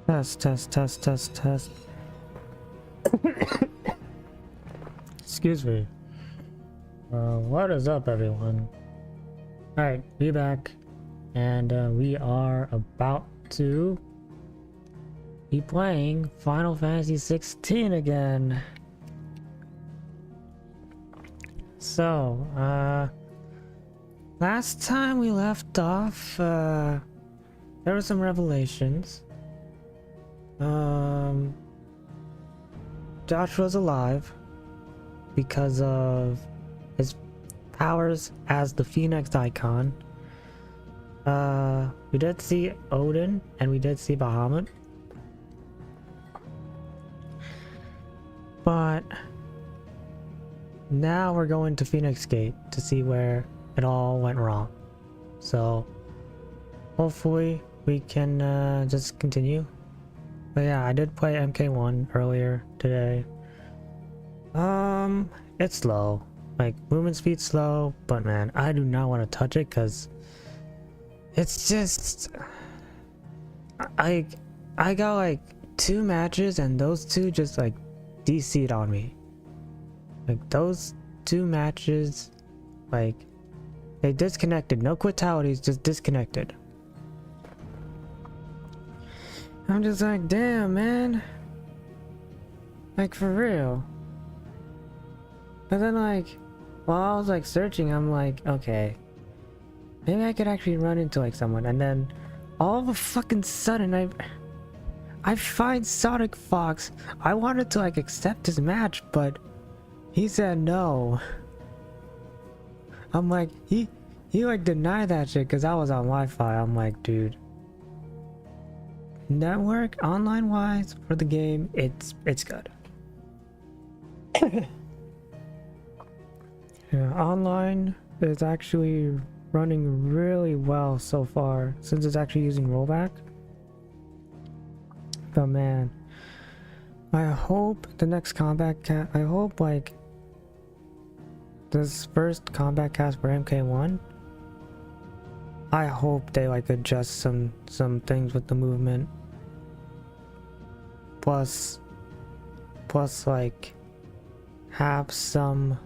Test, test, test, test, test. Excuse me. What is up, everyone? Alright, be back. And we are about to be playing Final Fantasy 16 again. So, last time we left off, there were some revelations. Josh was alive because of his powers as the Phoenix icon. We did see Odin and we did see Bahamut. But now we're going to Phoenix Gate to see where it all went wrong. So hopefully we can just continue. But yeah, I did play MK1 earlier today. It's slow. Like, movement speed slow, but man, I do not want to touch it because it's just... I got like 2 matches and those 2 just like DC'd on me. Like, those 2 matches, like, they disconnected. No quitalities, just disconnected. I'm just like, damn, man. Like, for real. And then, like, while I was, like, searching, I'm like, okay. Maybe I could actually run into, like, someone. And then, all of a fucking sudden, I find Sonic Fox. I wanted to, like, accept his match, but he said no. I'm like, he like, denied that shit because I was on Wi-Fi. I'm like, dude. Network online wise for the game, it's good. Yeah, online is actually running really well so far since it's actually using rollback. But man, I hope the next combat I hope like this first combat cast for MK1, I hope they like adjust some things with the movement. Plus like have some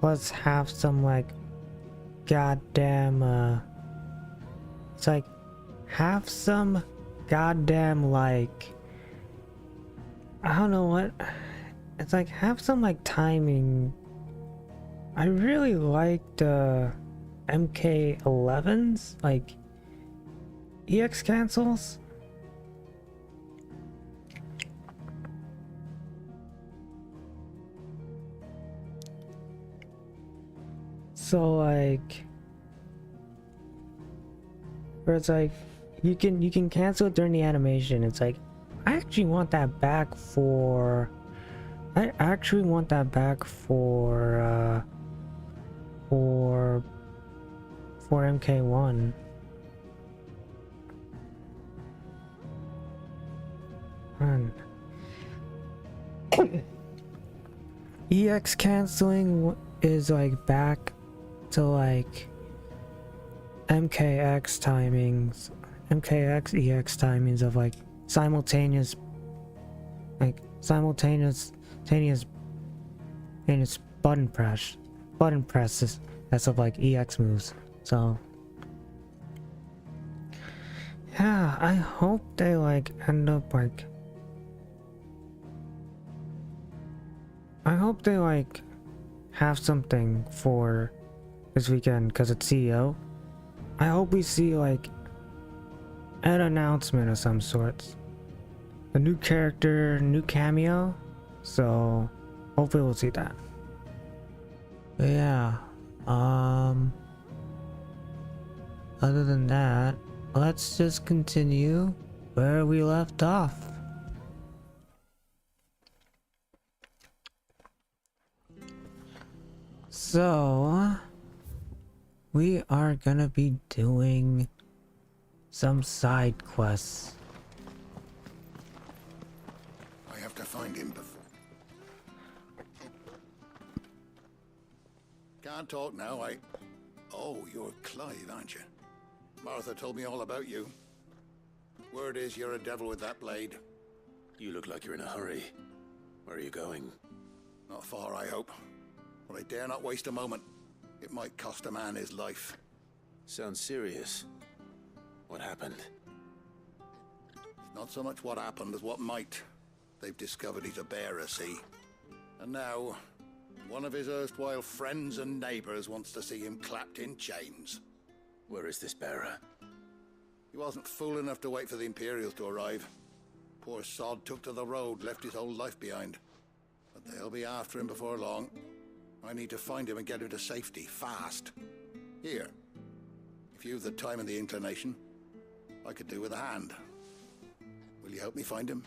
like goddamn it's like have some goddamn like I don't know what it's like have some like timing. I really like the MK11s, like EX cancels. So like where it's like you can cancel it during the animation. It's like I actually want that back for for MK1. Man. EX canceling is like back to like MKX EX timings of like simultaneous button presses that's of like EX moves. So yeah, I hope they like end up like I hope they like have something for this weekend because it's CEO. I hope we see like an announcement of some sorts, a new character, new cameo. So hopefully we'll see that. But yeah, other than that, let's just continue where we left off. So we are gonna be doing some side quests. I have to find him before. Can't talk now, Oh, you're Clive, aren't you? Martha told me all about you. Word is you're a devil with that blade. You look like you're in a hurry. Where are you going? Not far, I hope. But I dare not waste a moment. It might cost a man his life. Sounds serious. What happened? It's not so much what happened as what might. They've discovered he's a bearer, see? And now, one of his erstwhile friends and neighbors wants to see him clapped in chains. Where is this bearer? He wasn't fool enough to wait for the Imperials to arrive. Poor sod took to the road, left his whole life behind. But they'll be after him before long. I need to find him and get him to safety, fast. Here. If you've the time and the inclination, I could do with a hand. Will you help me find him?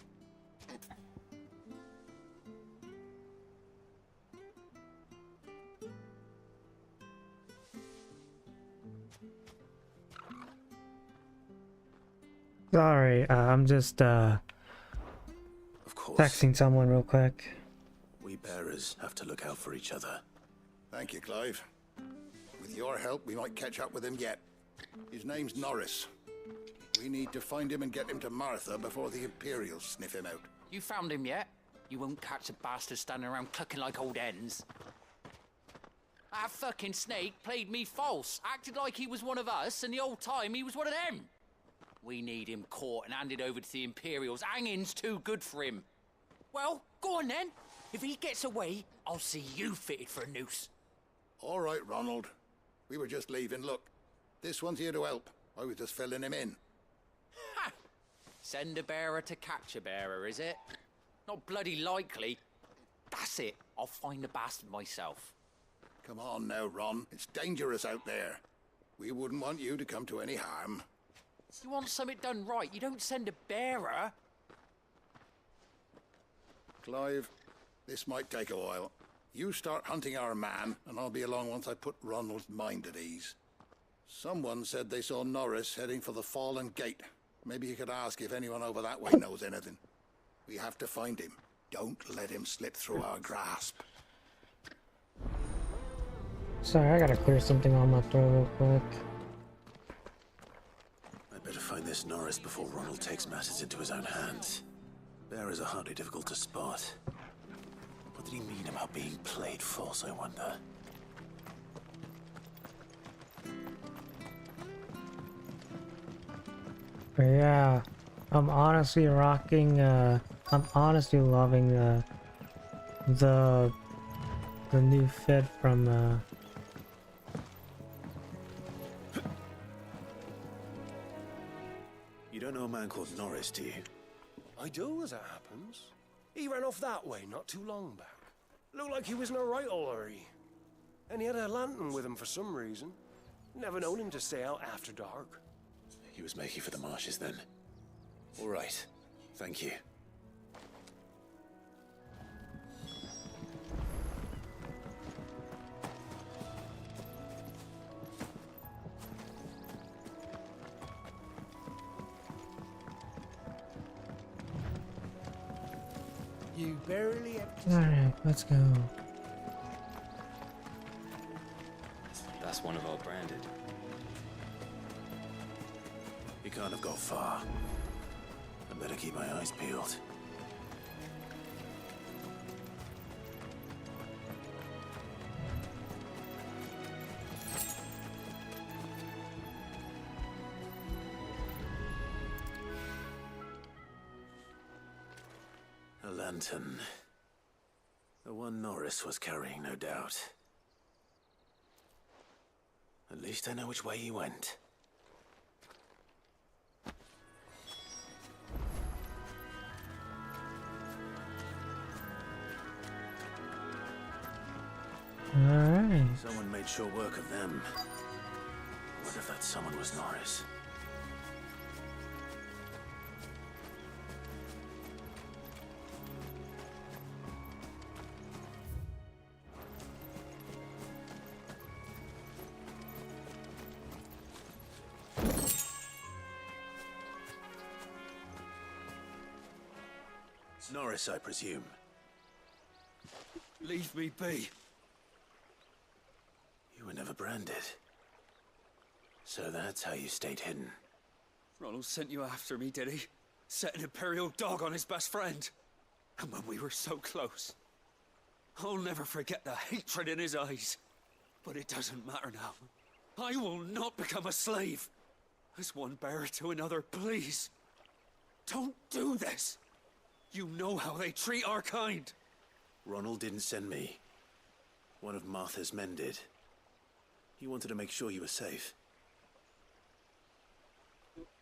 Sorry, I'm just Of course. texting someone real quick. We bearers have to look out for each other. Thank you, Clive. With your help, we might catch up with him yet. His name's Norris. We need to find him and get him to Martha before the Imperials sniff him out. You found him yet? You won't catch a bastard standing around clucking like old hens. That fucking snake played me false, acted like he was one of us, and the whole time he was one of them. We need him caught and handed over to the Imperials. Hanging's too good for him. Well, go on then. If he gets away, I'll see you fitted for a noose. All right, Ronald. We were just leaving. Look, this one's here to help. I was just filling him in. Ha! Send a bearer to catch a bearer, is it? Not bloody likely. That's it. I'll find the bastard myself. Come on now, Ron. It's dangerous out there. We wouldn't want you to come to any harm. You want something done right, you don't send a bearer. Clive, this might take a while. You start hunting our man, and I'll be along once I put Ronald's mind at ease. Someone said they saw Norris heading for the Fallen Gate. Maybe you could ask if anyone over that way knows anything. We have to find him. Don't let him slip through our grasp. Sorry, I gotta clear something on my throat real quick. I'd better find this Norris before Ronald takes matters into his own hands. Bearers are hardly difficult to spot. What did he mean about being played false, I wonder? But yeah, I'm honestly rocking, I'm honestly loving the new fit from, You don't know a man called Norris, do you? I do, as it happens. He ran off that way not too long back. Looked like he was in a right old hurry. And he had a lantern with him for some reason. Never known him to stay out after dark. He was making for the marshes then. All right. Thank you. You barely have... alright, let's go. That's one of our branded. He can't have got far. I better keep my eyes peeled. A lantern. The one Norris was carrying, no doubt. At least I know which way he went. Alright. Someone made sure work of them. What if that someone was Norris? Norris, I presume. Leave me be. You were never branded. So that's how you stayed hidden. Ronald sent you after me, did he? Set an Imperial dog on his best friend. And when we were so close. I'll never forget the hatred in his eyes. But it doesn't matter now. I will not become a slave. As one bearer to another, please. Don't do this. You know how they treat our kind. Ronald didn't send me. One of Martha's men did. He wanted to make sure you were safe.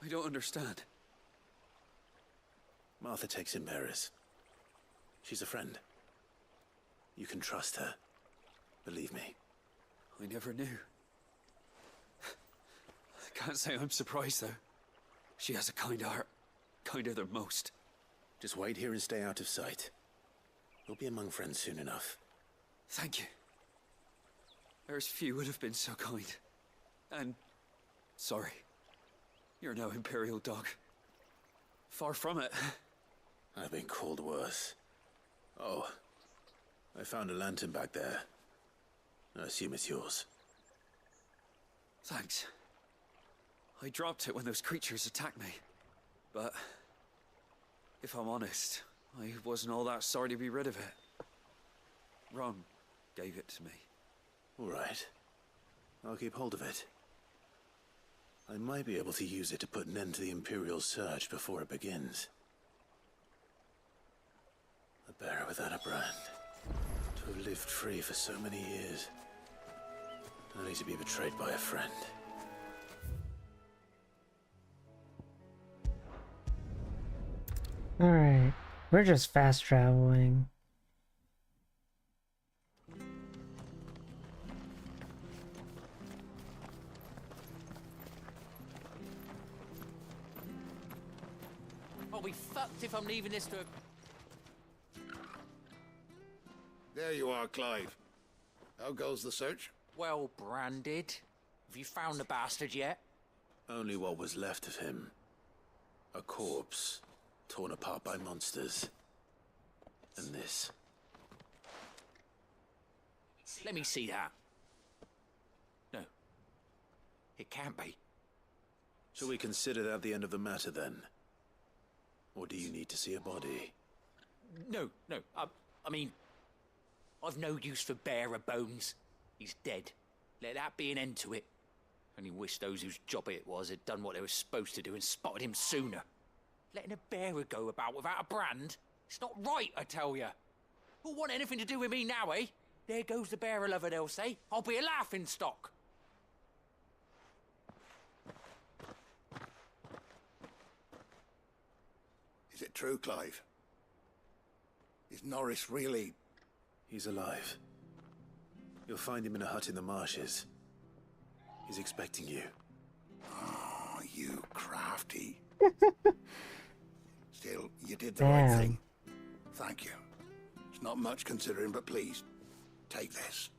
I don't understand. Martha takes in bearers. She's a friend. You can trust her. Believe me. I never knew. I can't say I'm surprised, though. She has a kind heart. Kinder than most. Just wait here and stay out of sight. You'll be among friends soon enough. Thank you. There's few would have been so kind. And... sorry. You're no Imperial dog. Far from it. I've been called worse. Oh. I found a lantern back there. I assume it's yours. Thanks. I dropped it when those creatures attacked me. But... if I'm honest, I wasn't all that sorry to be rid of it. Ron gave it to me. All right. I'll keep hold of it. I might be able to use it to put an end to the Imperial surge before it begins. A bearer without a brand. To have lived free for so many years. Only to be betrayed by a friend. Alright, we're just fast traveling. I'll be fucked if I'm leaving this to... There you are, Clive. How goes the search? Well branded. Have you found the bastard yet? Only what was left of him. A corpse, torn apart by monsters. And this. Let me see that. No. It can't be. Shall we consider that the end of the matter then? Or do you need to see a body? No. I mean... I've no use for bearer bones. He's dead. Let that be an end to it. Only wish those whose job it was had done what they were supposed to do and spotted him sooner. Letting a bearer go about without a brand? It's not right, I tell you. Who'll want anything to do with me now, eh? There goes the bearer lover, they'll say. I'll be a laughing stock. Is it true, Clive? Is Norris really... He's alive. You'll find him in a hut in the marshes. He's expecting you. Oh, you crafty. Still, you did the Damn. right thing. Thank you. It's not much considering, but please, take this.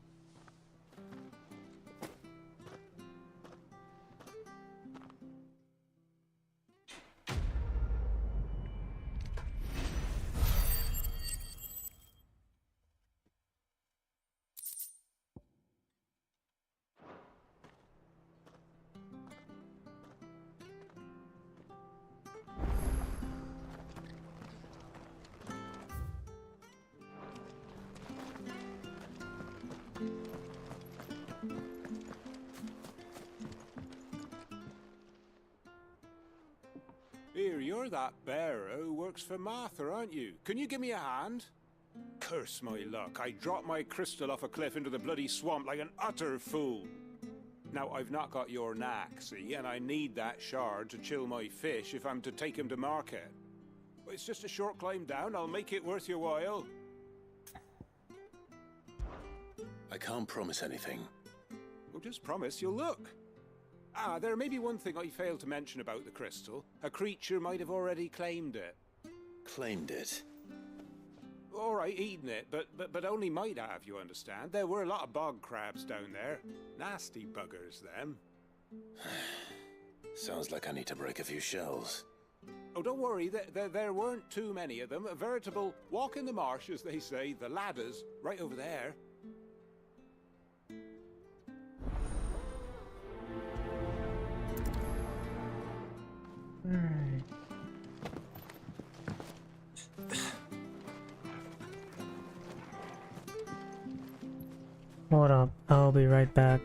Here, you're that bearer who works for Martha, aren't you? Can you give me a hand? Curse my luck, I dropped my crystal off a cliff into the bloody swamp like an utter fool. Now, I've not got your knack, see, and I need that shard to chill my fish if I'm to take him to market. But it's just a short climb down, I'll make it worth your while. I can't promise anything. Well, just promise you'll look. Ah, there may be one thing I failed to mention about the crystal. A creature might have already claimed it. Claimed it. All right, eaten it, but only might have, you understand. There were a lot of bog crabs down there. Nasty buggers, them. Sounds like I need to break a few shells. Oh, don't worry, there weren't too many of them. A veritable walk in the marsh, as they say, the ladders, right over there. Alright. Hold up, I'll be right back.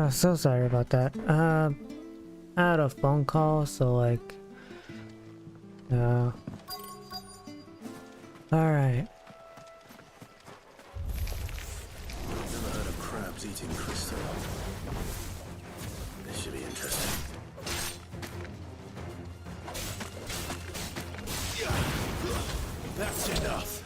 So sorry about that. I had a phone call, so like, alright. Never heard of crabs eating crystal. This should be interesting. That's enough.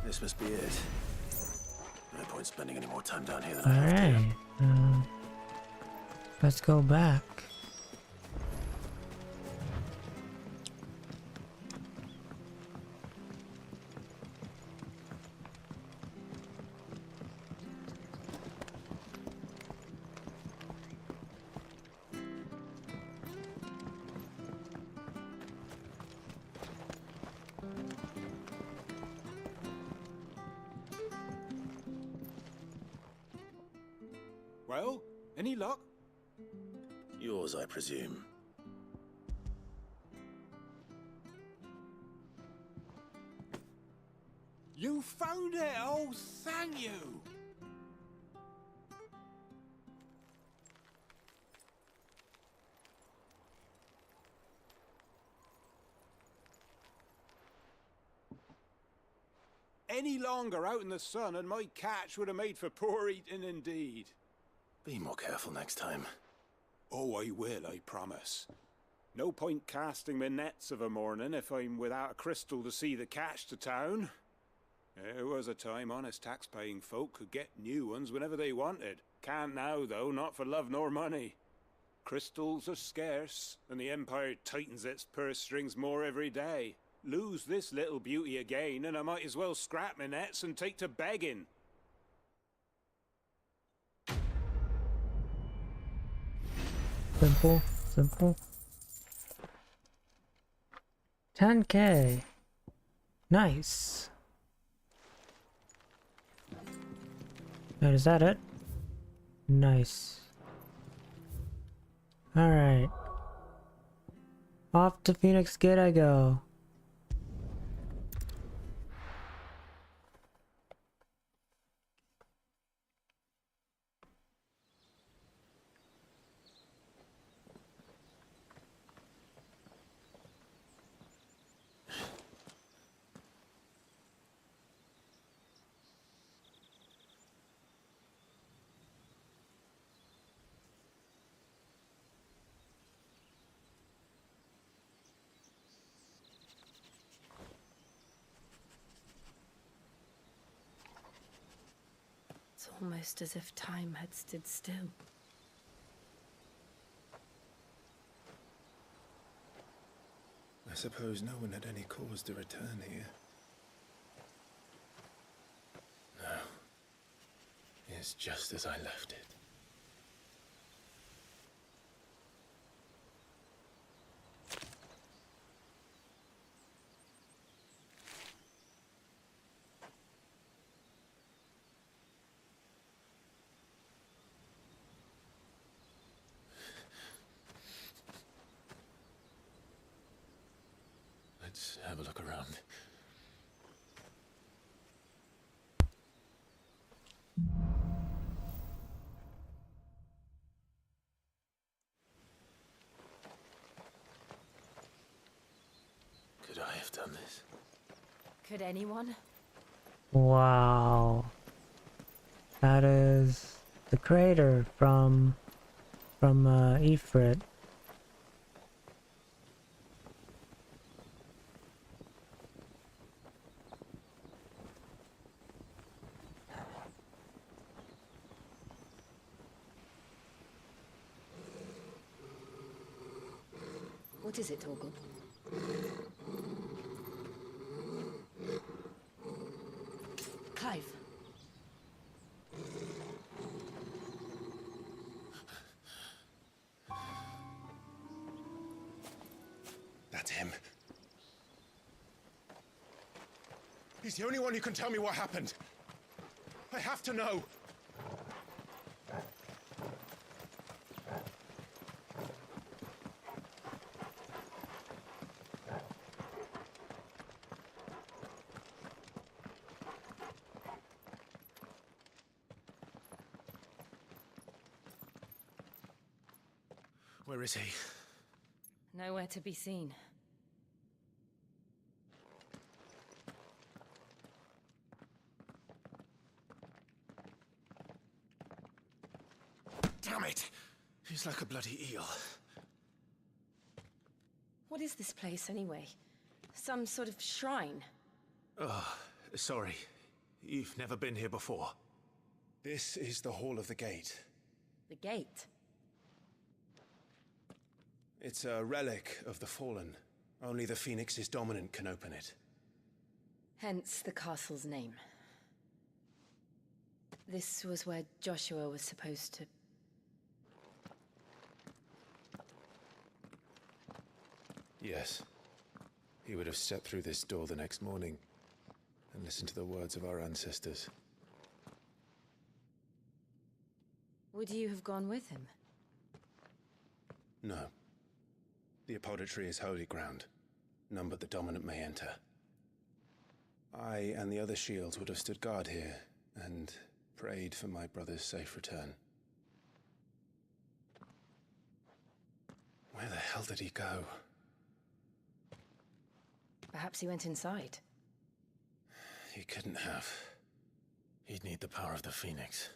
This must be it. No point spending any more time down here than I have to. Alright. Let's go back. Well, any luck? Yours, I presume. You found it! Oh, thank you! Any longer out in the sun and my catch would have made for poor eating indeed. Be more careful next time. Oh, I will, I promise. No point casting my nets of a morning if I'm without a crystal to see the catch to town. There was a time honest tax-paying folk could get new ones whenever they wanted. Can't now, though, not for love nor money. Crystals are scarce, and the Empire tightens its purse strings more every day. Lose this little beauty again, and I might as well scrap my nets and take to begging. Simple, simple. 10K. Nice. Wait, is that it? Nice. Alright. Off to Phoenix Gate I go. It's almost as if time had stood still. I suppose no one had any cause to return here. No. It's just as I left it. Let's have a look around. Could I have done this? Could anyone? Wow. That is the crater from Ffxvi. What is it, Torgal? Clive. That's him. He's the only one who can tell me what happened. I have to know. Where is he? Nowhere to be seen. Damn it! He's like a bloody eel. What is this place, anyway? Some sort of shrine? Oh, sorry. You've never been here before. This is the Hall of the Gate. The gate? It's a relic of the Fallen. Only the Phoenix's dominant can open it. Hence the castle's name. This was where Joshua was supposed to... Yes. He would have stepped through this door the next morning and listened to the words of our ancestors. Would you have gone with him? No. The apodatory is holy ground. None but the dominant may enter. I and the other shields would have stood guard here and prayed for my brother's safe return. Where the hell did he go? Perhaps he went inside. He couldn't have. He'd need the power of the Phoenix.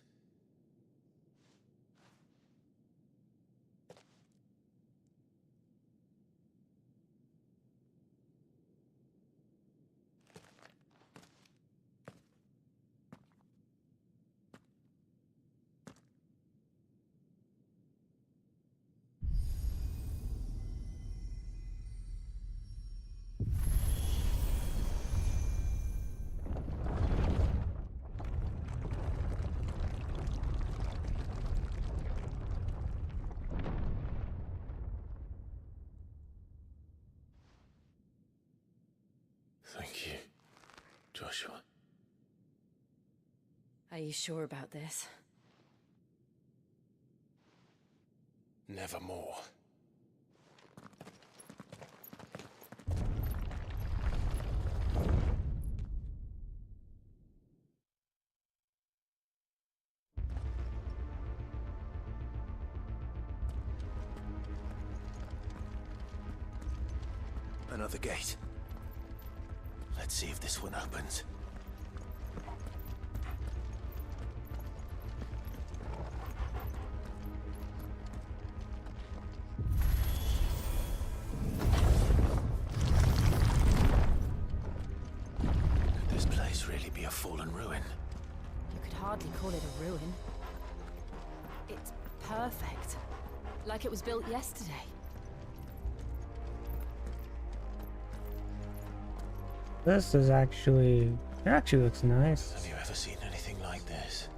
Joshua. Are you sure about this? Nevermore. Another gate. Let's see if this one opens. Could this place really be a fallen ruin? You could hardly call it a ruin. It's perfect. Like it was built yesterday. This is actually, it actually looks nice. Have you ever seen anything like this?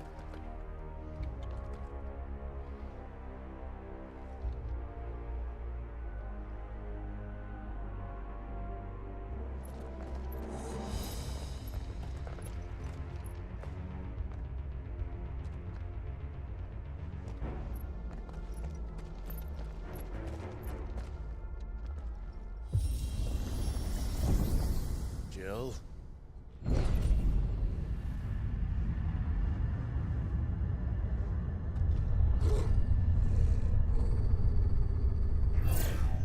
Jill?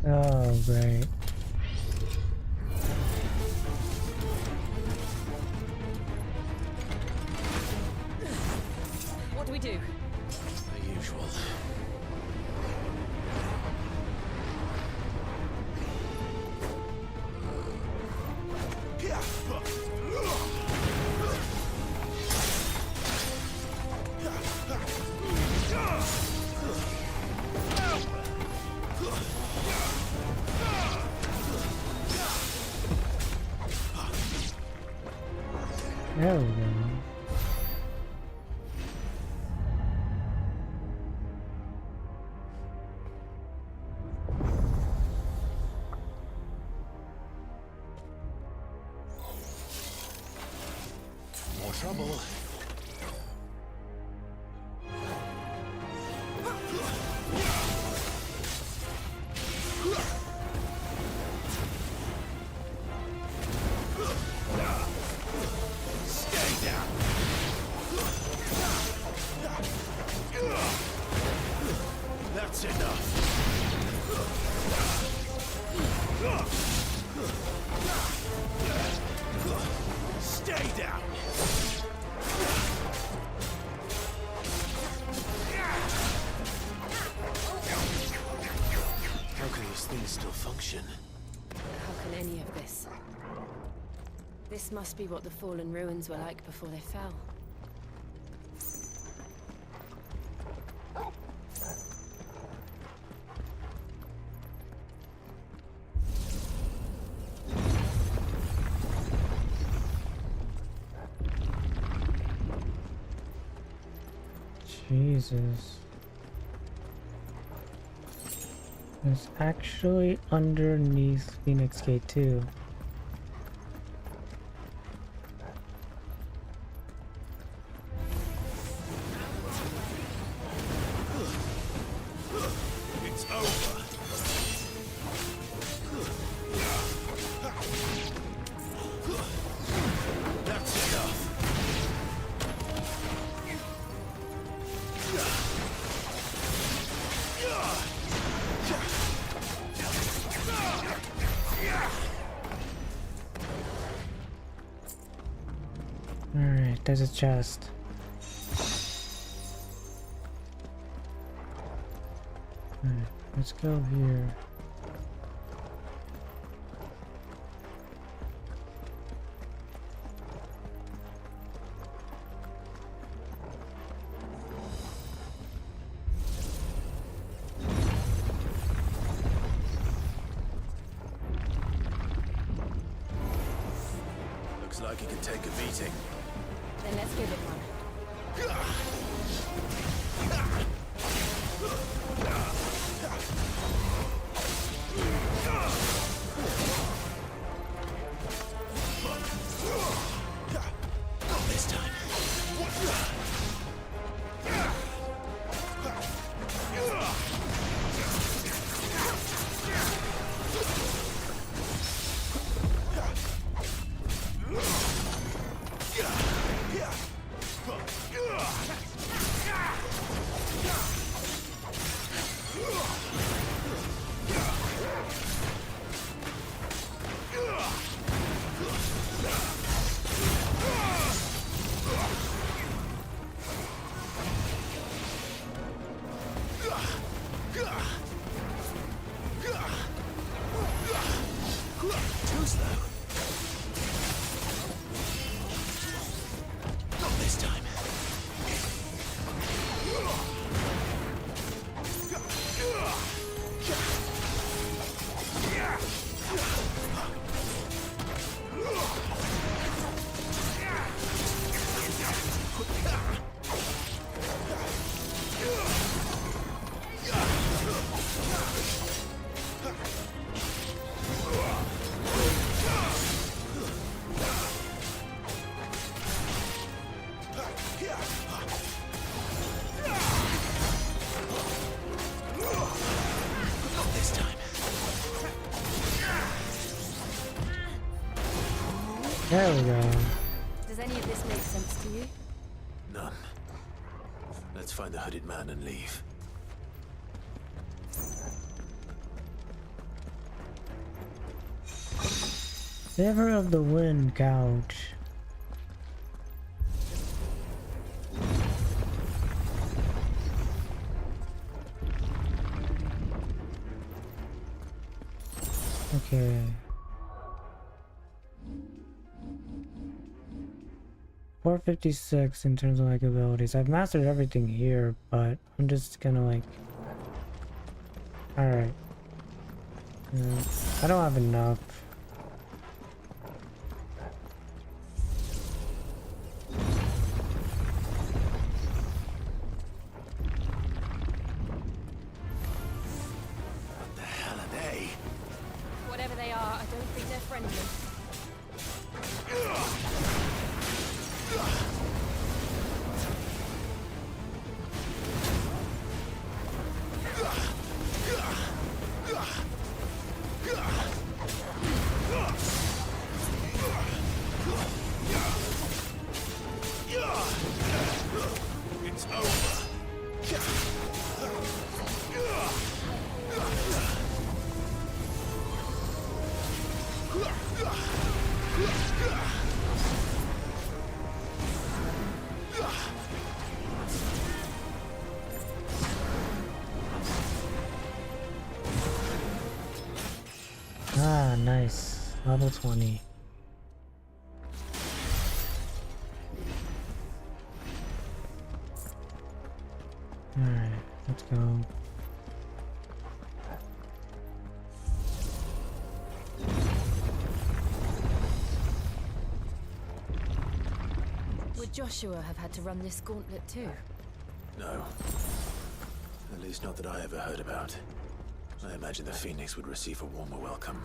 Oh, great. What do we do? The usual. There we go. More trouble. Stay down. That's enough. Stay down. How can this thing still function? How can any of this? This must be what the fallen ruins were like before they fell. Jesus. It's actually underneath Phoenix Gate too. It's over. That's enough. Alright, there's a chest. Alright, let's go here. Looks like he can take a beating. Then let's give it one. There we go. Does any of this make sense to you? None. Let's find the hooded man and leave. Never of the Wind couch. Okay. .456 in terms of like abilities. I've mastered everything here, but I'm just gonna like. Alright. I don't have enough. What the hell are they? Whatever they are, I don't think they're friendly. It's over. Ah, nice. Level 20. Alright, let's go. Would Joshua have had to run this gauntlet too? No. At least not that I ever heard about. I imagine the Phoenix would receive a warmer welcome.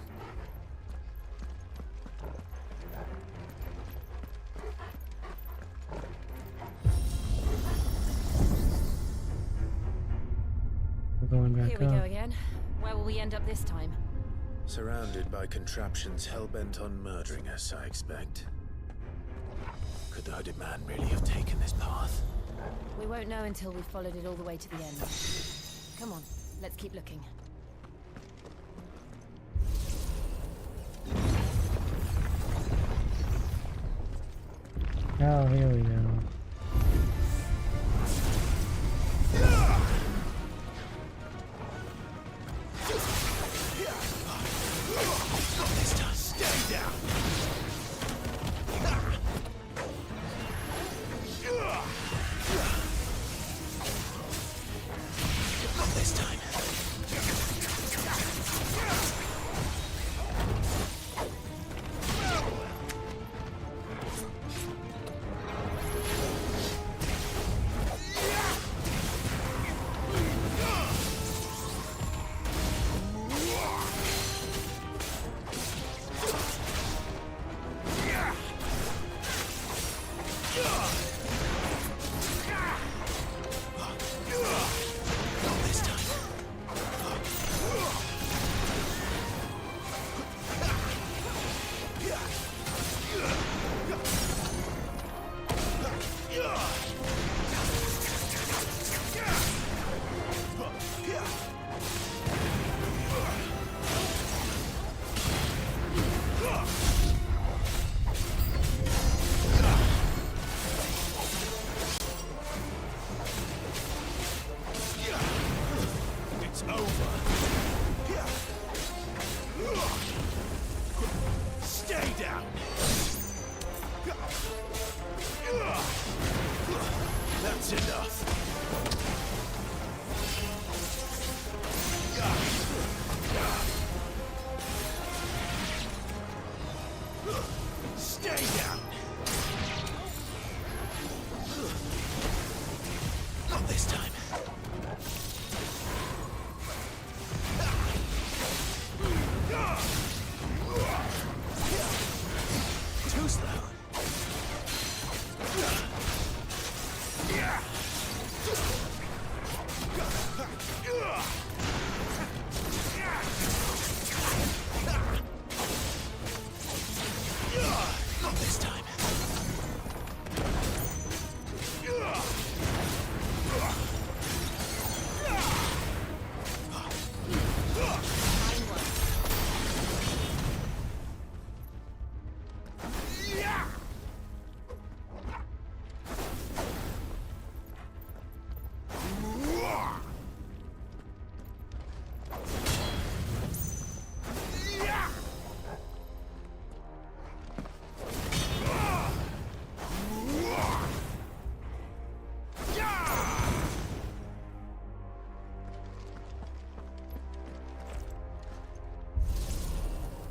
We're going back Here we up. go again. Where will we end up this time? Surrounded by contraptions hell-bent on murdering us, I expect. Could the hooded man really have taken this path? We won't know until we've followed it all the way to the end. Come on, let's keep looking. Oh, here we go. This time, stay down! Not this time.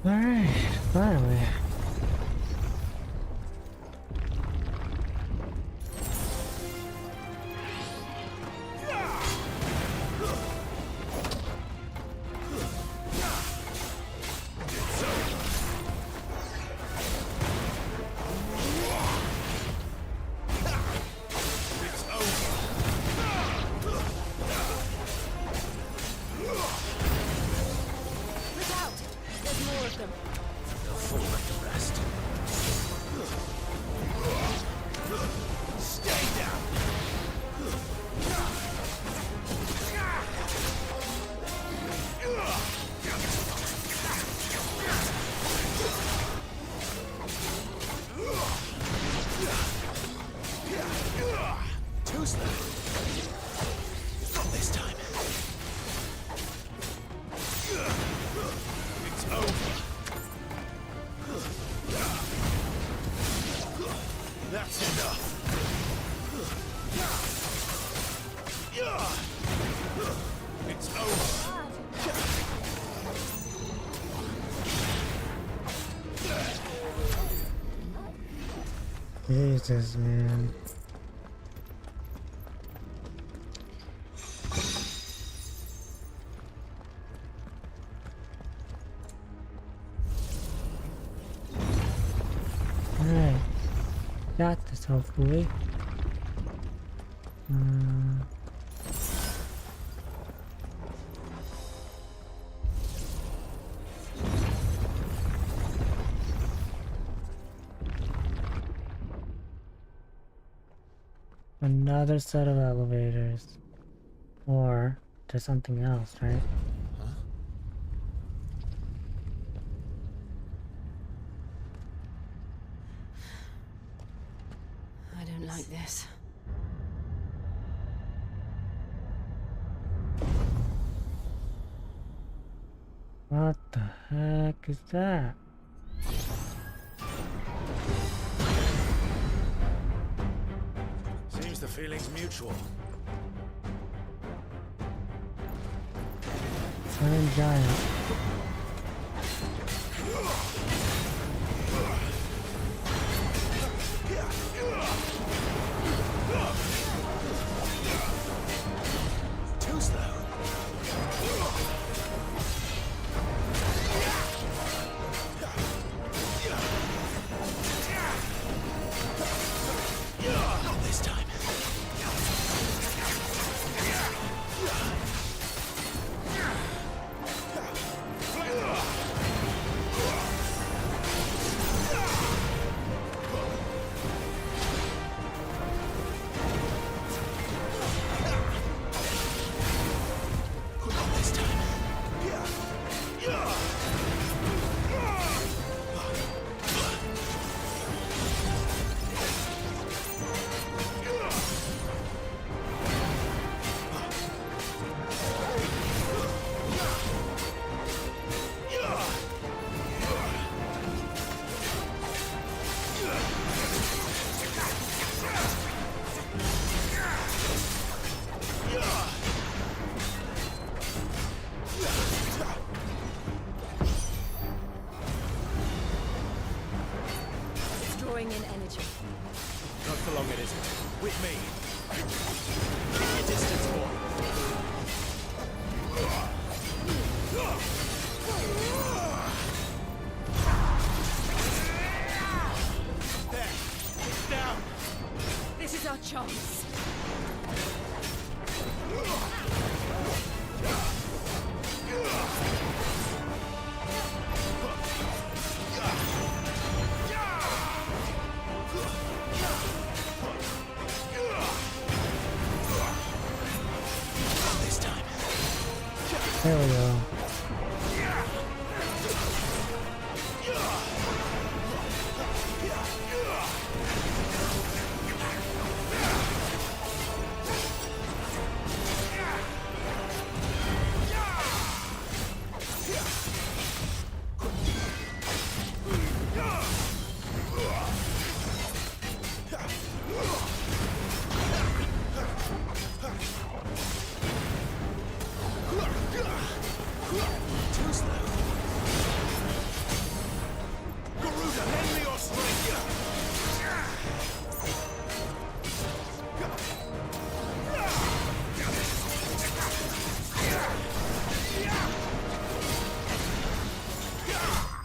Alright, finally. Look out! There's more of them. They'll fall like the rest. Stay down! Too slow. Not this time. It's over. That's enough. It's over. Jesus, man. Alright. Got this, hopefully. Another set of elevators. Or there's something else, right? I don't like this. What the heck is that? Seems the feeling's mutual. Iron Giant. Too slow. Not this time. Not this time. It's drawing in energy. Not for long it isn't. With me. Keep your distance, boy. There. It's down. This is our chance. Not this time. There we go. Too slow.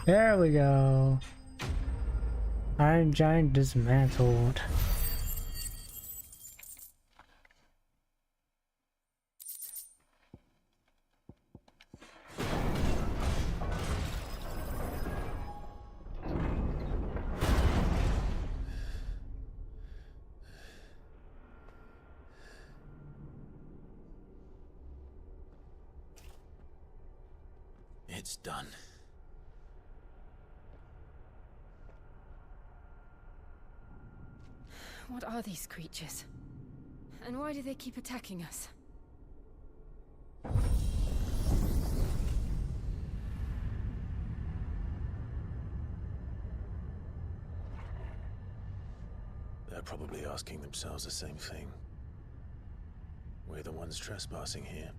There we go. Iron Giant dismantled. It's done. What are these creatures? And why do they keep attacking us? They're probably asking themselves the same thing. We're the ones trespassing here.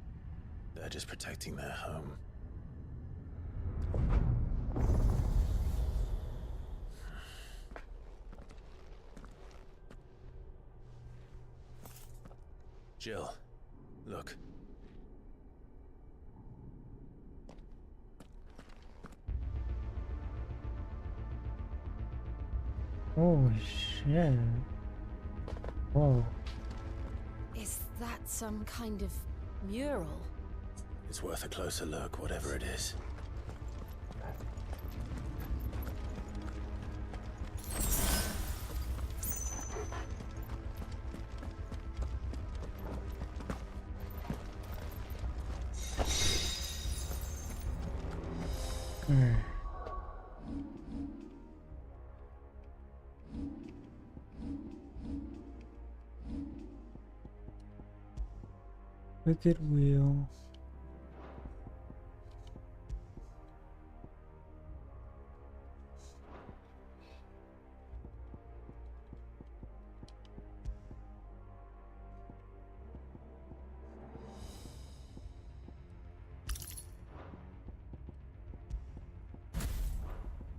They're just protecting their home. Jill, look. Oh shit. Whoa. Is that some kind of mural? It's worth a closer look, whatever it is. Wicked wheel.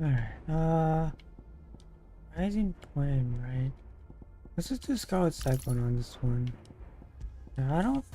Alright, rising point, right? Let's just do Scarlet Cyclone on this one. Now, I don't.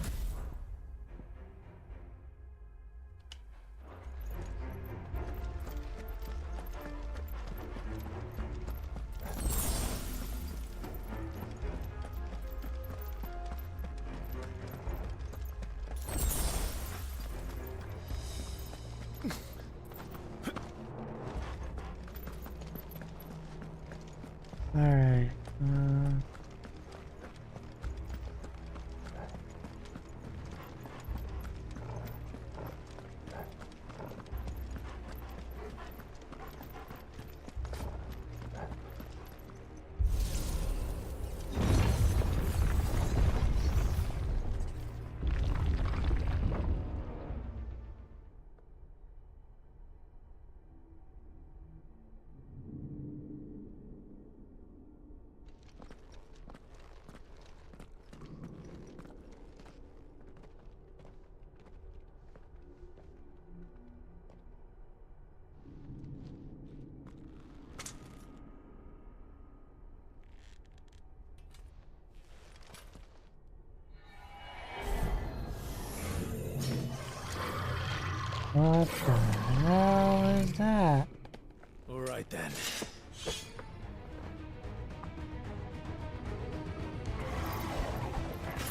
Alright, what the hell is that? All right then.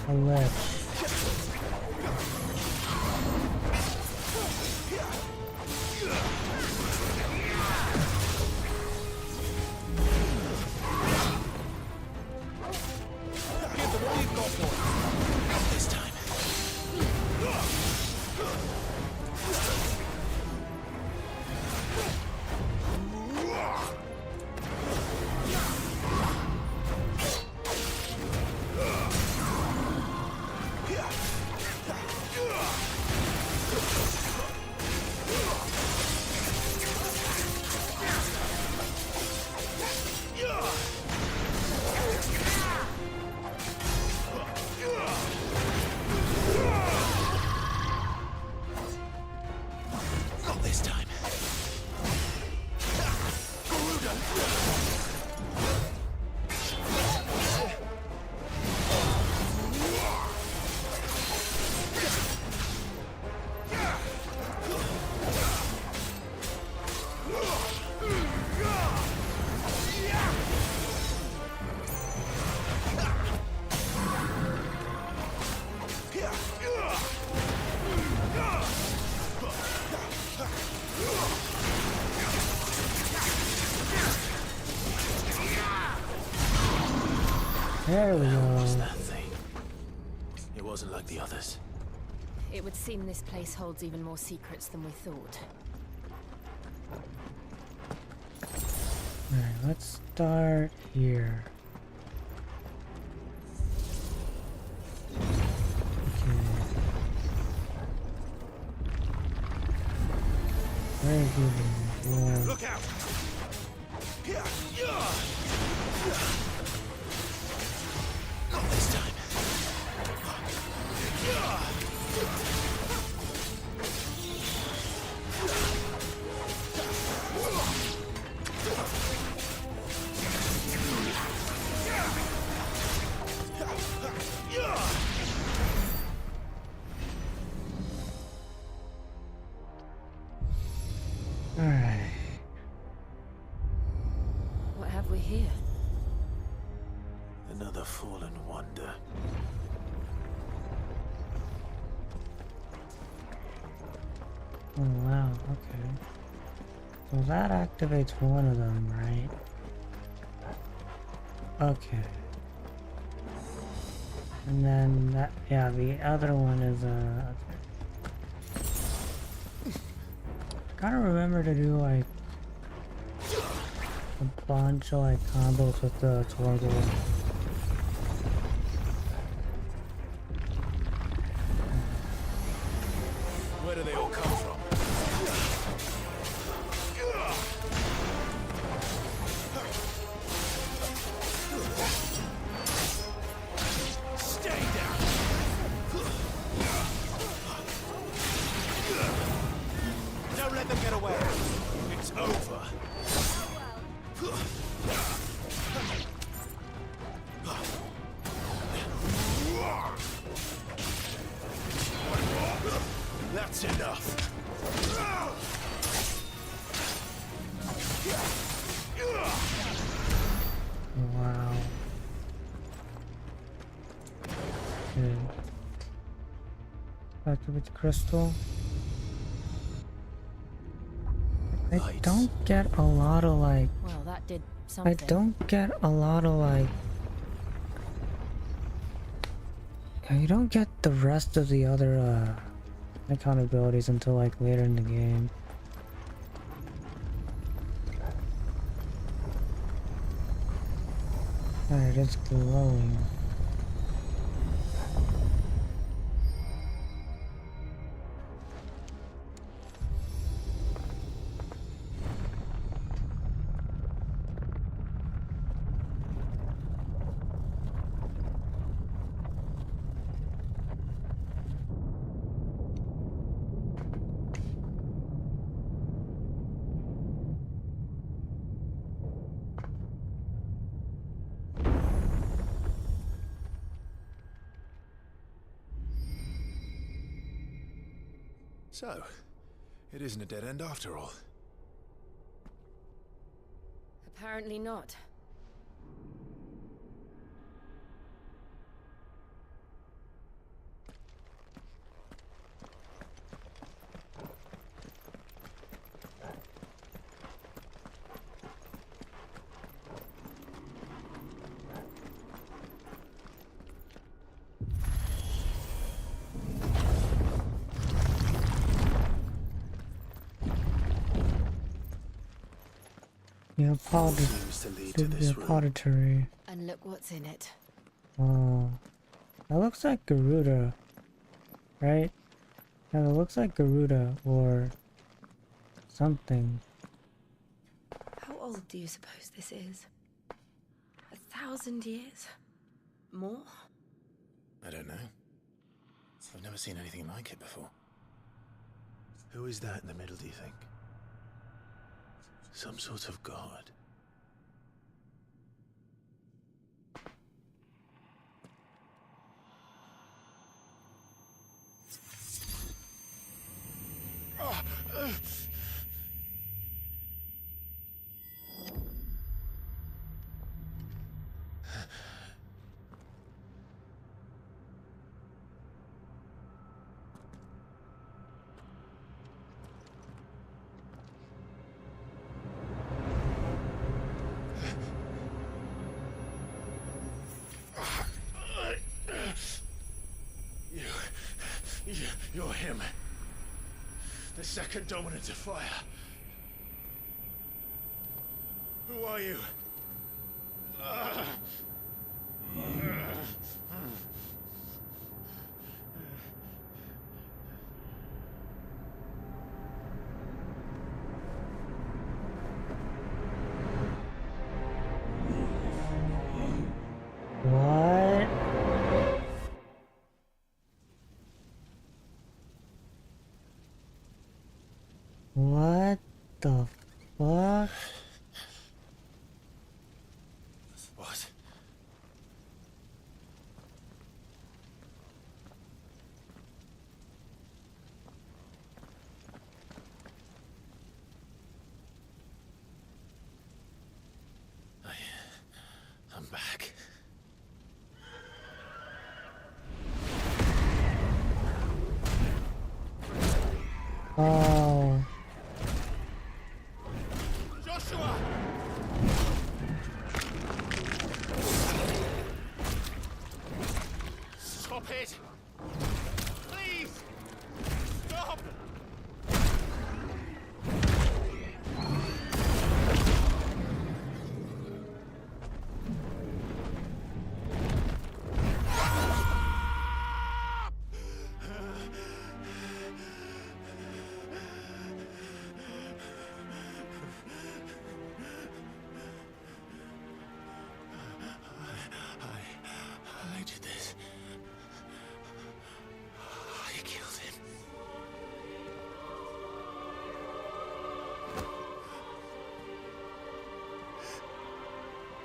A ledge. This time. Not this time. There we What was go. that thing? It wasn't like the others. It would seem this place holds even more secrets than we thought. Alright, let's start here. Okay. Very good. Yeah. Look out! Not this time. Alright. What have we here? Another fallen wonder. Oh wow, okay. So that activates one of them, right? Okay. And then that, yeah, the other one is gotta remember to do like a bunch of like combos with the Torgal. Where do they all come from? Stay down! Don't let them get away. It's over. That's enough. Wow. Okay. Activate crystal. I Lights. don't get a lot of like. Well, that did I something. don't get a lot of like. You don't get the rest of the other accountabilities until like later in the game. Alright, it's glowing. So, it isn't a dead end after all. Apparently not. Yeah, Seems to lead to this room. repository. And look what's in it. Oh, that looks like Garuda, right? Yeah, it looks like Garuda or something. How old do you suppose this is? 1,000 years? More? I don't know. I've never seen anything like it before. Who is that in the middle, do you think? Some sort of god. You're him. The second dominant of fire. Who are you? What? What the fuck? What? I'm back. Oh. Joshua! Stop it! Please! Stop! I did this. I killed him.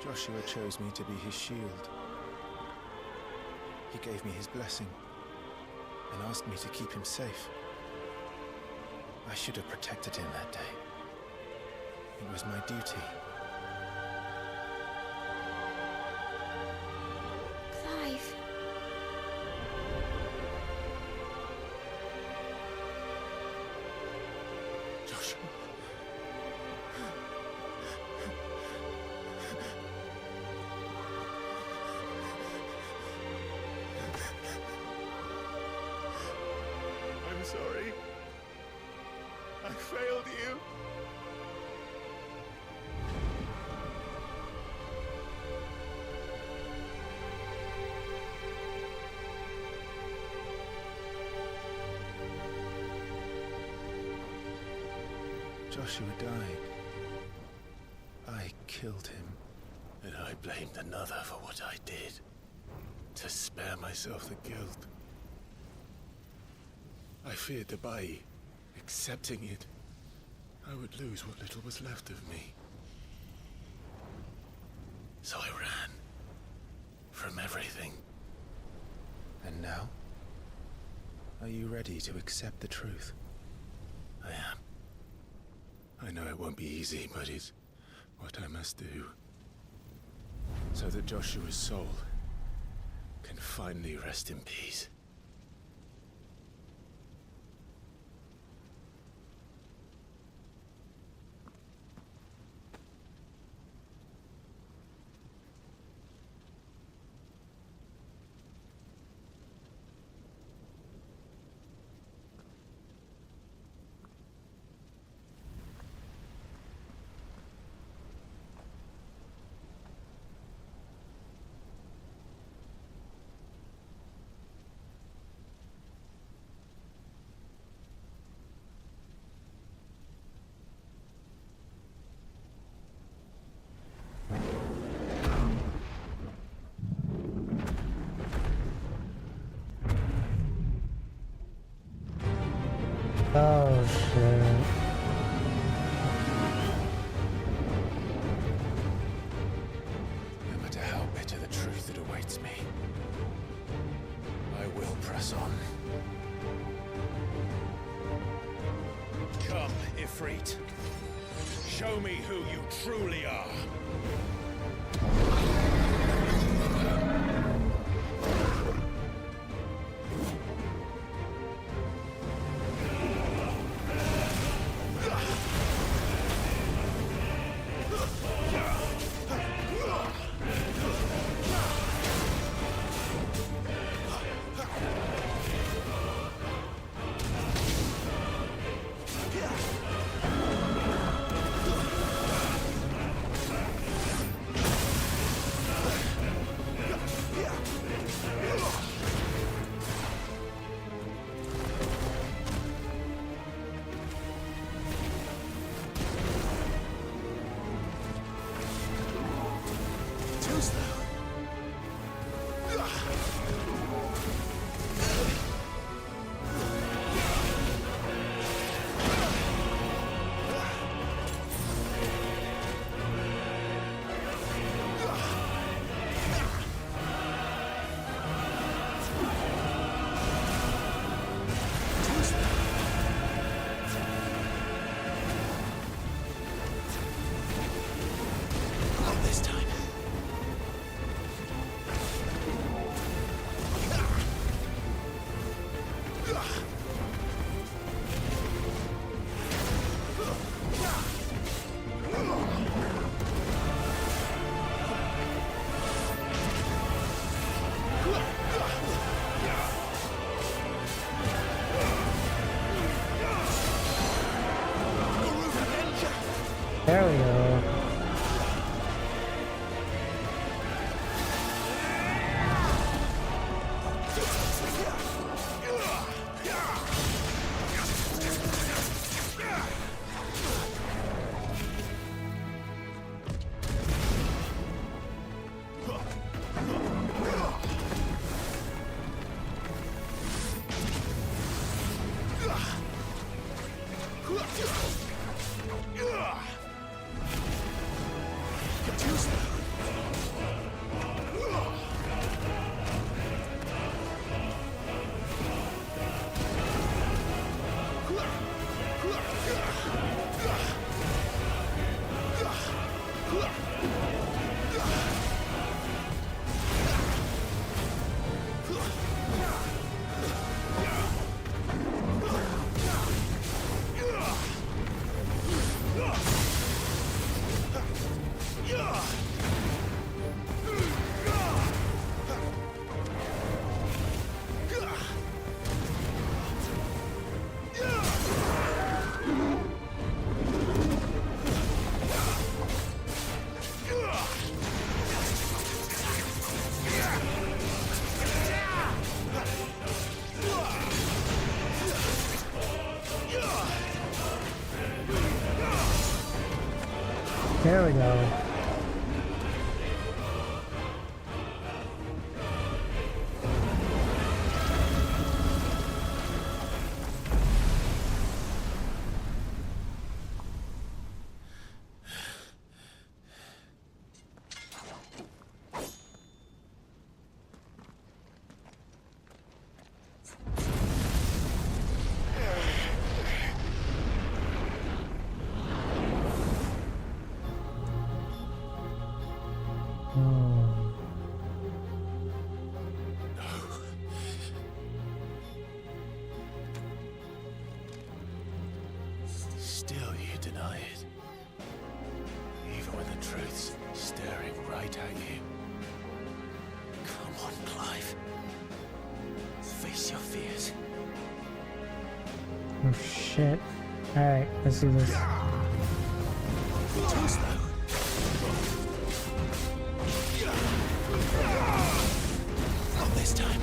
Joshua chose me to be his shield. He gave me his blessing and asked me to keep him safe. I should have protected him that day. It was my duty. Clive. Joshua. I'm sorry. I failed you. Joshua died. I killed him. And I blamed another for what I did. To spare myself the guilt. I feared that by accepting it, I would lose what little was left of me. So I ran. From everything. And now? Are you ready to accept the truth? I am. I know it won't be easy, but it's what I must do. So that Joshua's soul can finally rest in peace. Oh shit. No matter how bitter the truth that awaits me, I will press on. Come, Ifrit. Show me who you truly are. There we go. There we go. Still you deny it. Even when the truth's staring right at you. Come on, Clive. Face your fears. Oh shit. Alright, let's do this. Too slow. Not this time.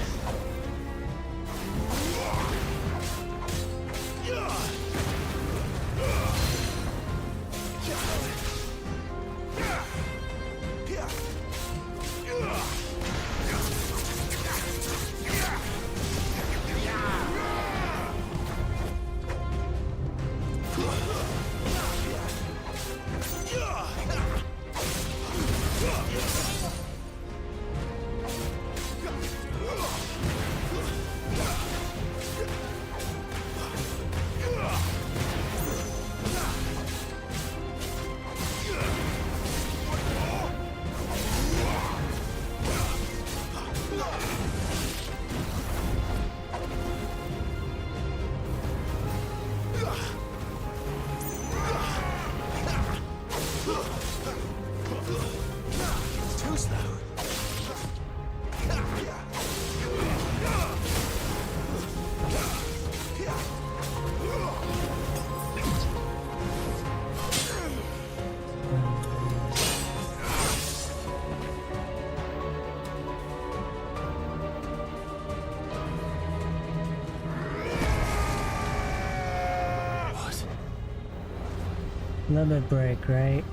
Limit break, right?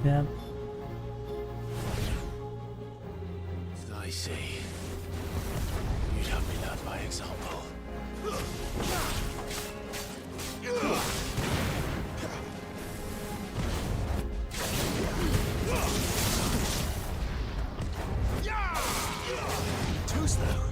Yep. I see. You'd have me learn by example. Too slow.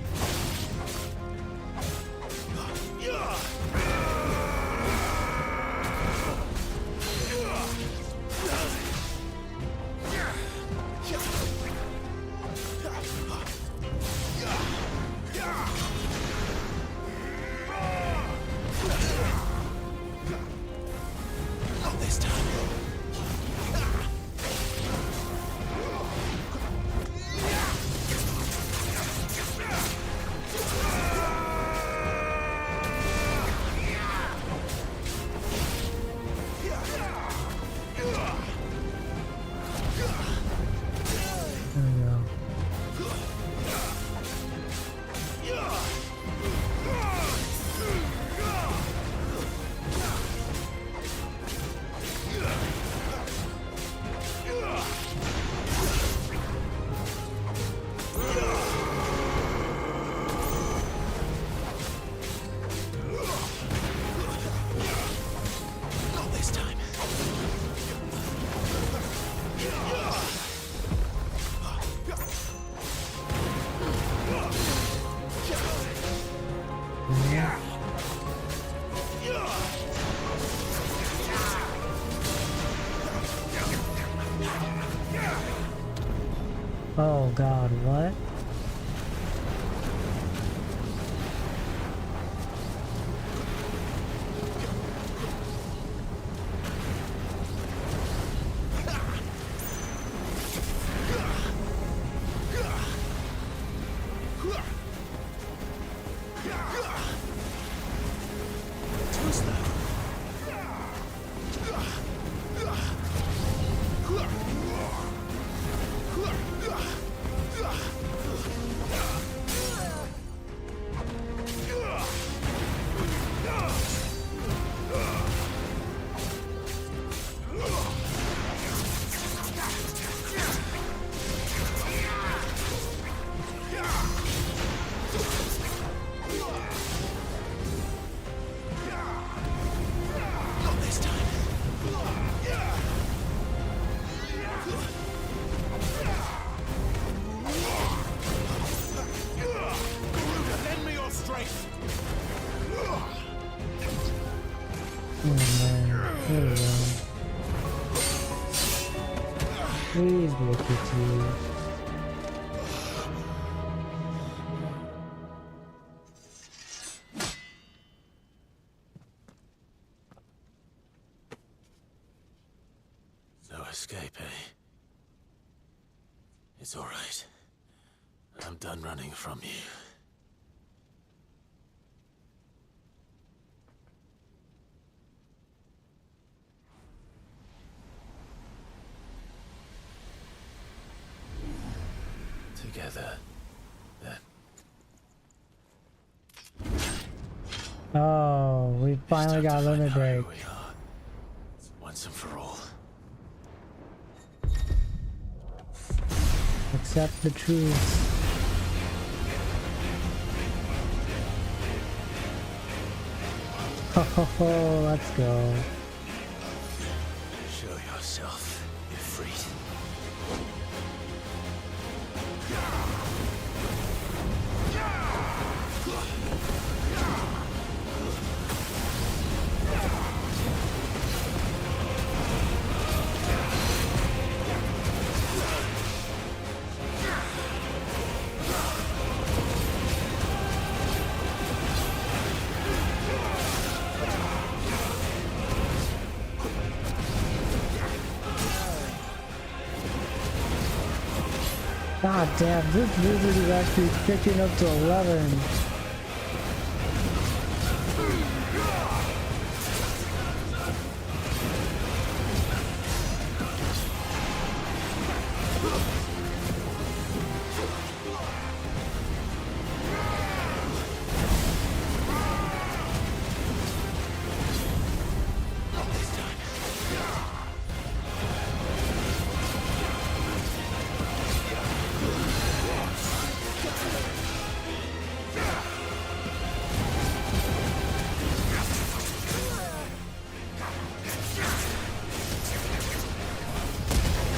Oh god, what? Please look at you. No escape, eh? It's all right. I'm done running from you. Together, then. Oh, we finally got a limit break. We are. Once and for all. Accept the truth. Oh, let's go. Show yourself, Ffxvi. God damn, this wizard is actually picking up to 11.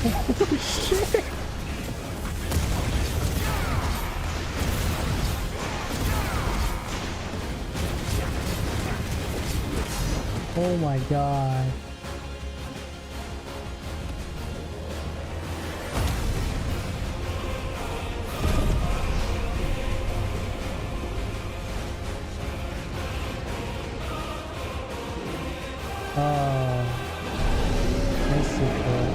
Oh shit! Oh my god. Oh, that's so cool.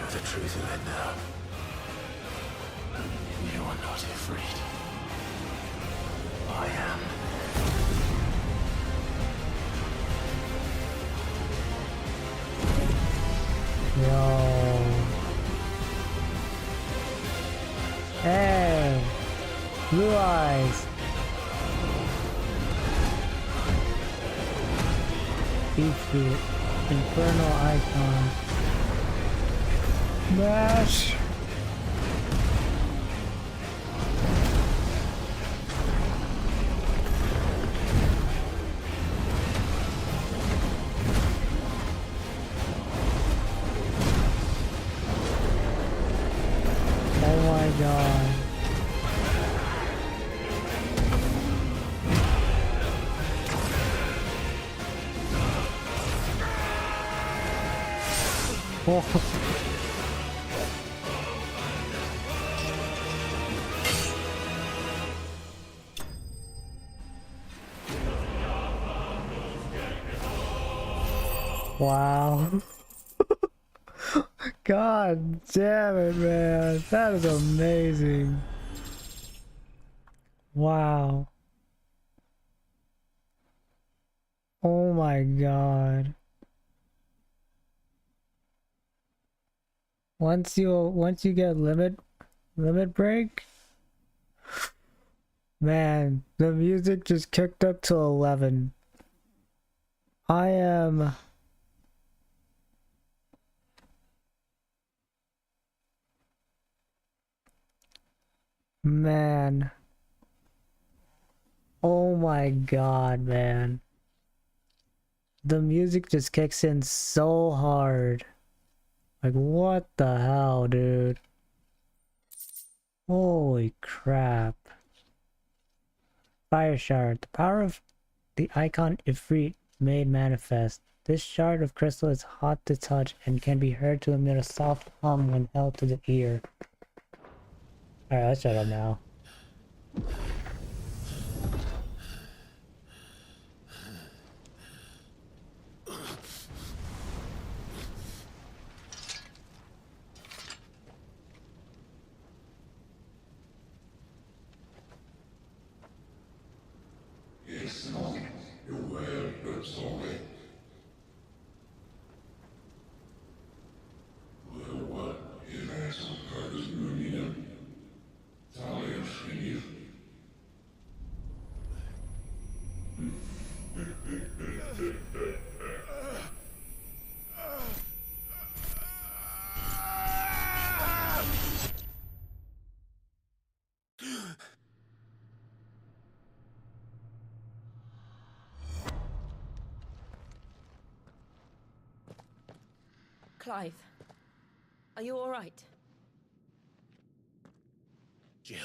The truth of it now. You are not afraid. I am. Yo. Hey. Blue eyes. Ffxvi. Infernal icon. Mash. Oh. Wow. God damn it, man. That is amazing. Wow. Oh my god. Once you get limit break, man, the music just kicked up to 11. I am man. Oh my god, man. The music just kicks in so hard. Like, what the hell, dude? Holy crap. Fire shard. The power of the icon Ifrit made manifest. This shard of crystal is hot to touch and can be heard to emit a soft hum when held to the ear. Alright, let's shut up now. Clive, are you all right? Jill.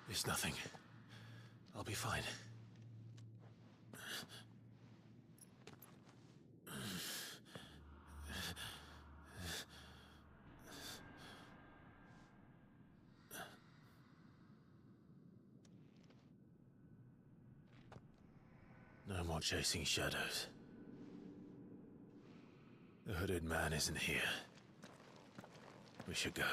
It's nothing. I'll be fine. No more chasing shadows. The hooded man isn't here. We should go.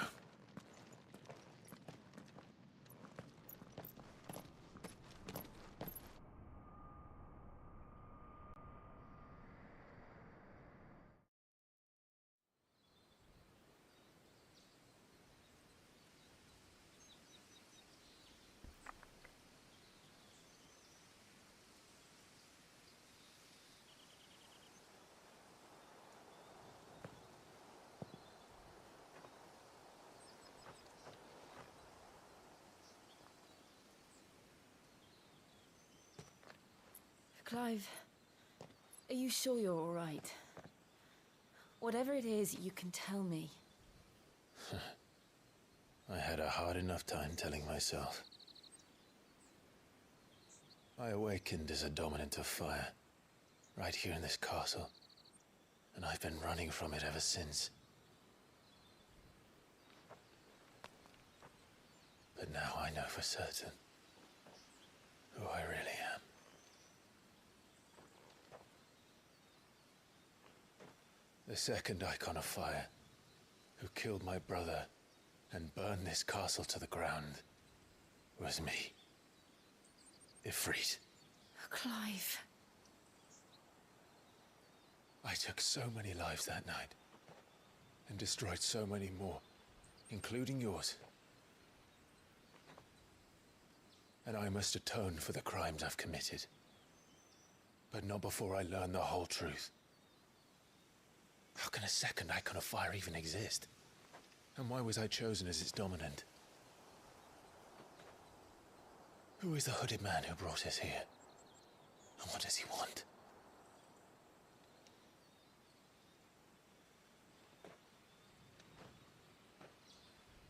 Clive, are you sure you're all right? Whatever it is, you can tell me. I had a hard enough time telling myself. I awakened as a dominant of fire, right here in this castle, and I've been running from it ever since. But now I know for certain who I really am. The second icon of fire, who killed my brother and burned this castle to the ground, was me. Ifrit. Clive. I took so many lives that night, and destroyed so many more, including yours. And I must atone for the crimes I've committed. But not before I learn the whole truth. How can a second icon of fire even exist? And why was I chosen as its dominant? Who is the hooded man who brought us here? And what does he want?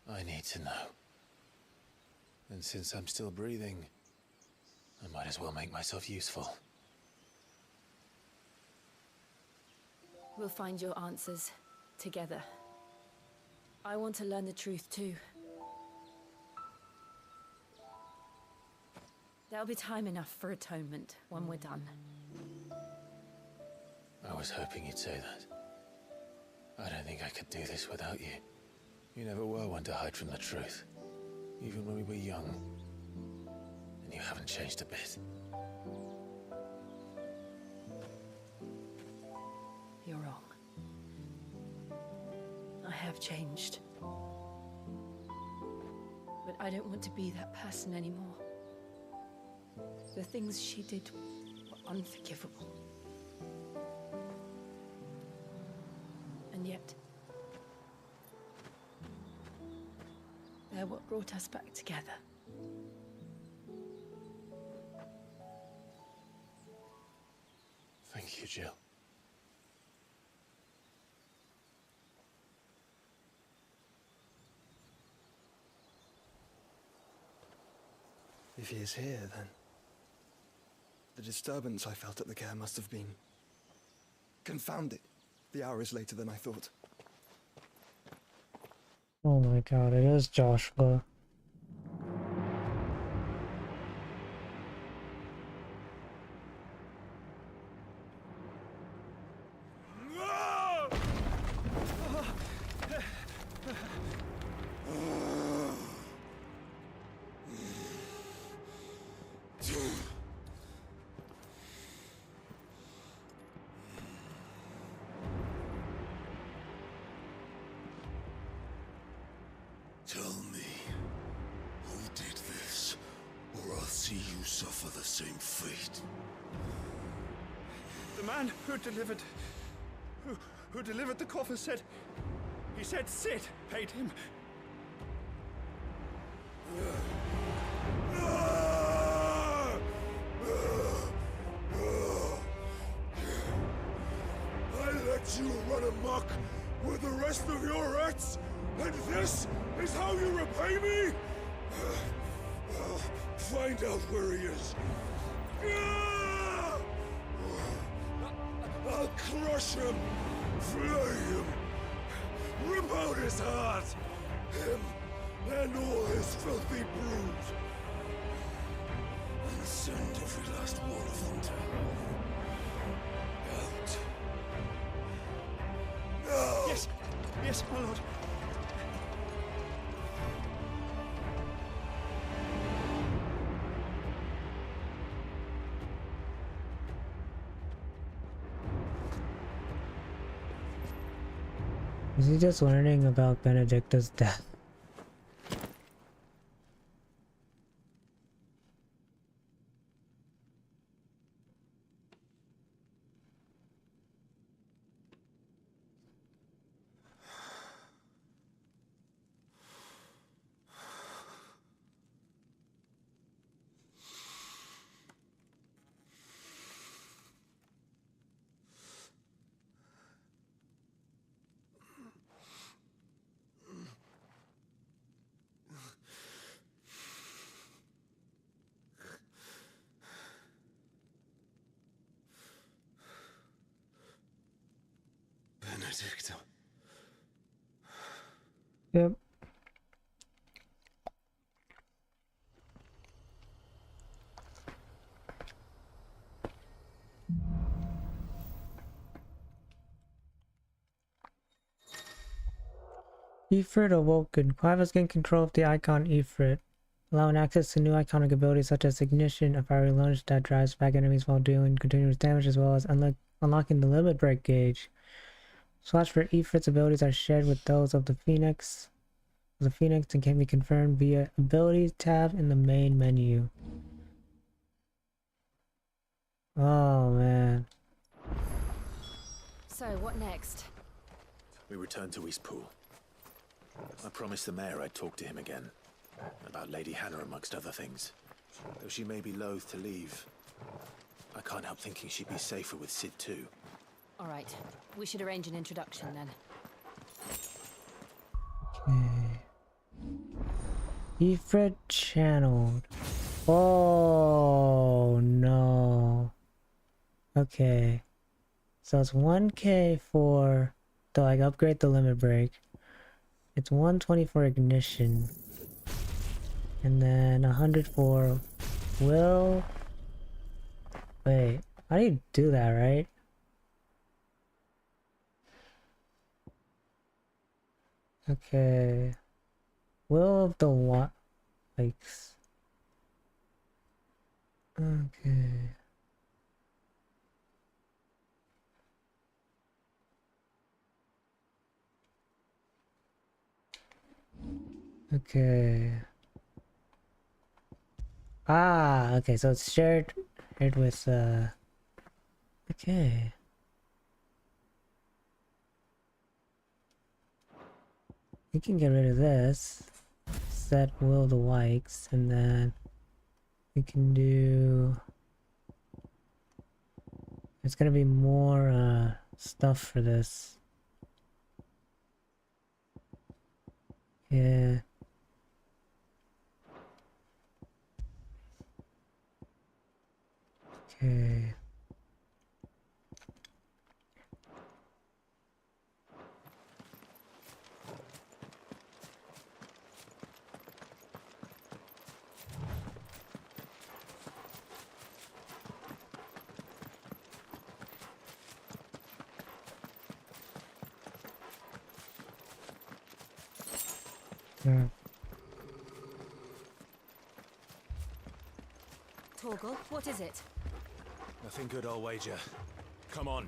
I need to know. And since I'm still breathing, I might as well make myself useful. We'll find your answers together. I want to learn the truth too. There'll be time enough for atonement when we're done. I was hoping you'd say that. I don't think I could do this without you. You never were one to hide from the truth, even when we were young. And you haven't changed a bit. You're wrong. I have changed. But I don't want to be that person anymore. The things she did were unforgivable. And yet, they're what brought us back together. Thank you, Jill. If he is here, then the disturbance I felt at the care must have been confounded. The hour is later than I thought. Oh my god, it is Joshua. Tell me, who did this, or I'll see you suffer the same fate. The man who delivered the coffer said, he said Sid paid him. I let you run amok with the rest of your rats, and this is how you repay me? Find out where he is. I'll crush him, flay him, rip out his heart, him and all his filthy brood, and send every last one of them to hell. Out. Now! Yes, yes, my lord. Is he just learning about Benedicta's death? Benedicta. Yep. Ifrit awoken. Clive has gained control of the icon Ifrit, allowing access to new iconic abilities such as Ignition, a fiery lunge that drives back enemies while dealing continuous damage, as well as unlocking the limit break gauge. Slots for Ifrit's abilities are shared with those of the Phoenix, and can be confirmed via Abilities tab in the main menu. Oh man. So, what next? We return to Eastpool. I promised the mayor I'd talk to him again. About Lady Hannah amongst other things. Though she may be loath to leave, I can't help thinking she'd be safer with Sid too. All right, we should arrange an introduction then. Okay. Ifrit channeled. Oh no. Okay. So it's 1K for to like upgrade the limit break. It's 120 for ignition. And then 100 for will. Wait, how do you do that, right? Okay. Will of the what? Like. Okay. Okay. Ah, okay, so it's shared with okay. We can get rid of this. Set will the likes, and then we can do, there's gonna be more stuff for this. Yeah. Okay. Yeah. Torgal, what is it? Nothing good, I'll wager. Come on.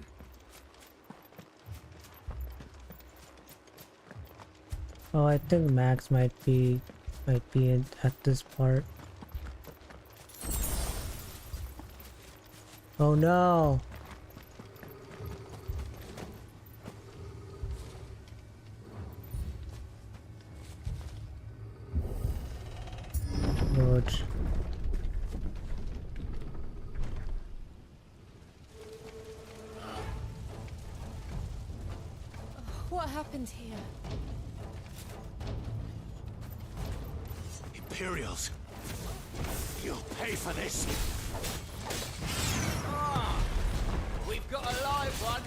Oh, I think Max might be at this part. Oh no! Lord. What happened here? Imperials! You'll pay for this! We've got a live one.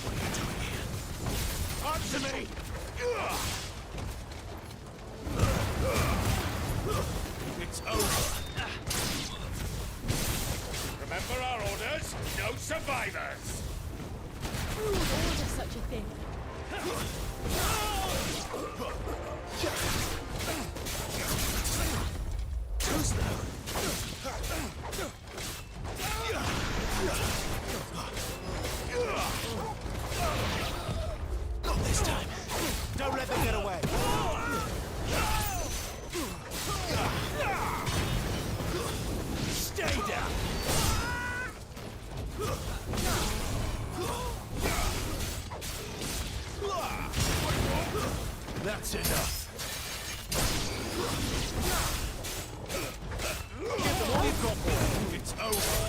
What are you doing here? Answer me! It's over. Remember our orders? No survivors! Who would order such a thing? Too slow. Not this time. Don't let them get away. Stay down. That's enough. Get them all you've got, boy. It's over.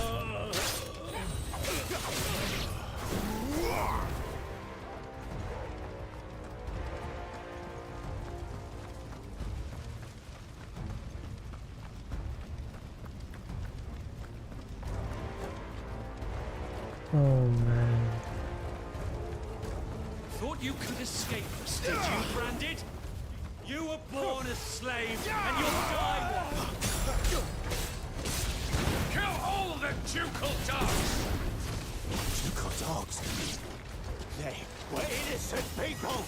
Oh man. Thought you could escape us, did you, Branded? You were born a slave, and you'll die one. Kill all the ducal dogs! Ducal dogs? They were innocent people!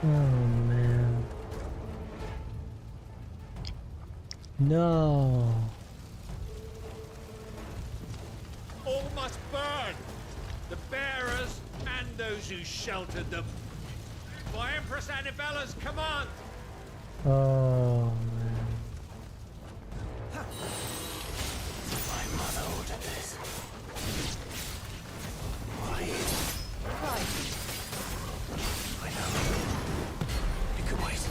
Oh man. No. All must burn! The bearers and those who sheltered them. By Empress Annabella's command! Oh man. My mother ordered this. Why? I know. You can wait.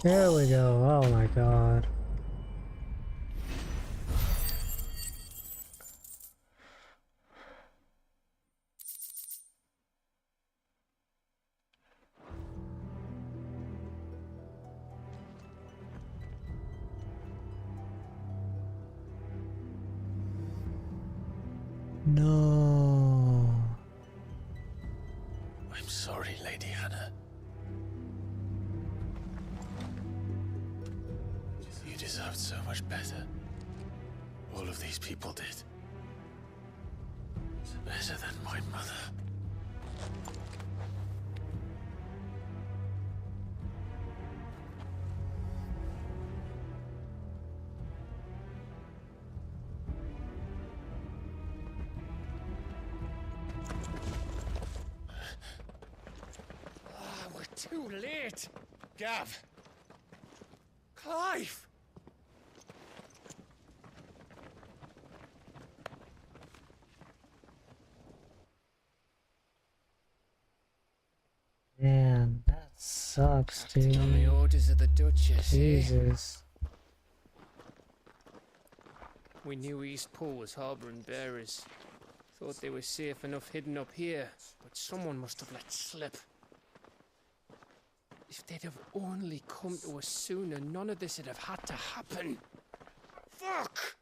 There we go. Oh my god. No. I'm sorry, Lady Hannah. You deserved so much better. All of these people did. Better than my mother. We're too late. Gav. Clive. Man, that sucks, dude. On the orders of the Duchess. Jesus. We knew East Pool was harbouring bearers. Thought they were safe enough hidden up here, but someone must have let slip. If they'd have only come to us sooner, none of this would have had to happen. Fuck!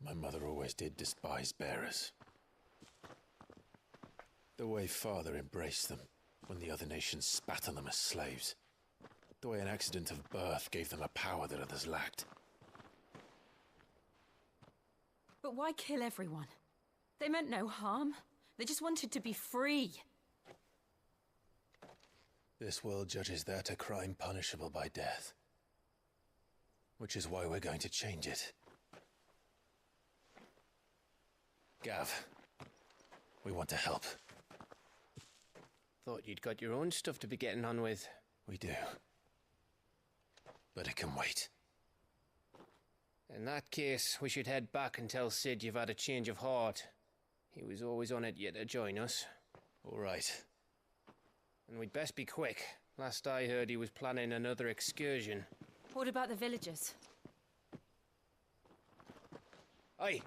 My mother always did despise bearers. The way Father embraced them when the other nations spat on them as slaves. The way an accident of birth gave them a power that others lacked. But why kill everyone? They meant no harm. They just wanted to be free. This world judges that a crime punishable by death. Which is why we're going to change it. Gav, we want to help. Thought you'd got your own stuff to be getting on with. We do. But it can wait. In that case, we should head back and tell Sid you've had a change of heart. He was always on it yet to join us. All right. And we'd best be quick. Last I heard, he was planning another excursion. What about the villagers? Aye.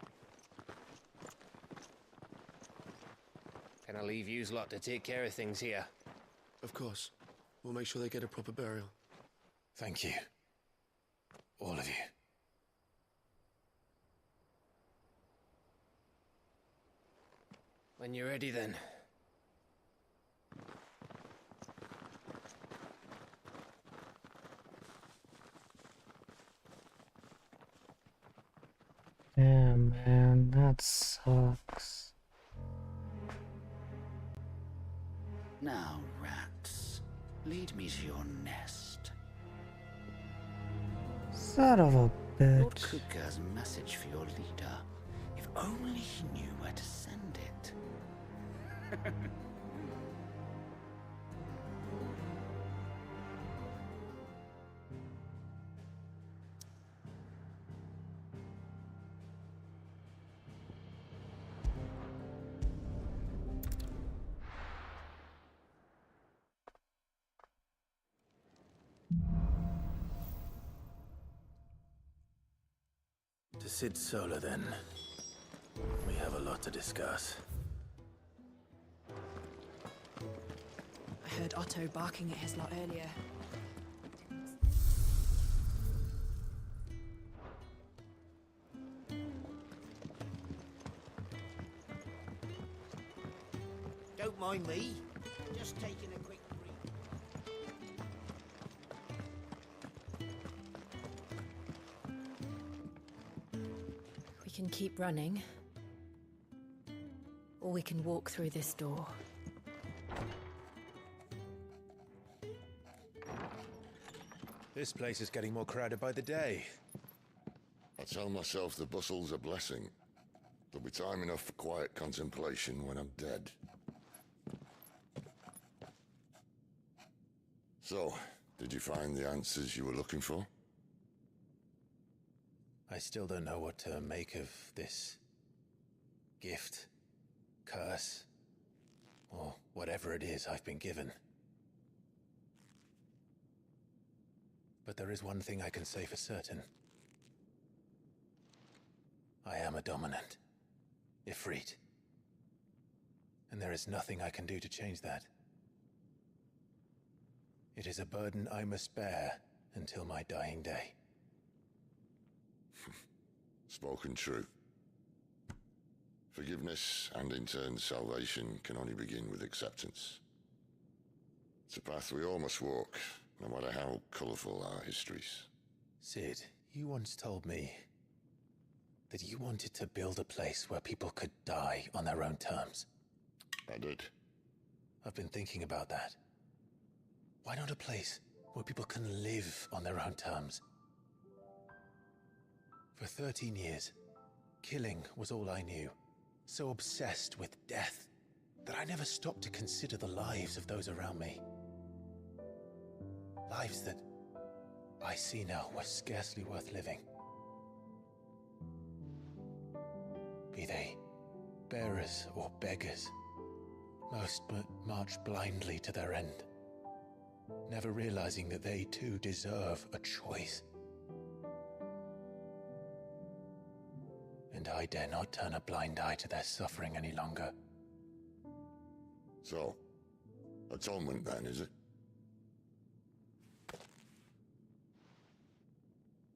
Can I leave yous lot to take care of things here? Of course. We'll make sure they get a proper burial. Thank you. All of you. When you're ready, then. Damn, man, that sucks. Now, rats, lead me to your nest. Son of a Lord bitch. Kupka has a message for your leader. If only he knew where to send it. To Sid Solar, then. We have a lot to discuss. I heard Otto barking at his lot earlier. Don't mind me. Just taking a quick break. We can keep running. Or we can walk through this door. This place is getting more crowded by the day. I tell myself the bustle's a blessing. There'll be time enough for quiet contemplation when I'm dead. So, did you find the answers you were looking for? I still don't know what to make of this gift, curse, or whatever it is I've been given. But there is one thing I can say for certain. I am a dominant, Ifrit. And there is nothing I can do to change that. It is a burden I must bear until my dying day. Spoken true. Forgiveness, and in turn salvation, can only begin with acceptance. It's a path we all must walk, no matter how colourful our histories. Sid, you once told me that you wanted to build a place where people could die on their own terms. I did. I've been thinking about that. Why not a place where people can live on their own terms? For 13 years, killing was all I knew. So obsessed with death that I never stopped to consider the lives of those around me. Lives that I see now were scarcely worth living. Be they bearers or beggars, most march blindly to their end, never realizing that they too deserve a choice. And I dare not turn a blind eye to their suffering any longer. So, atonement then, is it?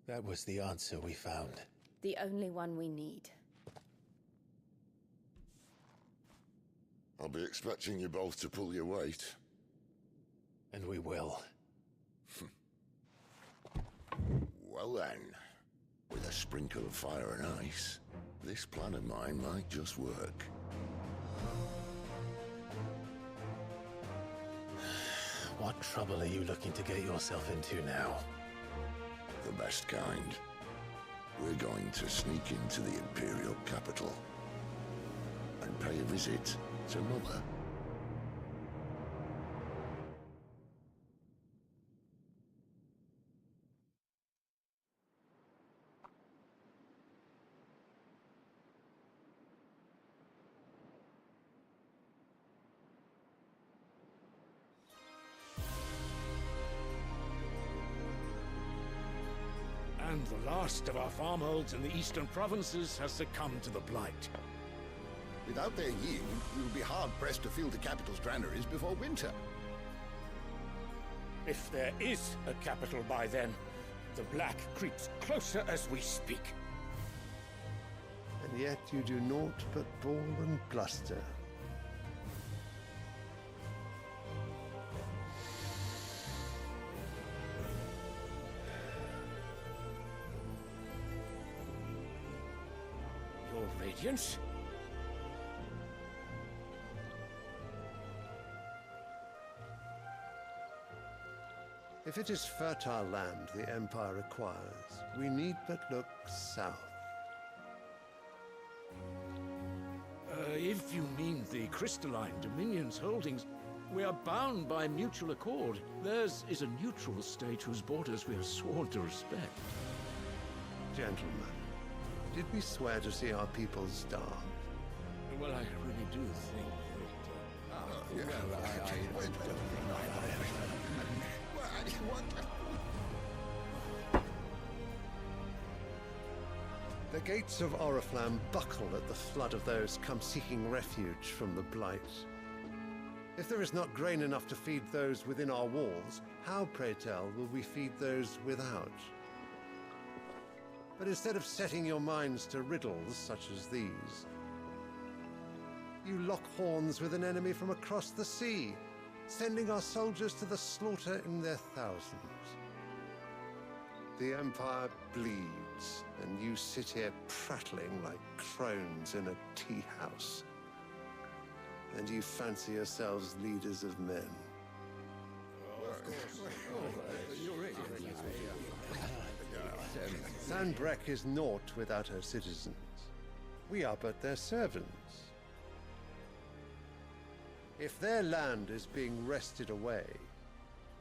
That was the answer we found. The only one we need. I'll be expecting you both to pull your weight. And we will. Well then, with a sprinkle of fire and ice, this plan of mine might just work. What trouble are you looking to get yourself into now? The best kind. We're going to sneak into the Imperial capital. a visit to Mother. And the last of our farmholds in the eastern provinces has succumbed to the blight. Without their yield, we will be hard-pressed to fill the capital's granaries before winter. If there is a capital by then, the black creeps closer as we speak. And yet you do naught but bawl and bluster. Your Radiance? If it is fertile land the Empire requires, we need but look south. If you mean the crystalline Dominion's holdings, we are bound by mutual accord. Theirs is a neutral state whose borders we are sworn to respect. Gentlemen, did we swear to see our people starve? Well, I really do think The gates of Oriflamme buckle at the flood of those come seeking refuge from the Blight. If there is not grain enough to feed those within our walls, how, pray tell, will we feed those without? But instead of setting your minds to riddles such as these, you lock horns with an enemy from across the sea, sending our soldiers to the slaughter in their thousands. The Empire bleeds, and you sit here prattling like crones in a tea house. And you fancy yourselves leaders of men. Sanbreque is naught without her citizens. We are but their servants. If their land is being wrested away,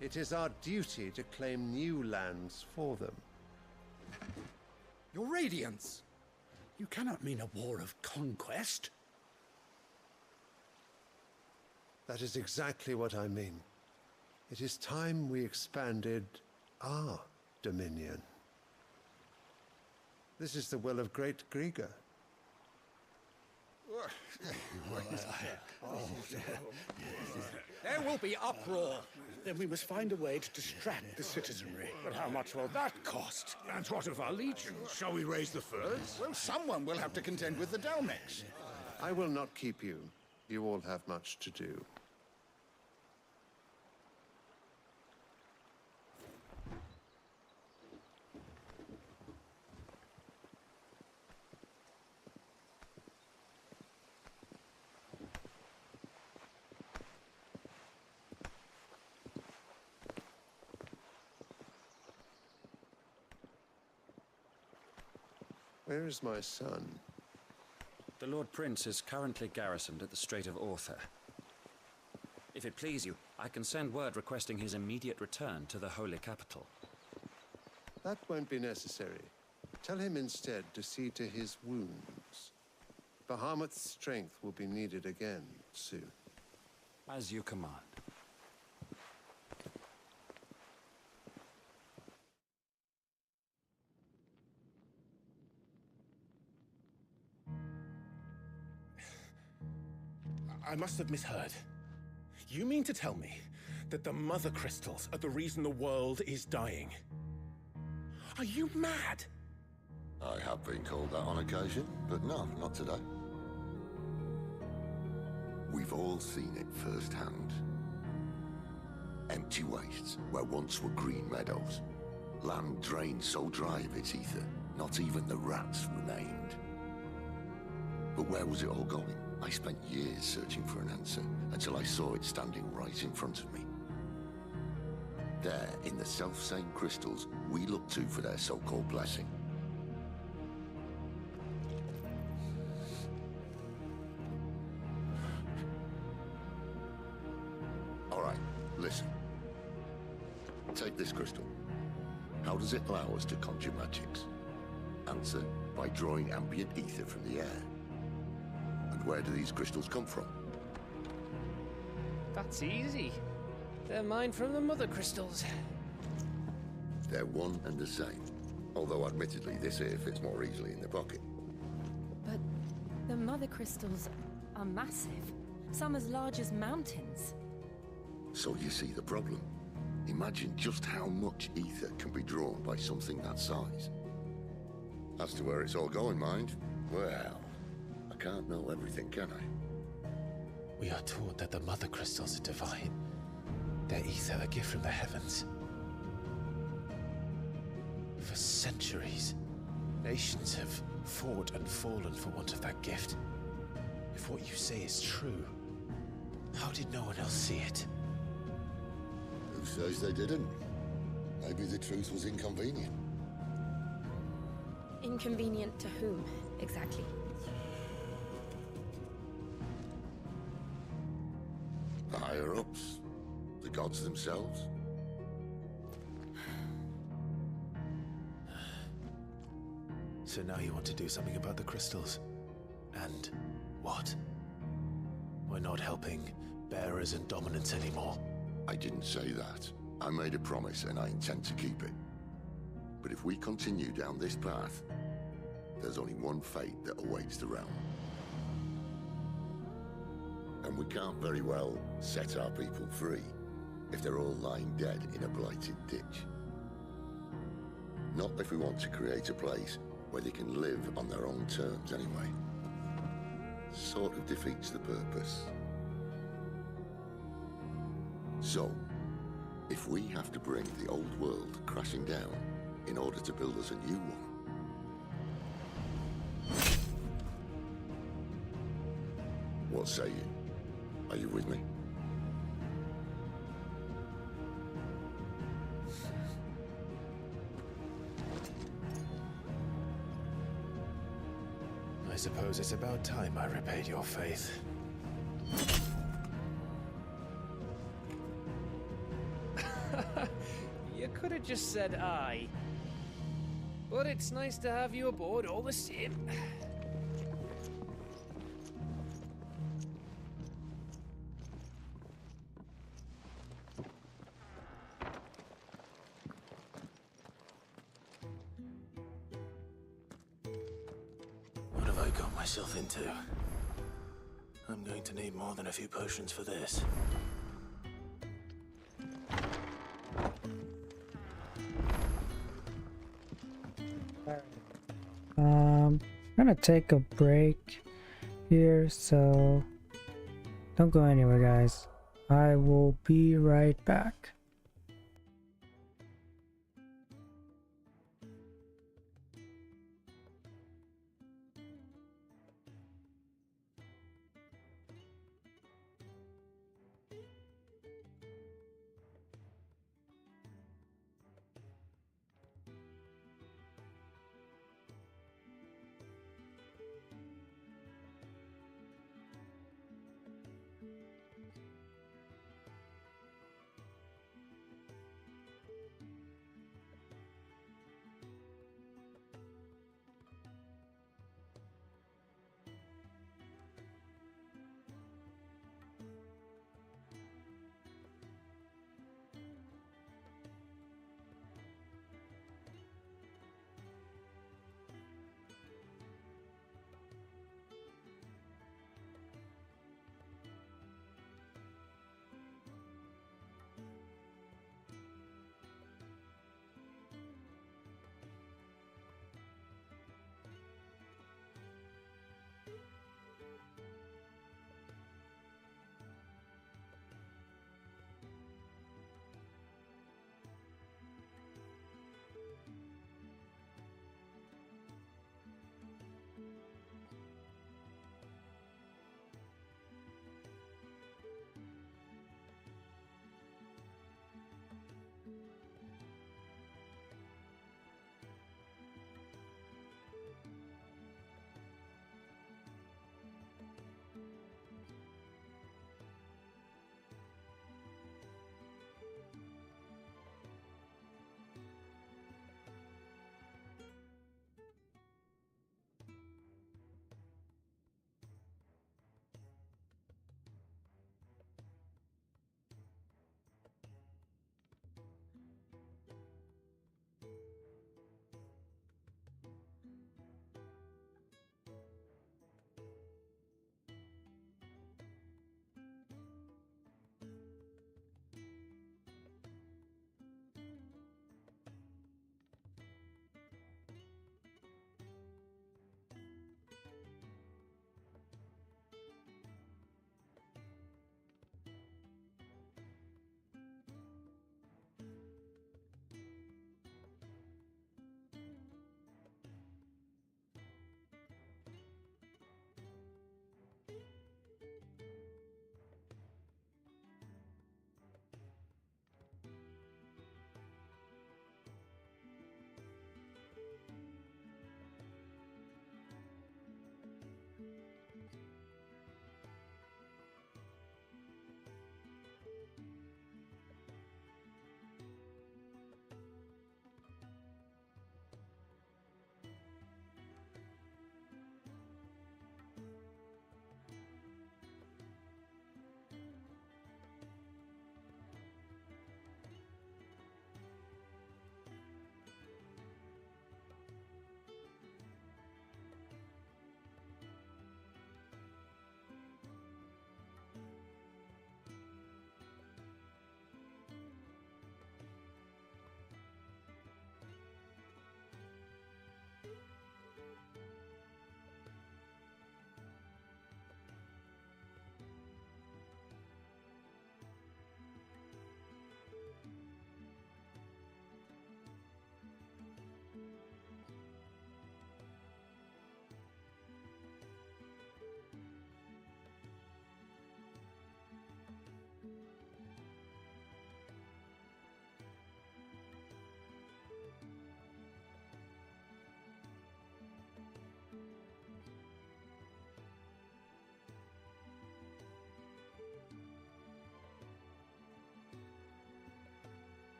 it is our duty to claim new lands for them. Your Radiance! You cannot mean a war of conquest. That is exactly what I mean. It is time we expanded our dominion. This is the will of great Grieger. There will be uproar. Then we must find a way to distract the citizenry. But how much will that cost? And what of our legions? Shall we raise the furs? Well, someone will have to contend with the Dalmex. I will not keep you. You all have much to do. Where is my son? The Lord Prince is currently garrisoned at the Strait of Author. If it please you, I can send word requesting his immediate return to the Holy Capital. That won't be necessary. Tell him instead to see to his wounds. Bahamut's strength will be needed again soon. As you command. I must have misheard. You mean to tell me that the Mother Crystals are the reason the world is dying? Are you mad? I have been called that on occasion, but no, not today. We've all seen it firsthand. Empty wastes where once were green meadows. Land drained so dry of its ether, not even the rats remained. But where was it all going? I spent years searching for an answer, until I saw it standing right in front of me. There, in the self-same crystals we look to for their so-called blessing. Listen. Take this crystal. How does it allow us to conjure magics? Answer, by drawing ambient ether from the air. And where do these crystals come from? That's easy. They're mine from the mother crystals. They're one and the same. Although admittedly this here fits more easily in the pocket. But the mother crystals are massive. Some as large as mountains. So you see the problem. Imagine just how much ether can be drawn by something that size. As to where it's all going, mind, well, I can't know everything, can I? We are taught that the mother crystals are divine. Their ether a gift from the heavens. For centuries, nations have fought and fallen for want of that gift. If what you say is true, how did no one else see it? Who says they didn't? Maybe the truth was inconvenient. Inconvenient to whom, exactly? The higher-ups? The gods themselves? So now you want to do something about the crystals? And what? We're not helping bearers and dominants anymore. I didn't say that. I made a promise and I intend to keep it. But if we continue down this path, there's only one fate that awaits the realm. And we can't very well set our people free if they're all lying dead in a blighted ditch. Not if we want to create a place where they can live on their own terms anyway. Sort of defeats the purpose. So, if we have to bring the old world crashing down in order to build us a new one, what say you? Are you with me? I suppose it's about time I repaid your faith. You could have just said aye. But it's nice to have you aboard all the same. What have I got myself into? I'm going to need more than a few potions for this. I'm gonna take a break here, so don't go anywhere, guys. I will be right back.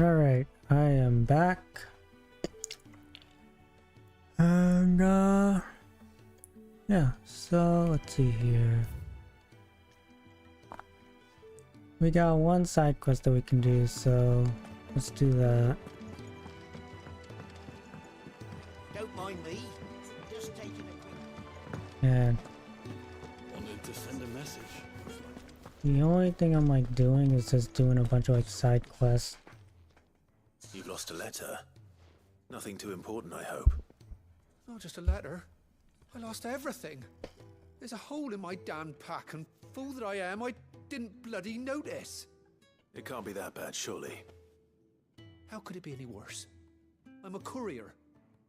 Alright, I am back. And, yeah, so let's see here. We got one side quest that we can do, so let's do that. Don't mind me. Just taking a quick... And Wanted to send a message. the only thing I'm like doing is just doing a bunch of like side quests. You've lost a letter. Nothing too important, I hope. Not just a letter. I lost everything. There's a hole in my damn pack, and fool that I am, I didn't bloody notice. It can't be that bad, surely. How could it be any worse? I'm a courier.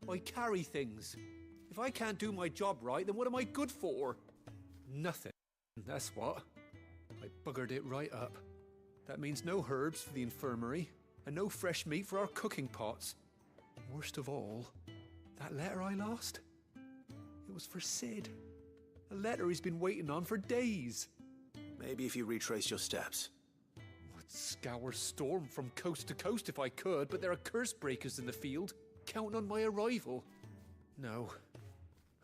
I carry things. If I can't do my job right, then what am I good for? Nothing. That's what. I buggered it right up. That means no herbs for the infirmary, and no fresh meat for our cooking pots. Worst of all, that letter I lost? It was for Sid. A letter he's been waiting on for days. Maybe if you retrace your steps. I'd scour Storm from coast to coast if I could, but there are curse breakers in the field, counting on my arrival. No.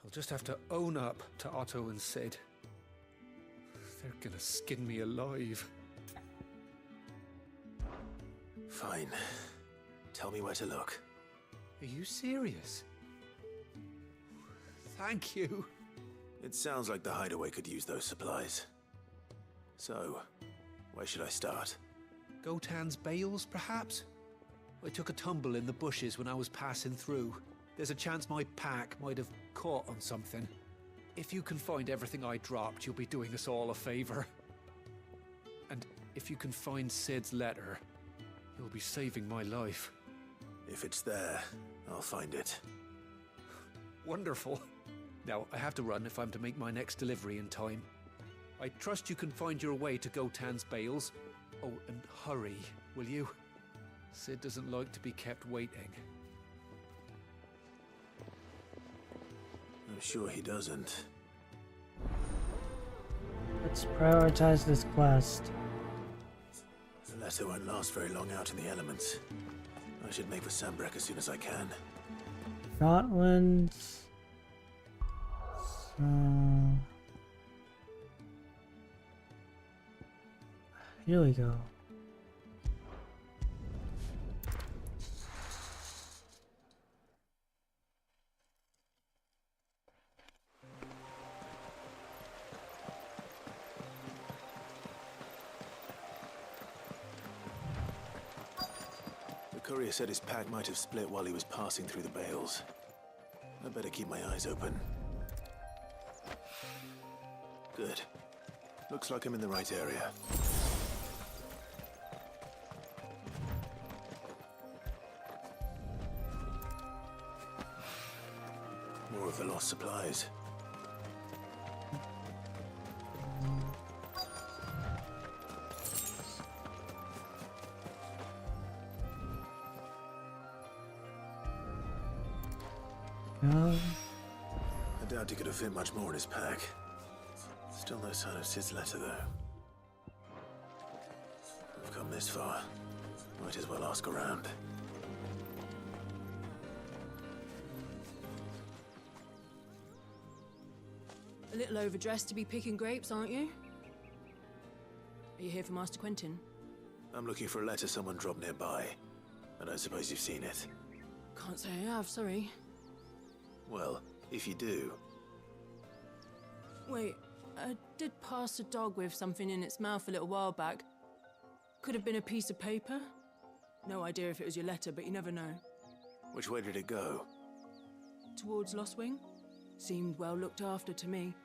I'll just have to own up to Otto and Sid. They're gonna skin me alive. Fine. Tell me where to look. Are you serious? Thank you. It sounds like the hideaway could use those supplies. So, where should I start? Gotan's bales, perhaps? I took a tumble in the bushes when I was passing through. There's a chance my pack might have caught on something. If you can find everything I dropped, you'll be doing us all a favor. And if you can find Sid's letter, you'll be saving my life. If it's there, I'll find it. Wonderful. Now, I have to run if I'm to make my next delivery in time. I trust you can find your way to Gotan's bales. Oh, and hurry, will you? Sid doesn't like to be kept waiting. I'm sure he doesn't. Let's prioritize this quest. The letter won't last very long out in the elements. I should make for Sambrek as soon as I can. Scotland's... here we go. The courier said his pack might have split while he was passing through the bales. I better keep my eyes open. Good. Looks like I'm in the right area. More of the lost supplies. I doubt he could have fit much more in his pack. Still no sign of Sid's letter, though. We've come this far. Might as well ask around. A little overdressed to be picking grapes, aren't you? Are you here for Master Quentin? I'm looking for a letter someone dropped nearby. I don't suppose you've seen it. Can't say I have, sorry. Well, if you do... Wait, I did pass a dog with something in its mouth a little while back. Could have been a piece of paper. No idea if it was your letter, but you never know. Which way did it go? Towards Lostwing? Seemed well looked after to me.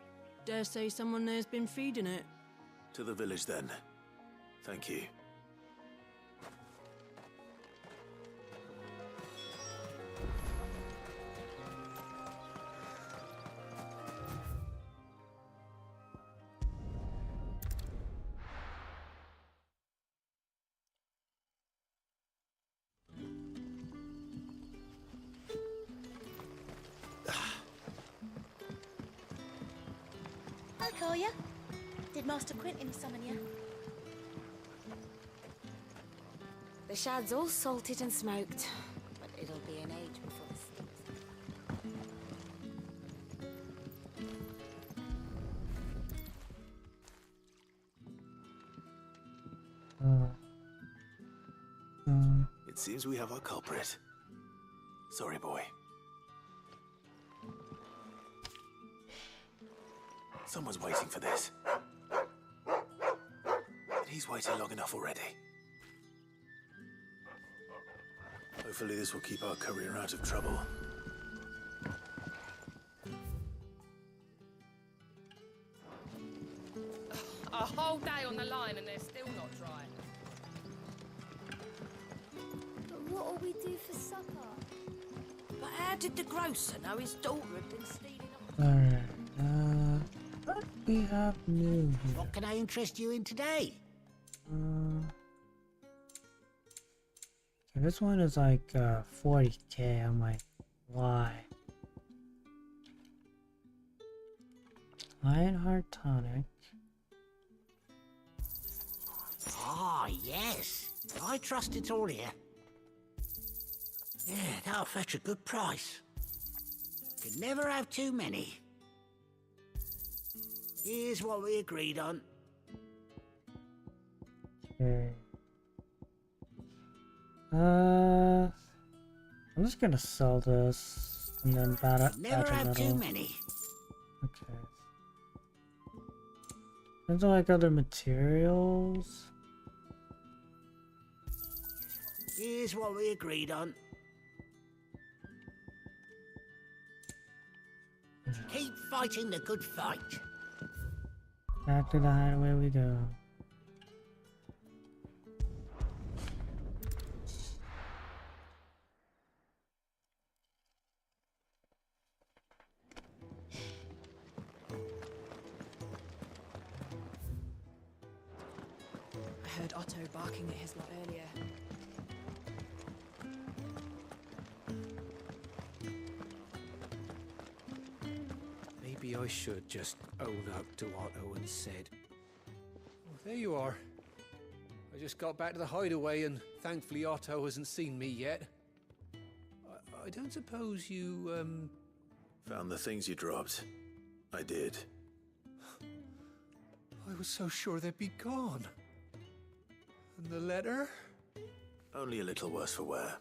Dare say someone there's been feeding it. To the village, then. Thank you. Hi, Kolya. Did Master Quentin summon you? The shad's all salted and smoked, but it'll be an age before the It seems we have our culprit. Sorry, boy. Someone's waiting for this. And he's waited long enough already. Hopefully this will keep our career out of trouble. A whole day on the line and they're still not dry. But what'll we do for supper? But how did the grocer know his daughter had been stealing Alright, what do we have new here? What can I interest you in today? Okay, this one is like 40k. I'm like, why? Lionheart tonic. Ah, yes. I trust it's all here. Yeah, that'll fetch a good price. Could never have too many. Here's what we agreed on. Okay. I'm just gonna sell this and then Never have too many. Okay. There's like other materials. Here's what we agreed on. Keep fighting the good fight. Back to the hideaway we go. I heard Otto barking at his lot earlier. Maybe I should just own up to Otto and said, "Oh, there you are. I just got back to the hideaway and thankfully Otto hasn't seen me yet. I don't suppose you, Found the things you dropped. I did. I was so sure they'd be gone. And the letter? Only a little worse for wear.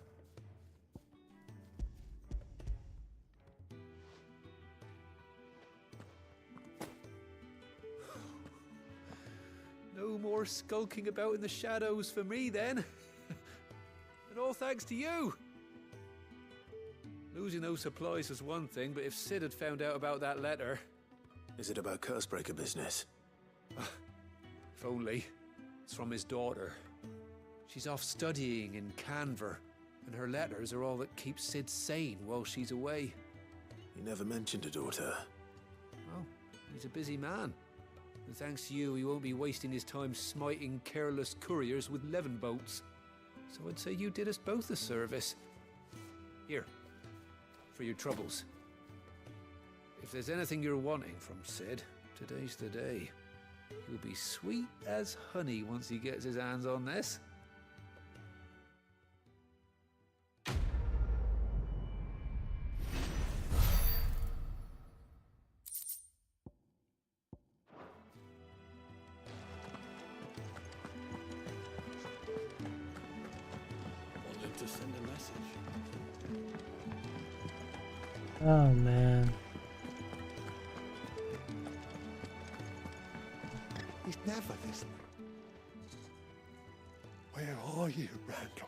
No more skulking about in the shadows for me then. And all thanks to you. Losing those supplies was one thing, but if Sid had found out about that letter... Is it about Cursebreaker business? If only. It's from his daughter. She's off studying in Canver, and her letters are all that keeps Sid sane while she's away. You never mentioned a daughter. Well, he's a busy man. And thanks to you, he won't be wasting his time smiting careless couriers with levin bolts. So I'd say you did us both a service. Here, for your troubles. If there's anything you're wanting from Sid, today's the day. He'll be sweet as honey once he gets his hands on this. Wanted to send a message. Oh man. He's never listening. Where are you, Randall?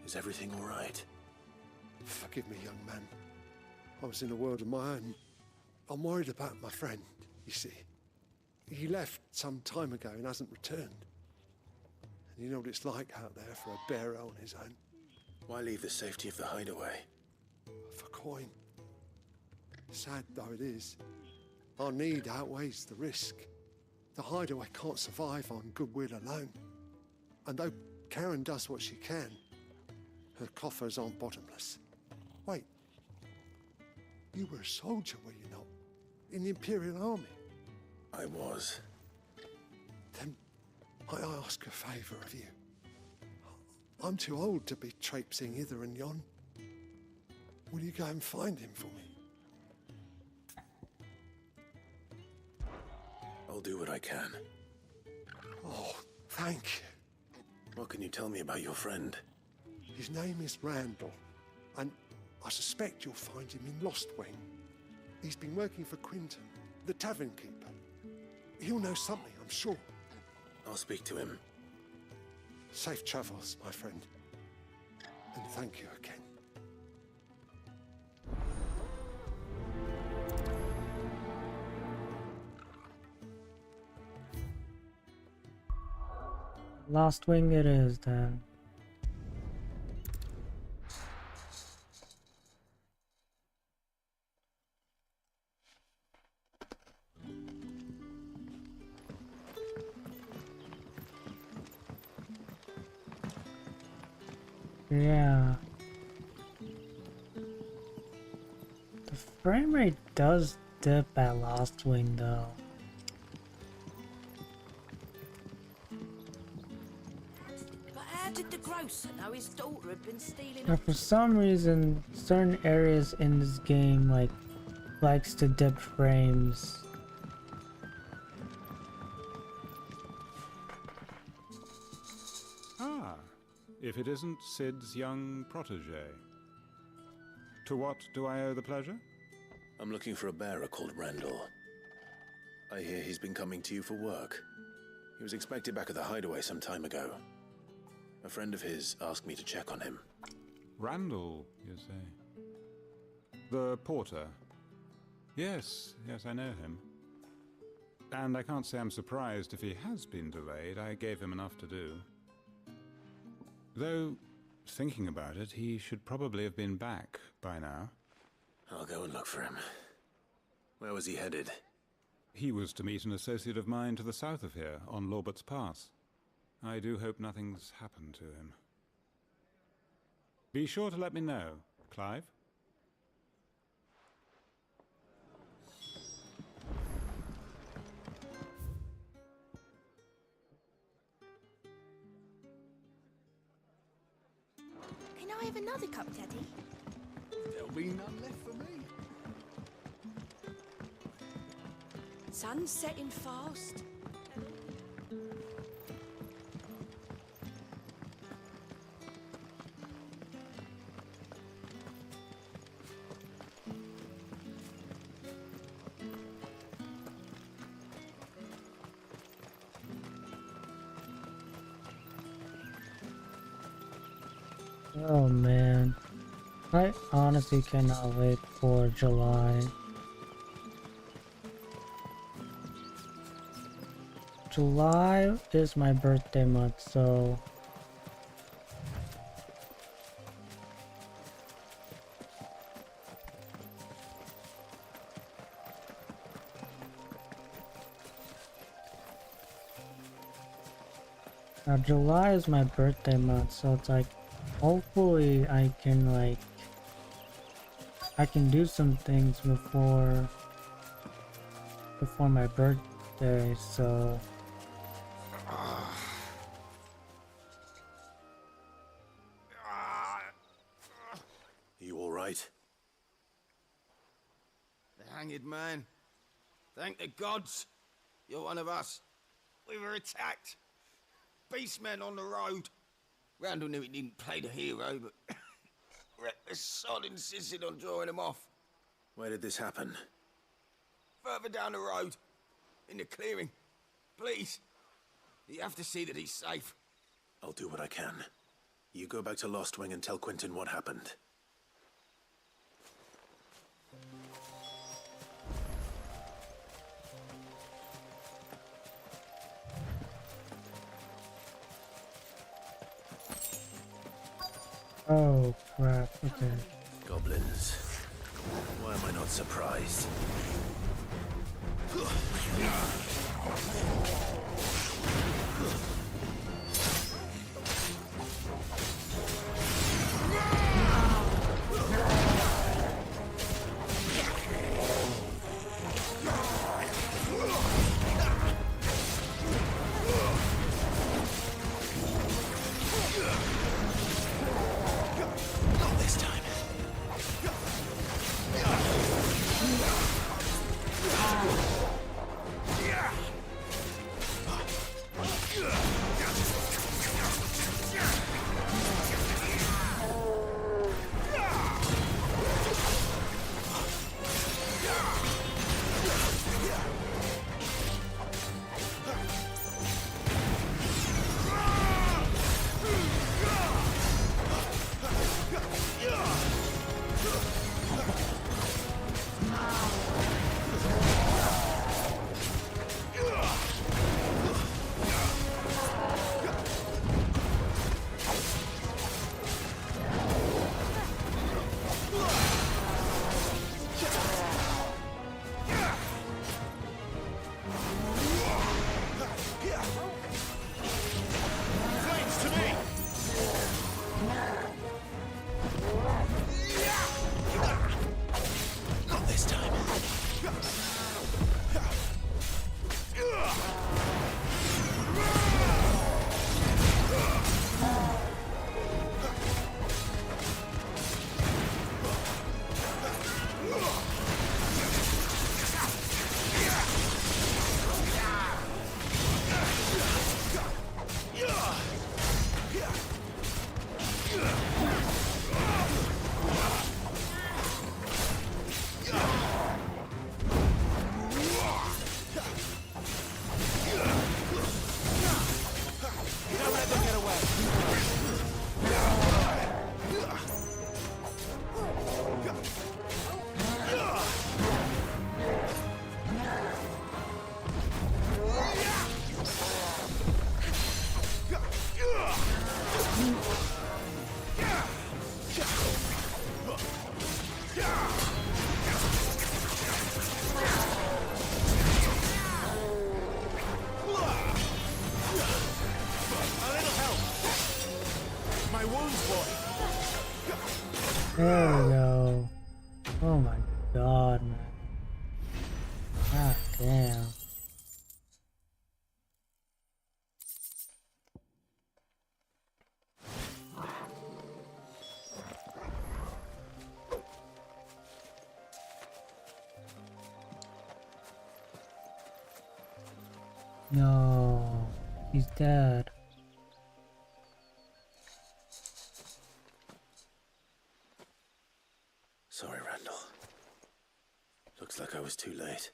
Is everything all right? Forgive me, young man. I was in a world of my own. I'm worried about my friend, you see. He left some time ago and hasn't returned. And you know what it's like out there for a bearer on his own. Why leave the safety of the hideaway? For coin. Sad though it is, our need outweighs the risk. The hideaway can't survive on goodwill alone. And though Karen does what she can, her coffers aren't bottomless. Wait, you were a soldier, were you not? In the Imperial Army? I was. Then I ask a favour of you. I'm too old to be traipsing hither and yon. Will you go and find him for me? I'll do what I can. Oh, thank you. What can you tell me about your friend? His name is Randall, and I suspect you'll find him in Lost Wing. He's been working for Quinton, the tavern keeper. He'll know something, I'm sure. I'll speak to him. Safe travels, my friend. And thank you again. Lost Wing it is then. Yeah. The frame rate does dip at Lost Wing though. But how did the grocer know his daughter had been stealing? Now for some reason, certain areas in this game likes to dip frames. Ah, if it isn't Sid's young protege. To what do I owe the pleasure? I'm looking for a bearer called Randall. I hear he's been coming to you for work. He was expected back at the hideaway some time ago. A friend of his asked me to check on him. Randall, you say? The porter? Yes, I know him. And I can't say I'm surprised if he has been delayed. I gave him enough to do. Though, thinking about it, he should probably have been back by now. I'll go and look for him. Where was he headed? He was to meet an associate of mine to the south of here, on Lorbert's Pass. I do hope nothing's happened to him. Be sure to let me know, Clive. Can I have another cup, Daddy? There'll be none left for me. Sun's setting fast. Oh man, I honestly cannot wait for July. July is my birthday month, so now July is my birthday month, so it's like hopefully I can do some things before my birthday, so You all right? The hanged man. Thank the gods. You're one of us. We were attacked. Beastmen on the road. Randall knew he didn't play the hero, but reckless sod insisted on drawing him off. Where did this happen? Further down the road. In the clearing. Please. You have to see that he's safe. I'll do what I can. You go back to Lost Wing and tell Quinton what happened. oh crap, okay. Goblins. Why am I not surprised? wounds, boy. There we go. Oh my god, man. God damn. No, he's dead. Sorry, Randall. Looks like I was too late.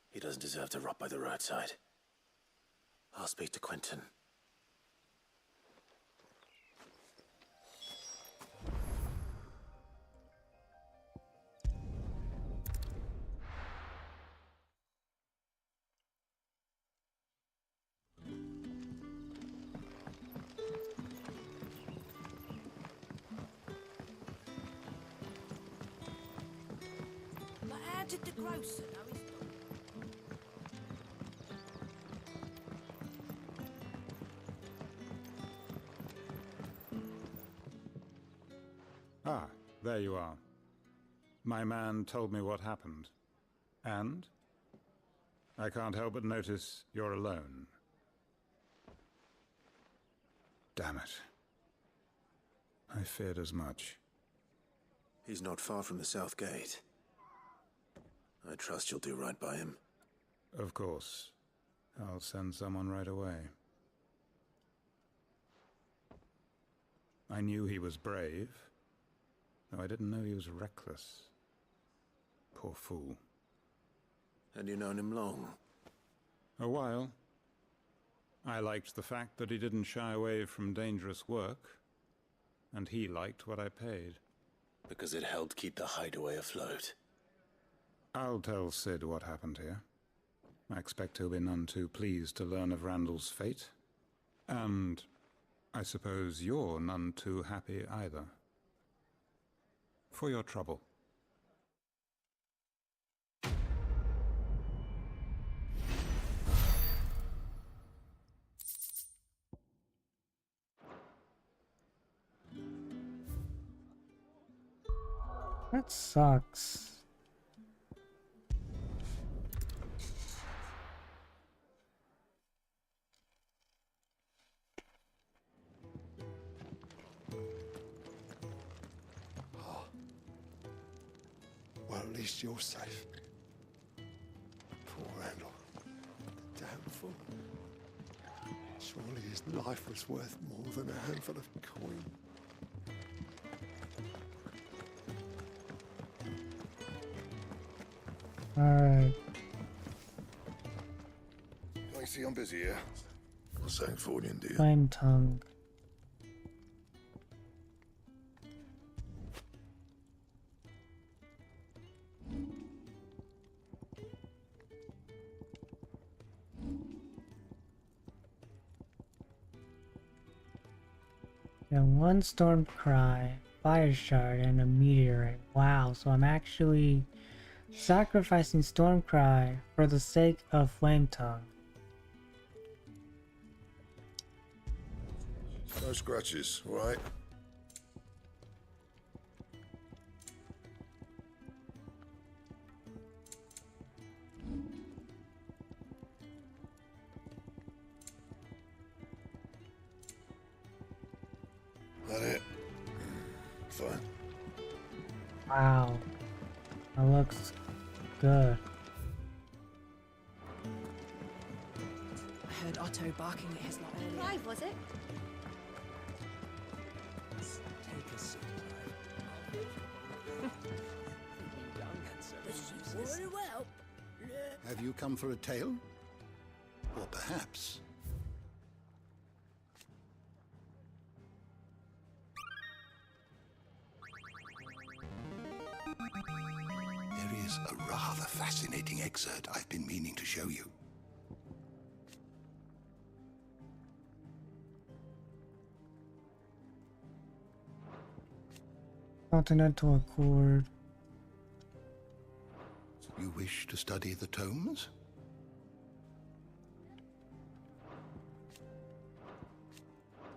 He doesn't deserve to rot by the roadside. I'll speak to Quentin. But how did the grocer know his dog? Ah, there you are. My man told me what happened. And? I can't help but notice you're alone. Damn it. I feared as much. He's not far from the south gate. I trust you'll do right by him. Of course. I'll send someone right away. I knew he was brave, though I didn't know he was reckless. Poor fool. And you known him long? A while. I liked the fact that he didn't shy away from dangerous work, and he liked what I paid. Because it helped keep the hideaway afloat. I'll tell Sid what happened here. I expect he'll be none too pleased to learn of Randall's fate. And I suppose you're none too happy either. For your trouble. That sucks. Well, at least you're safe. Poor Randall. Damn fool. Surely his life was worth more than a handful of coin. Alright. I see I'm busy here. What's that for you, dear? Flame tongue. And one storm cry, fire shard, and a meteorite. Wow, so I'm actually sacrificing Stormcry for the sake of Flame Tongue. No scratches, all right? That it? Fine. Wow, that looks good. I heard Otto barking at his lot earlier. Clive, was it? Take a seat, Very well. Have you come for a tale? Or perhaps... There is a rather fascinating excerpt I've been meaning to show you. Continental Accord. You wish to study the tomes?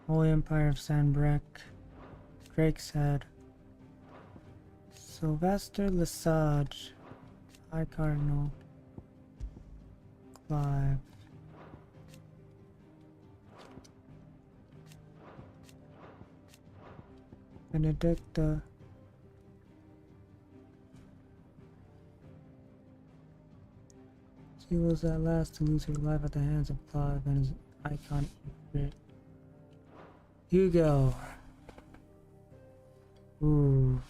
Holy Empire of Sanbreck. Drake's Head. Sylvester Lesage. High Cardinal. Clive. Benedicta. She was at last to lose her life at the hands of Clive and his icon Hugo. Ooh.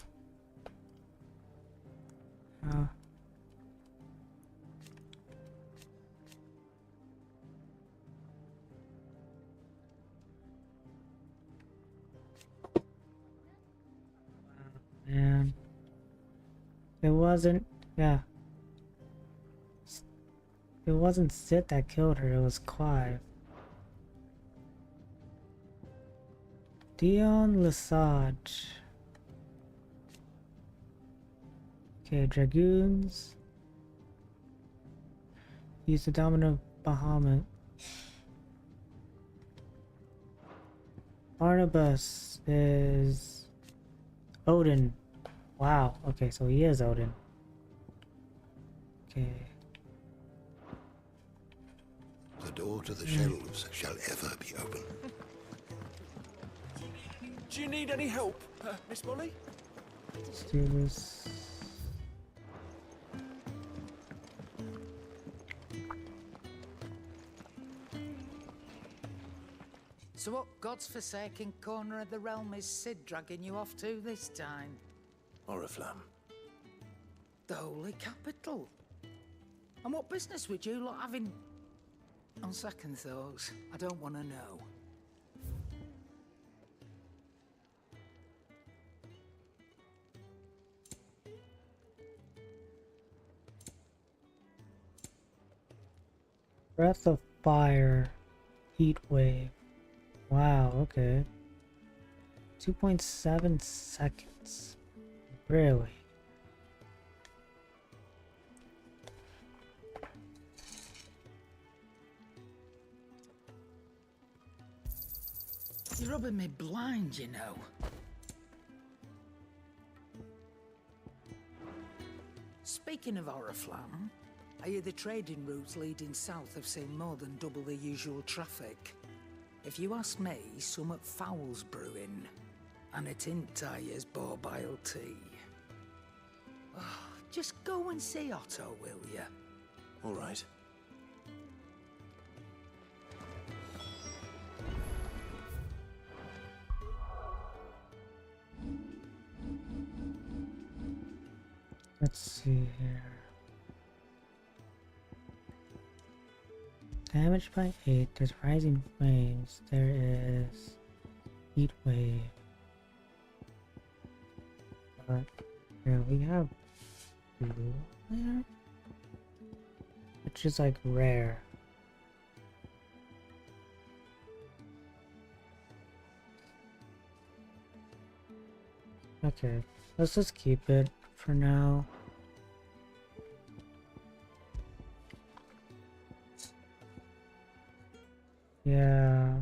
Man. It wasn't, yeah. It wasn't Sid that killed her, it was Clive. Dion Lesage. Okay, Dragoons. He's the dominant Bahamut. Barnabas is Odin. Wow, okay, so he is Odin. Okay. The door to the shelves shall ever be open. Do you need any help, Miss Molly? Let's do this. So what God's forsaken corner of the realm is Sid dragging you off to this time? Oriflamme. The Holy Capital. And what business would you lot having? On second thoughts, I don't want to know. Breath of Fire. Heat Wave. Wow, okay. 2.7 seconds. Really? You're rubbing me blind, you know. Speaking of Oriflamme, I hear the trading routes leading south have seen more than double the usual traffic. If you ask me, summat foul's brewing, and it ain't tires borbile tea. Oh, just go and see Otto, will ya? All right. Let's see here. Damaged by 8, there's rising flames, there is heat wave. But yeah, we have blue there, which is like rare. Okay, let's just keep it for now. Yeah.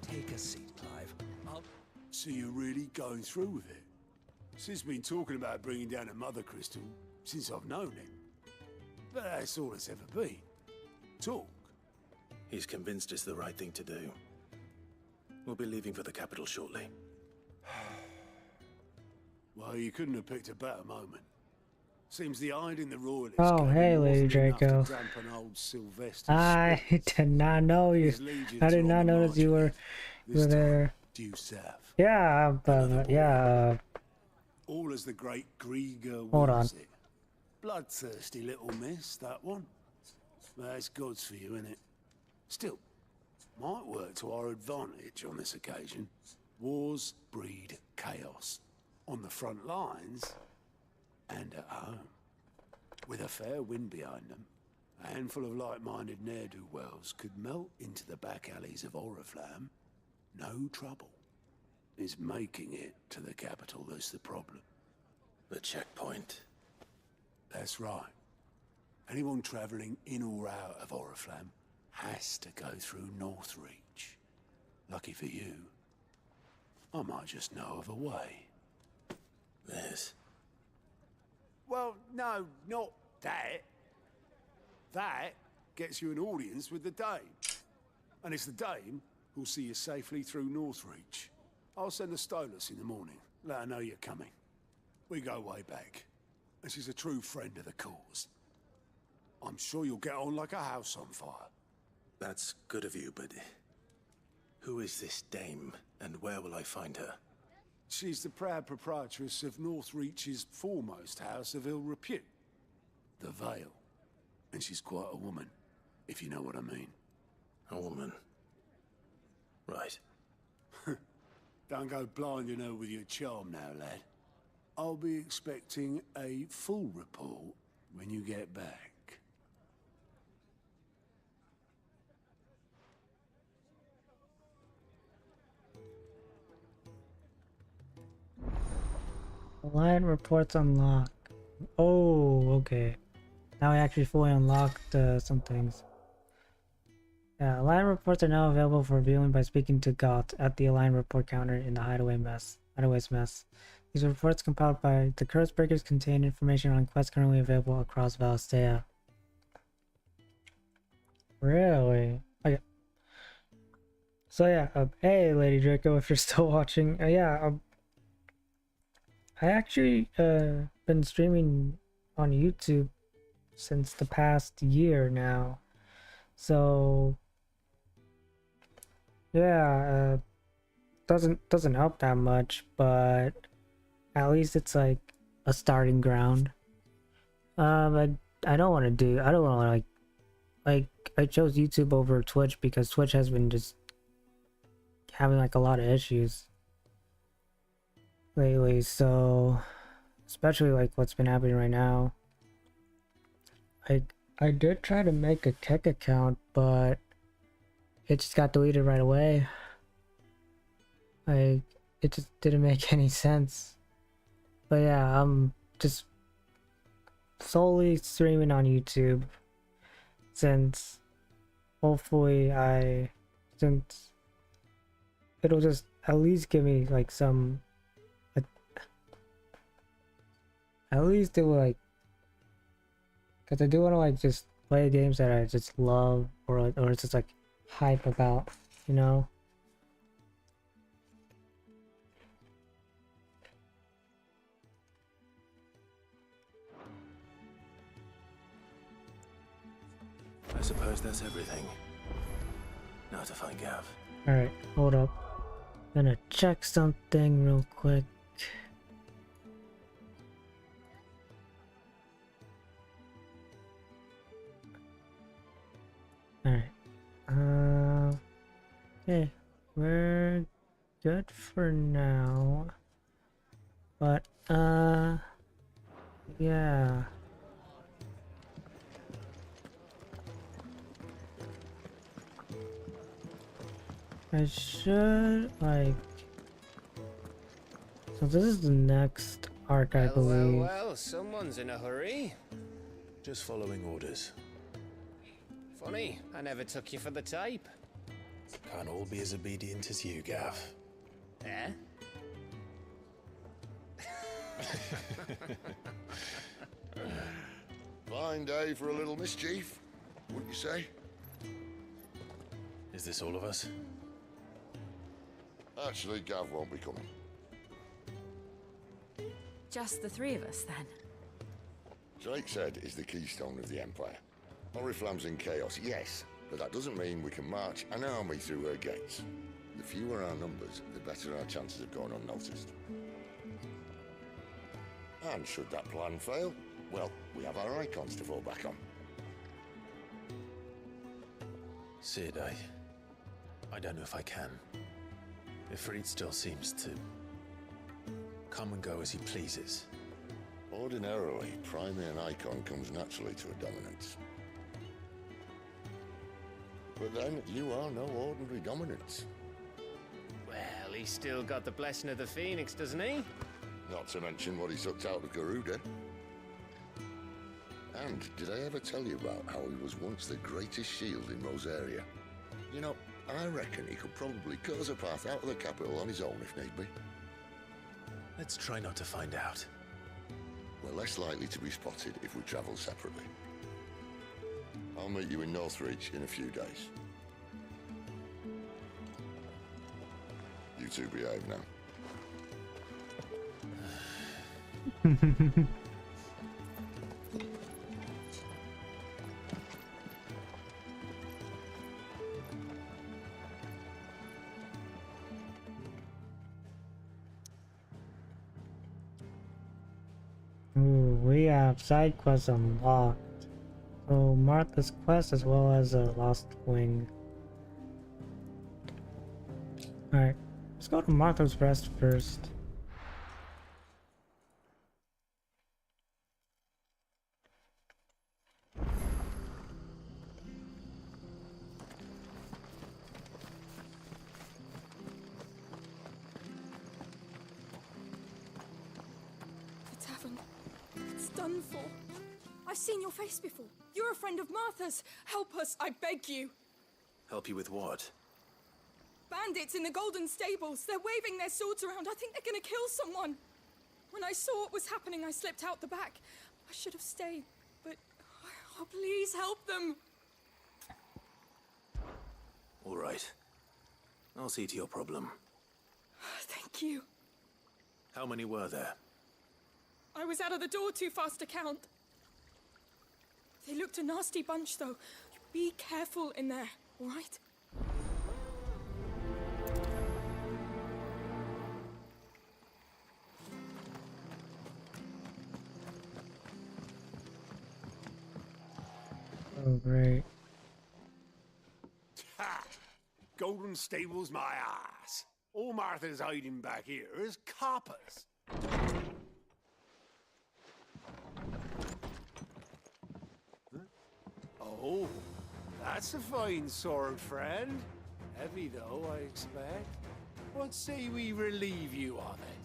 Take a seat, Clive. So you're really going through with it? Sid's been talking about bringing down a mother crystal since I've known him. But that's all it's ever been. Talk. He's convinced it's the right thing to do. We'll be leaving for the capital shortly. Well, you couldn't have picked a better moment. Seems the iron in the royalists. Oh, hey, Lady Draco. I did not know you. I did not notice you were there. Due south. Yeah, but yeah. All as the great Grieger Hold on. wills it. Bloodthirsty little miss, that one. That's God's for you, innit? Still, might work to our advantage on this occasion. Wars breed chaos. On the front lines and at home. With a fair wind behind them, A handful of like-minded ne'er-do-wells could melt into the back alleys of Oriflamme. No trouble. It's making it to the capital that's the problem. The checkpoint. That's right. Anyone travelling in or out of Oriflamme has to go through Northreach. Lucky for you, I might just know of a way. This? Well, no, not that. That gets you an audience with the Dame. And it's the Dame who'll see you safely through Northreach. I'll send the Stolas in the morning. Let her know you're coming. We go way back. And she's a true friend of the cause. I'm sure you'll get on like a house on fire. That's good of you, but... who is this Dame, and where will I find her? She's the proud proprietress of Northreach's foremost house of ill repute. The Vale. And she's quite a woman, if you know what I mean. A woman? Right. Don't go blinding her with your charm now, lad. I'll be expecting a full report when you get back. Line reports unlocked. Oh, okay. Now I actually fully unlocked some things. Yeah, Align reports are now available for viewing by speaking to Galt at the Align report counter in the Hideaway's mess. These reports compiled by the Curse Breakers contain information on quests currently available across Valistea. Really? Okay. So yeah, hey Lady Draco, if you're still watching, I actually been streaming on YouTube since the past year now. So yeah, doesn't help that much, but at least it's like a starting ground. I don't want to like I chose YouTube over Twitch because Twitch has been just having like a lot of issues lately, so especially like what's been happening right now. I did try to make a tech account, but it just got deleted right away. Like, it just didn't make any sense. But yeah, I'm just solely streaming on YouTube since hopefully since it'll just at least give me like some, at least it will like, because I do want to like just play games that I just love or just like hype about, you know? I suppose that's everything. Now to find Gav. Alright, hold up. Gonna check something real quick. Alright. Okay. We're good for now. But, yeah. I should, like... So this is the next arc, I believe. Well, someone's in a hurry. Just following orders. Funny, I never took you for the type. Can't all be as obedient as you, Gav. Eh? Fine day for a little mischief, wouldn't you say? Is this all of us? Actually, Gav won't be coming. Just the three of us, then? Drakeshead is the keystone of the Empire. Oriflamme's in chaos, yes, but that doesn't mean we can march an army through her gates. The fewer our numbers, the better our chances of going unnoticed. And should that plan fail, well, we have our icons to fall back on. Sid, I don't know if I can. Ifrit still seems to come and go as he pleases. Ordinarily, priming an icon comes naturally to a dominance. But then, you are no ordinary dominance. Well, he's still got the blessing of the Phoenix, doesn't he? Not to mention what he sucked out of Garuda. And did I ever tell you about how he was once the greatest shield in Rosaria? You know, I reckon he could probably cut us a path out of the capital on his own if need be. Let's try not to find out. We're less likely to be spotted if we travel separately. I'll meet you in Northreach in a few days. You two behave now. Ooh, we have side quests unlocked. So Martha's quest as well as a Lost Wing. Alright, let's go to Martha's Rest first. The tavern. It's done for. I've seen your face before. You're a friend of Martha's. Help us, I beg you. Help you with what? Bandits in the Golden Stables. They're waving their swords around. I think they're gonna kill someone. When I saw what was happening, I slipped out the back. I should have stayed, but... Oh, please help them. All right. I'll see to your problem. Thank you. How many were there? I was out of the door too fast to count. They looked a nasty bunch, though. Be careful in there, all right? Oh, great. Ha! Golden Stables, my ass. All Martha's hiding back here is coppers. Oh, that's a fine sword, friend. Heavy, though, I expect. What say we relieve you of it?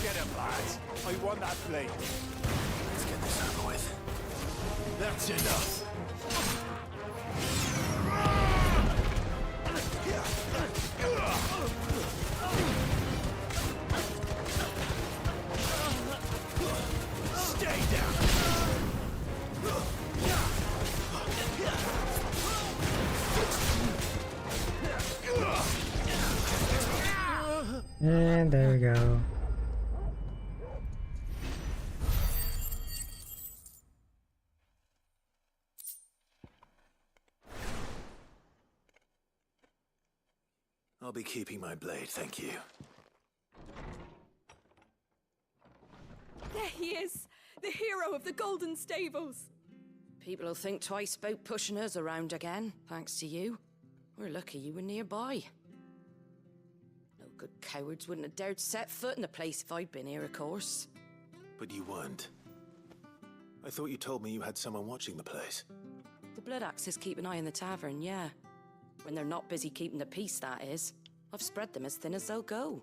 Get him, lads. I want that blade. Let's get this over with. That's enough. Stay down. And there we go. I'll be keeping my blade, thank you. There he is, the hero of the Golden Stables. People will think twice about pushing us around again, thanks to you. We're lucky you were nearby. No good cowards wouldn't have dared set foot in the place if I'd been here, of course. But you weren't. I thought you told me you had someone watching the place. The Blood Axes keep an eye on the tavern, yeah. When they're not busy keeping the peace, that is. I've spread them as thin as they'll go.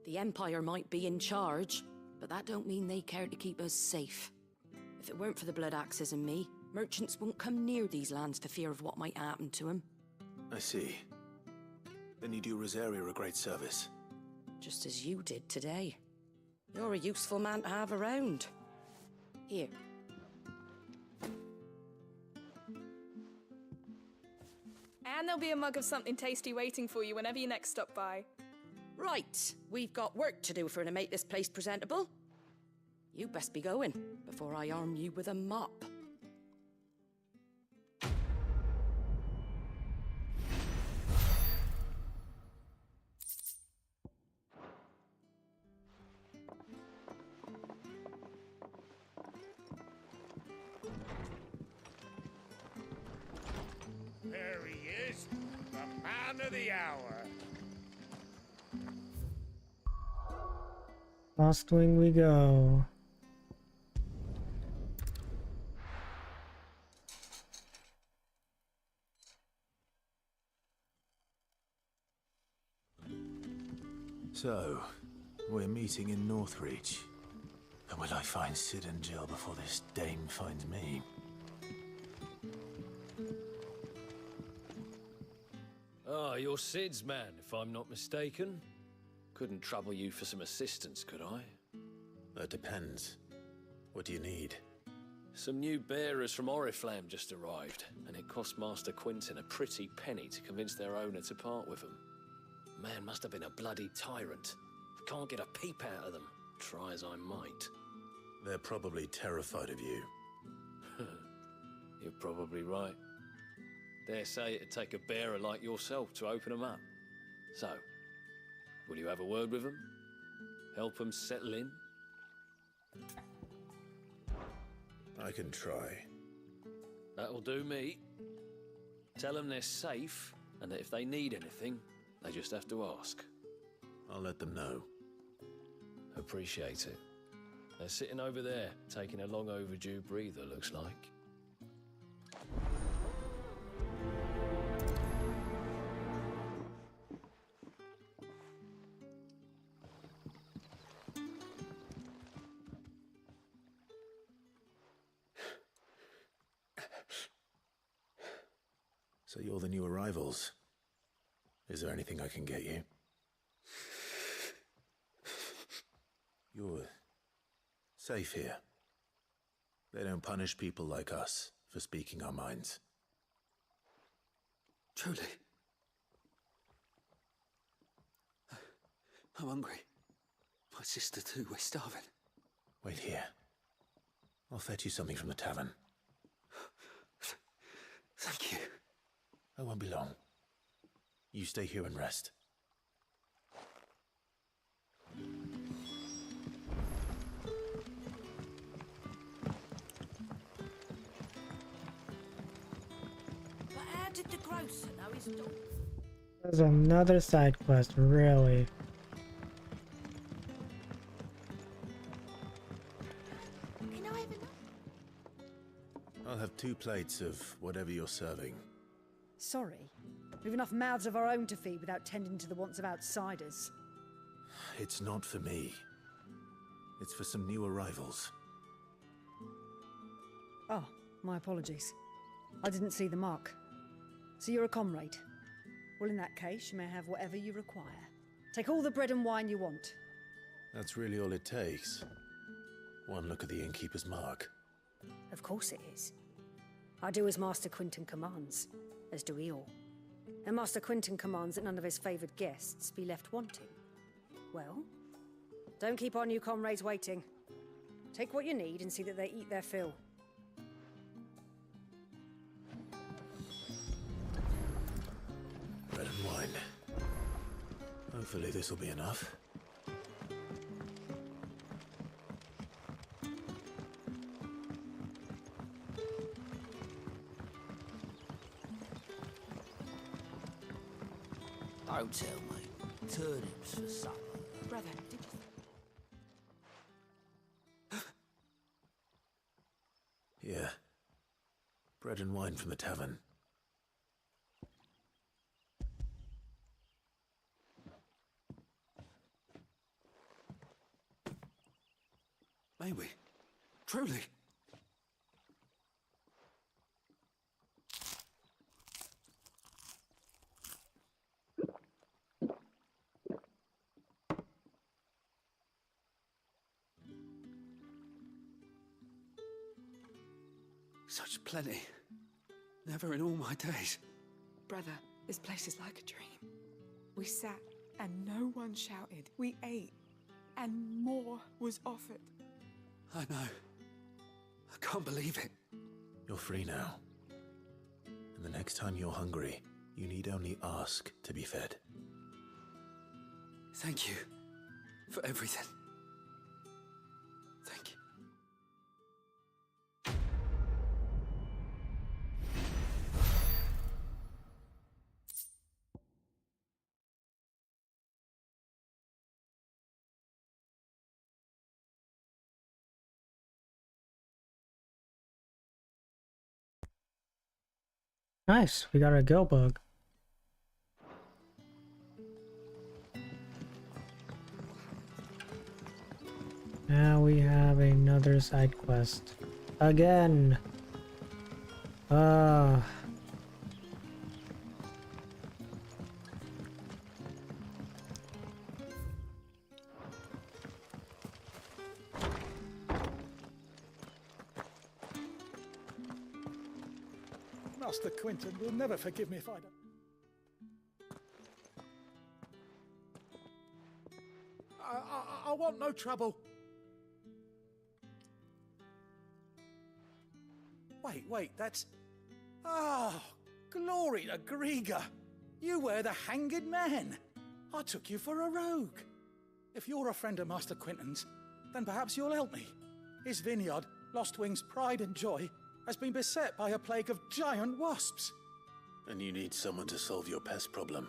The Empire might be in charge, but that don't mean they care to keep us safe. If it weren't for the Blood Axes and me, merchants won't come near these lands for fear of what might happen to them. I see. Then you do Rosaria a great service. Just as you did today. You're a useful man to have around. Here. And there'll be a mug of something tasty waiting for you whenever you next stop by. Right, we've got work to do for to make this place presentable. You best be going, before I arm you with a mop. There he is, the man of the hour. Lost Wing we go. So, we're meeting in Northreach. And will I find Sid and Jill before this dame finds me? Ah, you're Sid's man, if I'm not mistaken. Couldn't trouble you for some assistance, could I? That depends. What do you need? Some new bearers from Oriflamme just arrived, and it cost Master Quinton a pretty penny to convince their owner to part with them. Man must have been a bloody tyrant. Can't get a peep out of them, try as I might. They're probably terrified of you. You're probably right. Dare say it'd take a bearer like yourself to open them up. So, will you have a word with them? Help them settle in? I can try. That'll do me. Tell them they're safe, and that if they need anything, they just have to ask. I'll let them know. Appreciate it. They're sitting over there, taking a long overdue breather, looks like. So you're the new arrivals. Is there anything I can get you? You're safe here. They don't punish people like us for speaking our minds. Truly. I'm hungry. My sister too, we're starving. Wait here. I'll fetch you something from the tavern. Thank you. I won't be long. You stay here and rest. But how did the grocer know his dog? There's another side quest, really. Can I have enough? I'll have 2 plates of whatever you're serving. Sorry. We've enough mouths of our own to feed without tending to the wants of outsiders. It's not for me. It's for some new arrivals. Oh, my apologies. I didn't see the mark. So you're a comrade? Well, in that case, you may have whatever you require. Take all the bread and wine you want. That's really all it takes. One look at the innkeeper's mark. Of course it is. I do as Master Quinton commands, as do we all. And Master Quinton commands that none of his favoured guests be left wanting. Well, don't keep our new comrades waiting. Take what you need and see that they eat their fill. Bread and wine. Hopefully this will be enough. Don't tell me. Turnips for supper. Brother, did you... Yeah. Bread and wine from the tavern. May we? Truly? Such plenty. Never in all my days. Brother, this place is like a dream. We sat and no one shouted. We ate and more was offered. I know. I can't believe it. You're free now. And the next time you're hungry, you need only ask to be fed. Thank you for everything. Thank you. Nice, we got a go bug. Now we have another side quest. Again! Master Quinton will never forgive me if I don't. I want no trouble. Wait, that's... Oh, glory to Griga. You were the hanged man. I took you for a rogue. If you're a friend of Master Quinton's, then perhaps you'll help me. His vineyard, Lostwing's pride and joy, has been beset by a plague of giant wasps. And you need someone to solve your pest problem.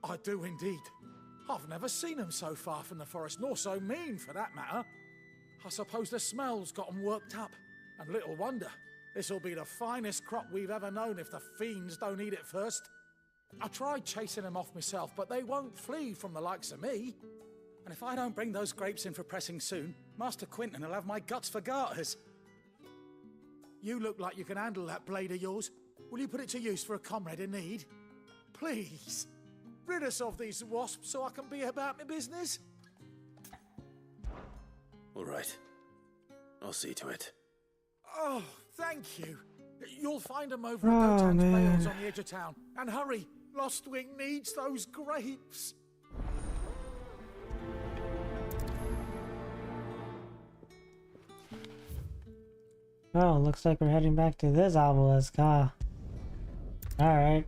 I do indeed. I've never seen them so far from the forest, nor so mean, for that matter. I suppose the smell's got them worked up, and little wonder. This'll be the finest crop we've ever known if the fiends don't eat it first. I tried chasing them off myself, but they won't flee from the likes of me. And if I don't bring those grapes in for pressing soon, Master Quinton will have my guts for garters. You look like you can handle that blade of yours. Will you put it to use for a comrade in need? Please, rid us of these wasps so I can be about my business. All right. I'll see to it. Oh, thank you. You'll find them over at Gotan's bales on the edge of town. And hurry, Lostwing needs those grapes. Oh, looks like we're heading back to this obelisk, huh? Alright.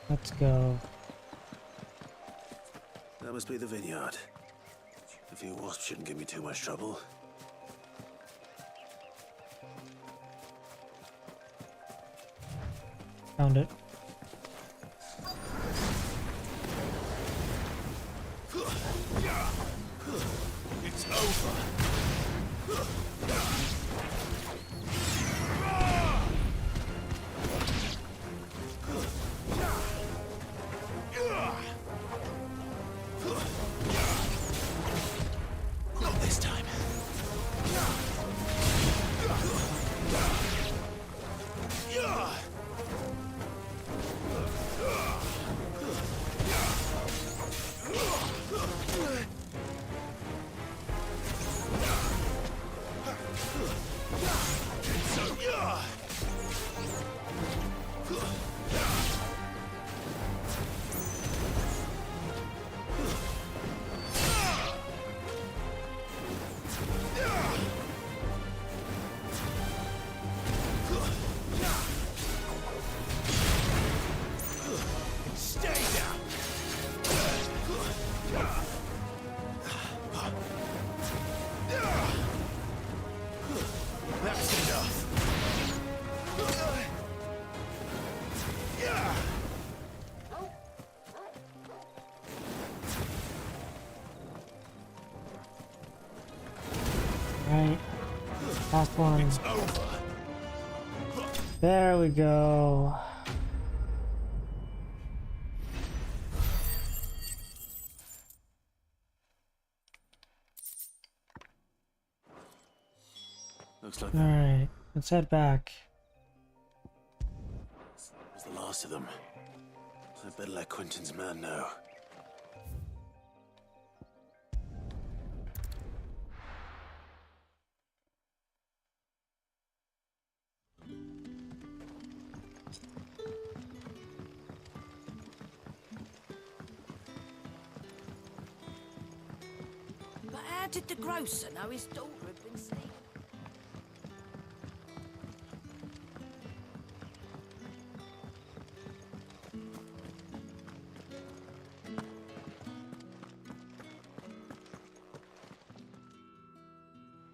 Let's go. That must be the vineyard. A few wasps shouldn't give me too much trouble. Found it. It's over. Not this time. Right. Last one. There we go. Looks like Alright, let's head back. that's the last of them. I better let Quinton's man know. But how did the grocer know his daughter had been seen?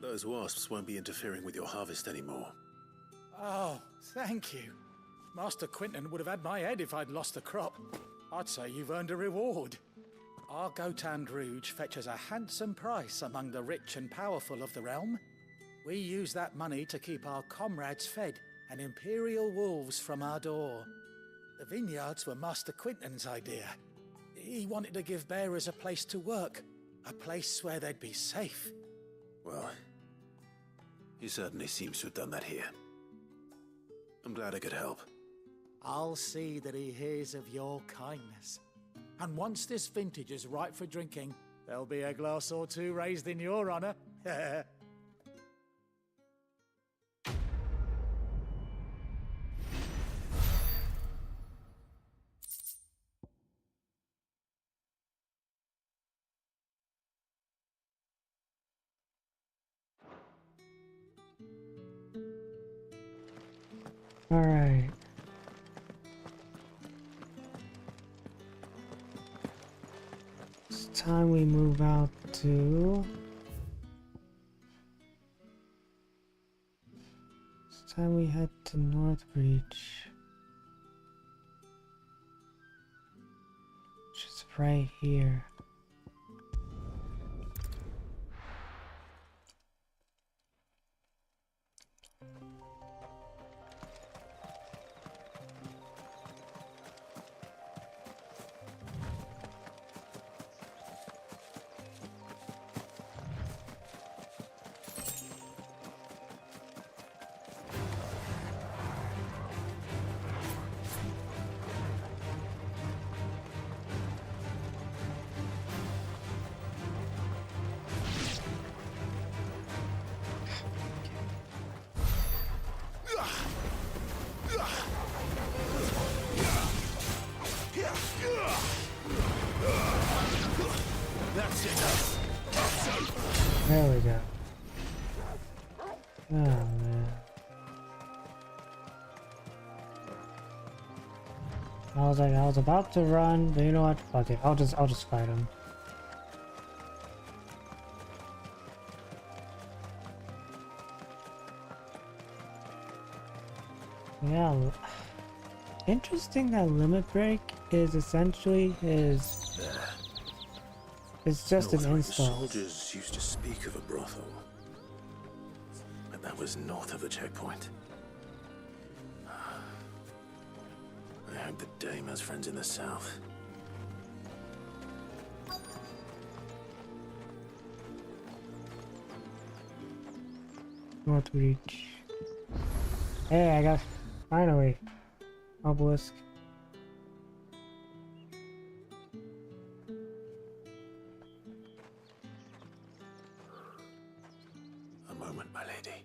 Those wasps won't be interfering with your harvest anymore. Oh, thank you. Master Quinton would have had my head if I'd lost the crop. I'd say you've earned a reward. Our Gotan Rouge fetches a handsome price among the rich and powerful of the realm. We use that money to keep our comrades fed and imperial wolves from our door. The vineyards were Master Quinton's idea. He wanted to give bearers a place to work, a place where they'd be safe. Well, he certainly seems to have done that here. I'm glad I could help. I'll see that he hears of your kindness. And once this vintage is ripe for drinking, there'll be a glass or two raised in your honor. Alright. It's time we move out to... It's time we head to Northreach. Which is right here. There we go. Oh man. I was about to run, but you know what? Fuck it. I'll just fight him. Yeah. Interesting that limit break is essentially his. It's just an install. Soldiers used to speak of a brothel, but that was north of the checkpoint. I hope the dame has friends in the south. Northreach. Hey, I got finally obelisk. A moment, my lady.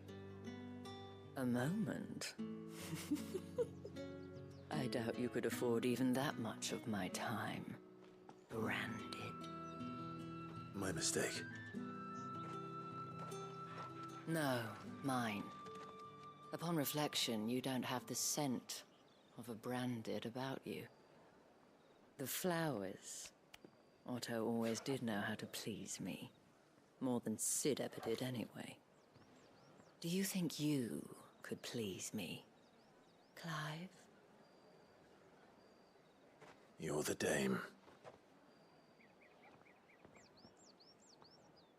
A moment? I doubt you could afford even that much of my time. Branded. My mistake. No, mine. Upon reflection, you don't have the scent of a branded about you. The flowers. Otto always did know how to please me. More than Sid ever did anyway. Do you think you could please me, Clive? You're the dame.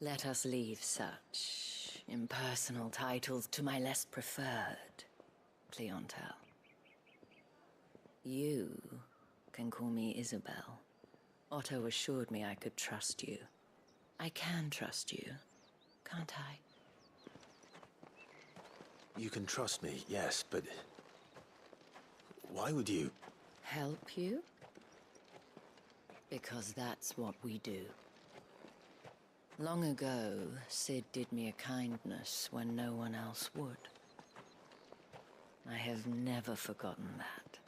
Let us leave such impersonal titles to my less preferred clientele. You can call me Isabel. Otto assured me I could trust you. I can trust you, can't I? You can trust me, yes, but why would you? Help you? Because that's what we do. Long ago, Sid did me a kindness when no one else would. I have never forgotten that.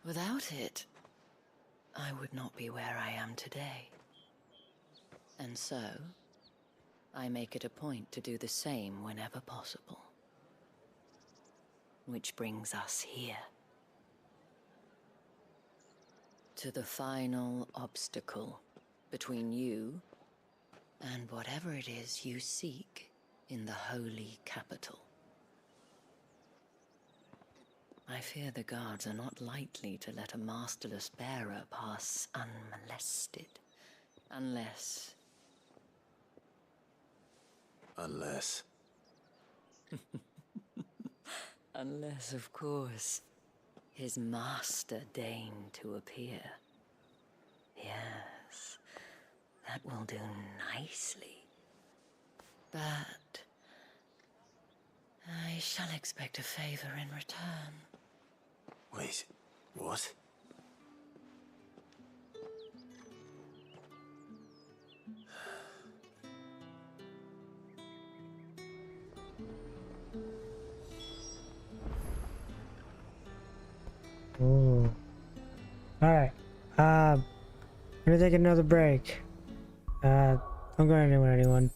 Without it, I would not be where I am today. And so, I make it a point to do the same whenever possible. Which brings us here. To the final obstacle between you and whatever it is you seek in the holy capital. I fear the guards are not likely to let a masterless bearer pass unmolested. Unless... Unless, of course, his master deigned to appear. Yes, that will do nicely. But I shall expect a favor in return. Wait, what? Ooh. Alright. I'm gonna take another break. Don't go anywhere, anyone.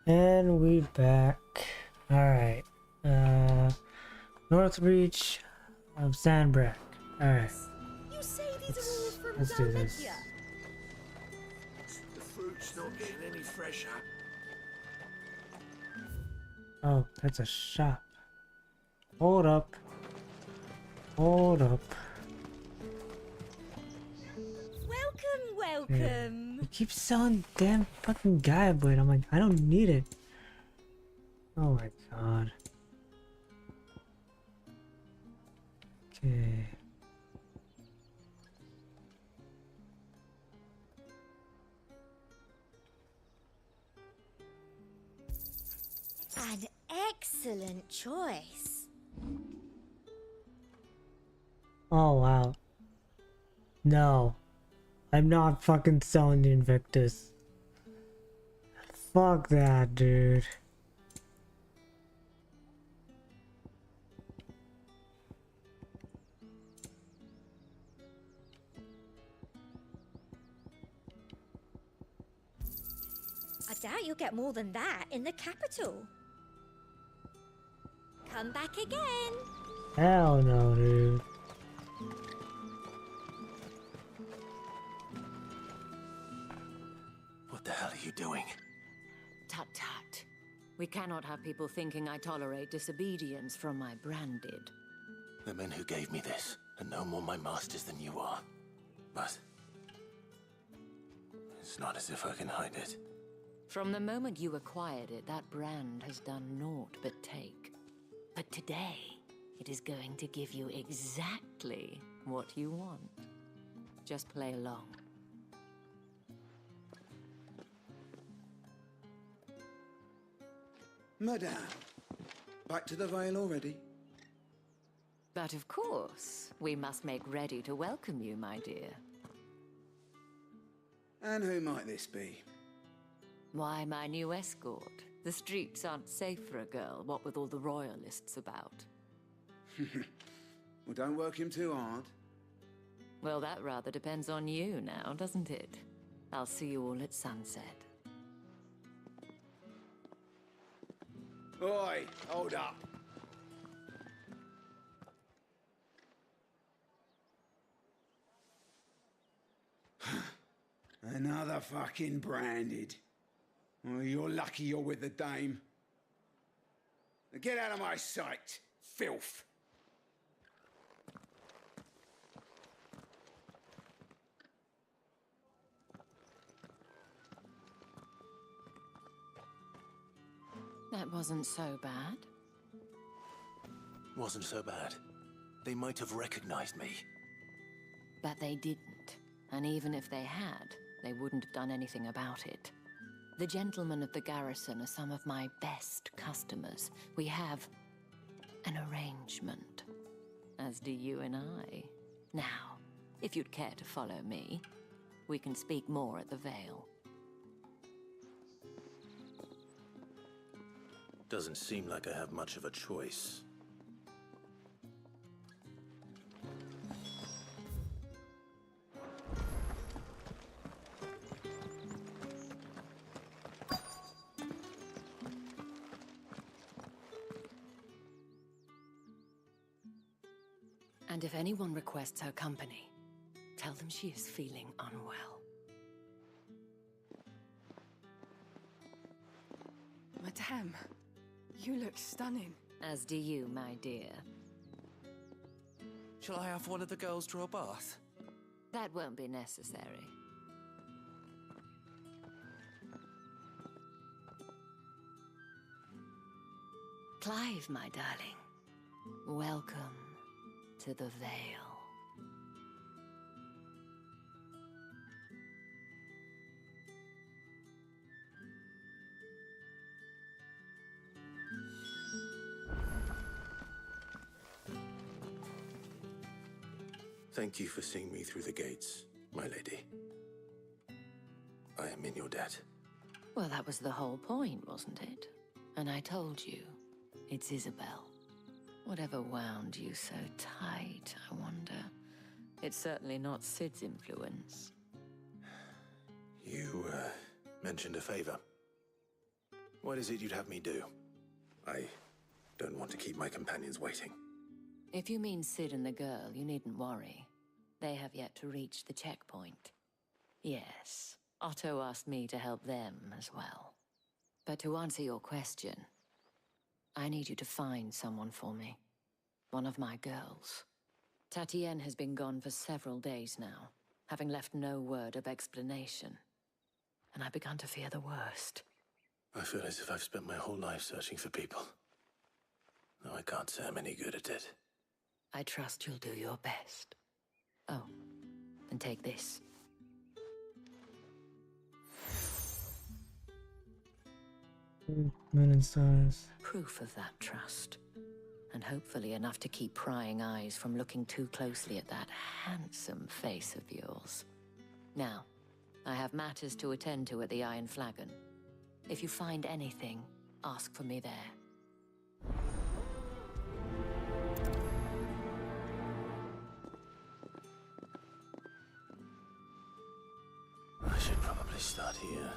And we back. Alright. North Reach of Sandbreak. Alright. You say these are all from Let's do this. Dalmatia? The fruit's not getting any fresher. Oh, that's a shop. Hold up. Hold up. Welcome, Yeah. welcome. You keep selling damn fucking guy blade. I'm like, I don't need it. Oh my god. Okay. An excellent choice. Oh wow. No. I'm not fucking selling the Invictus. Fuck that, dude. I doubt you'll get more than that in the capital. Come back again. Hell no, dude. What the hell are you doing? Tut tut. We cannot have people thinking I tolerate disobedience from my branded. The men who gave me this are no more my masters than you are. But it's not as if I can hide it. From the moment you acquired it, that brand has done naught but take. But today, it is going to give you exactly what you want. Just play along. Madame, back to the Vale already? But of course, we must make ready to welcome you, my dear. And who might this be? Why, my new escort. The streets aren't safe for a girl, what with all the royalists about. Well, don't work him too hard. Well, that rather depends on you now, doesn't it? I'll see you all at sunset. Oi, hold up. Another fucking branded. Oh, you're lucky you're with the dame. Now get out of my sight, filth. That wasn't so bad. Wasn't so bad. They might have recognized me. But they didn't. And even if they had, they wouldn't have done anything about it. The gentlemen of the garrison are some of my best customers. We have an arrangement, as do you and I. Now, if you'd care to follow me, we can speak more at the Vale. Doesn't seem like I have much of a choice. And if anyone requests her company, tell them she is feeling unwell. Madame, you look stunning. As do you, my dear. Shall I have one of the girls draw a bath? That won't be necessary. Clive, my darling. Welcome to the Vale. Thank you for seeing me through the gates, my lady. I am in your debt. Well, that was the whole point, wasn't it? And I told you, it's Isabel. Whatever wound you so tight, I wonder. It's certainly not Sid's influence. You, mentioned a favor. What is it you'd have me do? I don't want to keep my companions waiting. If you mean Sid and the girl, you needn't worry. They have yet to reach the checkpoint. Yes, Otto asked me to help them as well. But to answer your question, I need you to find someone for me. One of my girls. Tatienne has been gone for several days now, having left no word of explanation. And I've begun to fear the worst. I feel as if I've spent my whole life searching for people. No, I can't say I'm any good at it. I trust you'll do your best. Oh, and take this. Moon and stars. Proof of that trust. And hopefully enough to keep prying eyes from looking too closely at that handsome face of yours. Now, I have matters to attend to at the Iron Flagon. If you find anything, ask for me there. I should probably start here.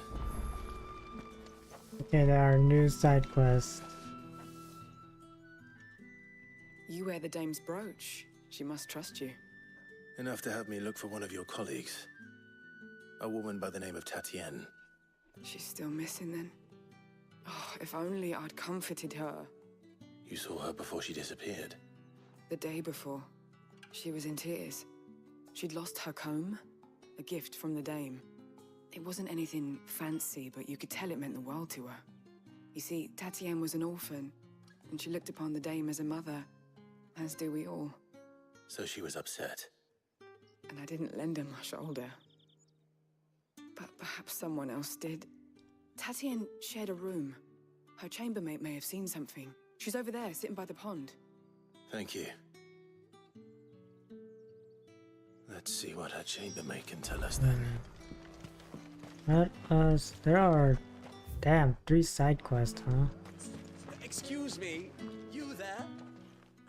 Okay, there are new side quests. You wear the dame's brooch. She must trust you. Enough to have me look for one of your colleagues. A woman by the name of Tatienne. She's still missing then? Oh, if only I'd comforted her. You saw her before she disappeared. The day before, she was in tears. She'd lost her comb, a gift from the dame. It wasn't anything fancy, but you could tell it meant the world to her. You see, Tatienne was an orphan, and she looked upon the dame as a mother, as do we all. So she was upset. And I didn't lend her my shoulder. But perhaps someone else did. Tatienne shared a room. Her chambermaid may have seen something. She's over there, sitting by the pond. Thank you. Let's see what her chambermaid can tell us then. Let us. There are, damn, 3 side quests, huh? Excuse me, you there?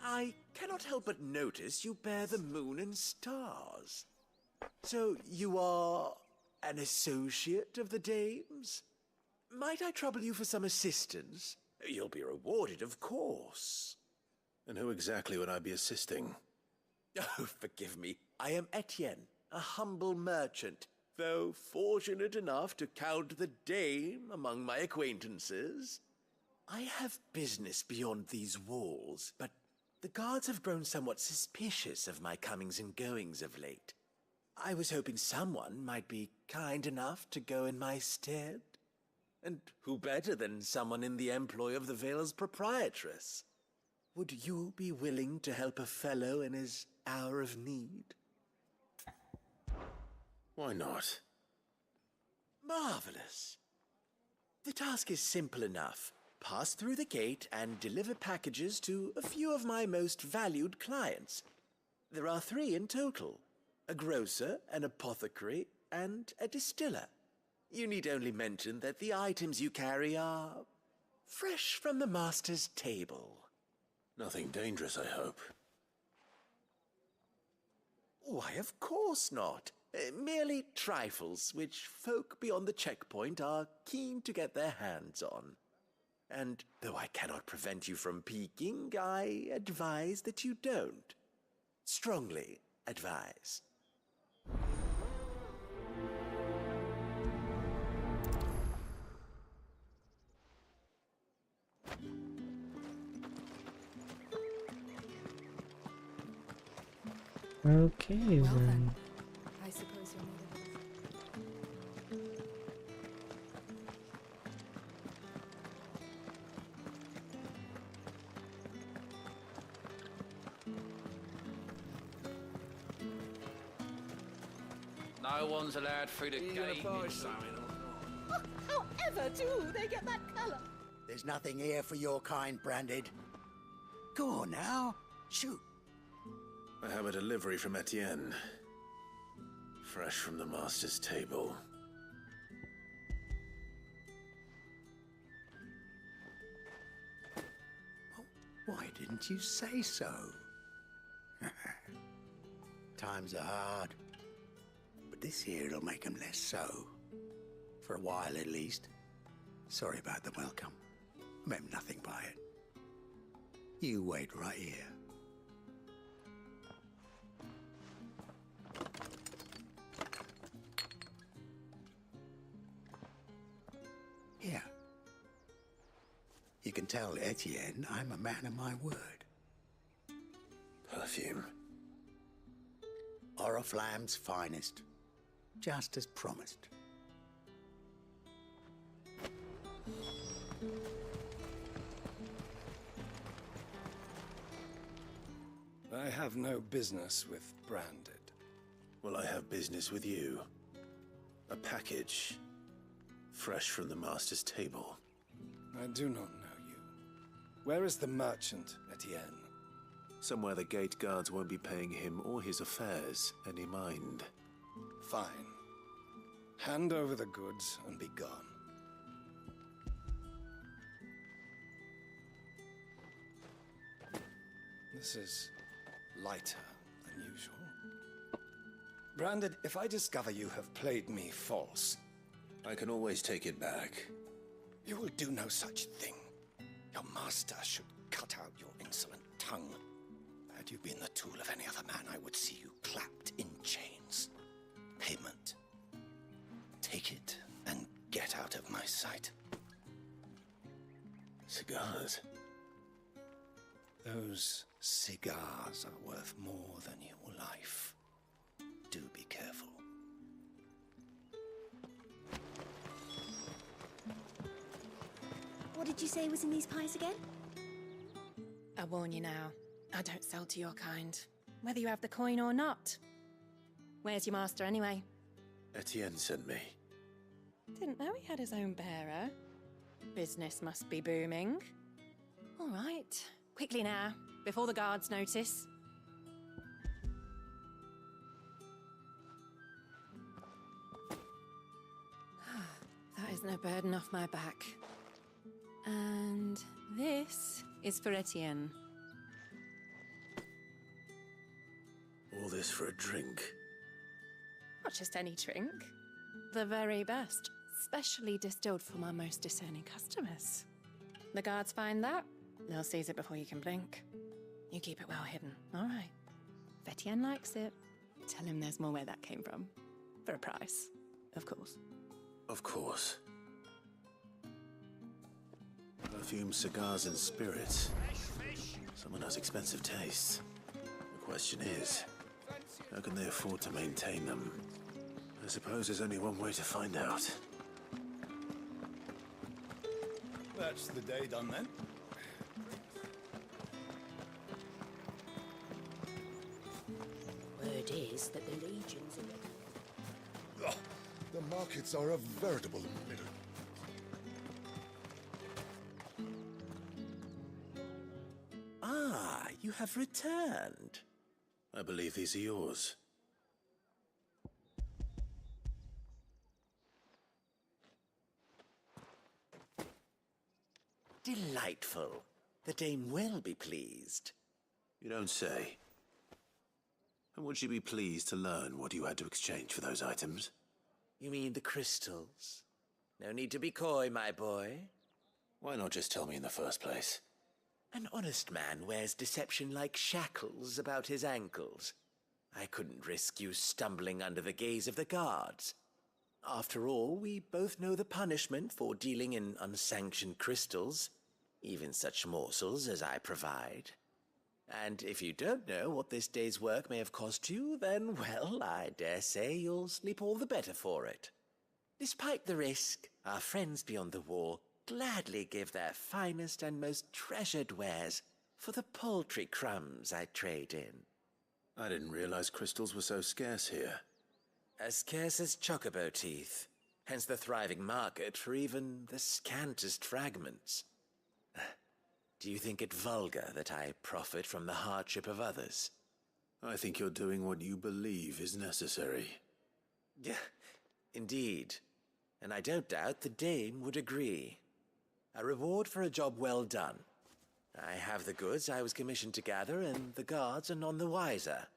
I cannot help but notice you bear the moon and stars. So you are an associate of the dame's? Might I trouble you for some assistance? You'll be rewarded, of course. And who exactly would I be assisting? Oh, forgive me. I am Etienne, a humble merchant, though fortunate enough to count the dame among my acquaintances. I have business beyond these walls, but the guards have grown somewhat suspicious of my comings and goings of late. I was hoping someone might be kind enough to go in my stead. And who better than someone in the employ of the Vale's proprietress? Would you be willing to help a fellow in his hour of need? Why not? Marvelous. The task is simple enough. Pass through the gate and deliver packages to a few of my most valued clients. There are 3 in total: a grocer, an apothecary, and a distiller. You need only mention that the items you carry are fresh from the master's table. Nothing dangerous, I hope. Why, of course not. Merely trifles which folk beyond the checkpoint are keen to get their hands on. And though I cannot prevent you from peeking, I advise that you don't. Strongly advise. Okay, then. I suppose you're needed. No one's allowed through the gate. However do they get that colour? There's nothing here for your kind, Branded. Go on now, shoot. I have a delivery from Etienne. Fresh from the master's table. Why didn't you say so? Times are hard. But this here'll make 'em less so. For a while, at least. Sorry about the welcome. Meant nothing by it. You wait right here. Here. You can tell Etienne I'm a man of my word. Perfume. Oriflamme's finest. Just as promised. I have no business with Branded. Well, I have business with you. A package. Fresh from the master's table. I do not know you. Where is the merchant, Etienne? Somewhere the gate guards won't be paying him or his affairs any mind. Fine. Hand over the goods and be gone. This is lighter than usual. Branded, if I discover you have played me false... I can always take it back. You will do no such thing. Your master should cut out your insolent tongue. Had you been the tool of any other man, I would see you clapped in chains. Payment. Take it and get out of my sight. Cigars? Those cigars are worth more than your life. Do be careful. What did you say was in these pies again? I warn you now, I don't sell to your kind, whether you have the coin or not. Where's your master anyway? Etienne sent me. Didn't know he had his own bearer. Business must be booming. All right, quickly now, before the guards notice. That is no burden off my back. And this is for Etienne. All this for a drink? Not just any drink. The very best, specially distilled for my most discerning customers. The guards find that, they'll seize it before you can blink. You keep it well hidden, all right? If Etienne likes it, tell him there's more where that came from. For a price, of course. Of course. Perfume, cigars, and spirits. Someone has expensive tastes. The question is, how can they afford to maintain them? I suppose there's only one way to find out. That's the day done then. Word is that the Legion's in it. The markets are a veritable mirror. Ah, you have returned. I believe these are yours. Delightful. The dame will be pleased. You don't say. And would she be pleased to learn what you had to exchange for those items? You mean the crystals? No need to be coy, my boy. Why not just tell me in the first place? An honest man wears deception like shackles about his ankles. I couldn't risk you stumbling under the gaze of the guards. After all, we both know the punishment for dealing in unsanctioned crystals, even such morsels as I provide. And if you don't know what this day's work may have cost you, then, well, I dare say you'll sleep all the better for it. Despite the risk, our friends beyond the wall gladly give their finest and most treasured wares for the paltry crumbs I trade in. I didn't realize crystals were so scarce here. As scarce as chocobo teeth, hence the thriving market for even the scantest fragments. Do you think it vulgar that I profit from the hardship of others? I think you're doing what you believe is necessary. Yeah, indeed. And I don't doubt the dame would agree. A reward for a job well done. I have the goods I was commissioned to gather, and the guards are none the wiser.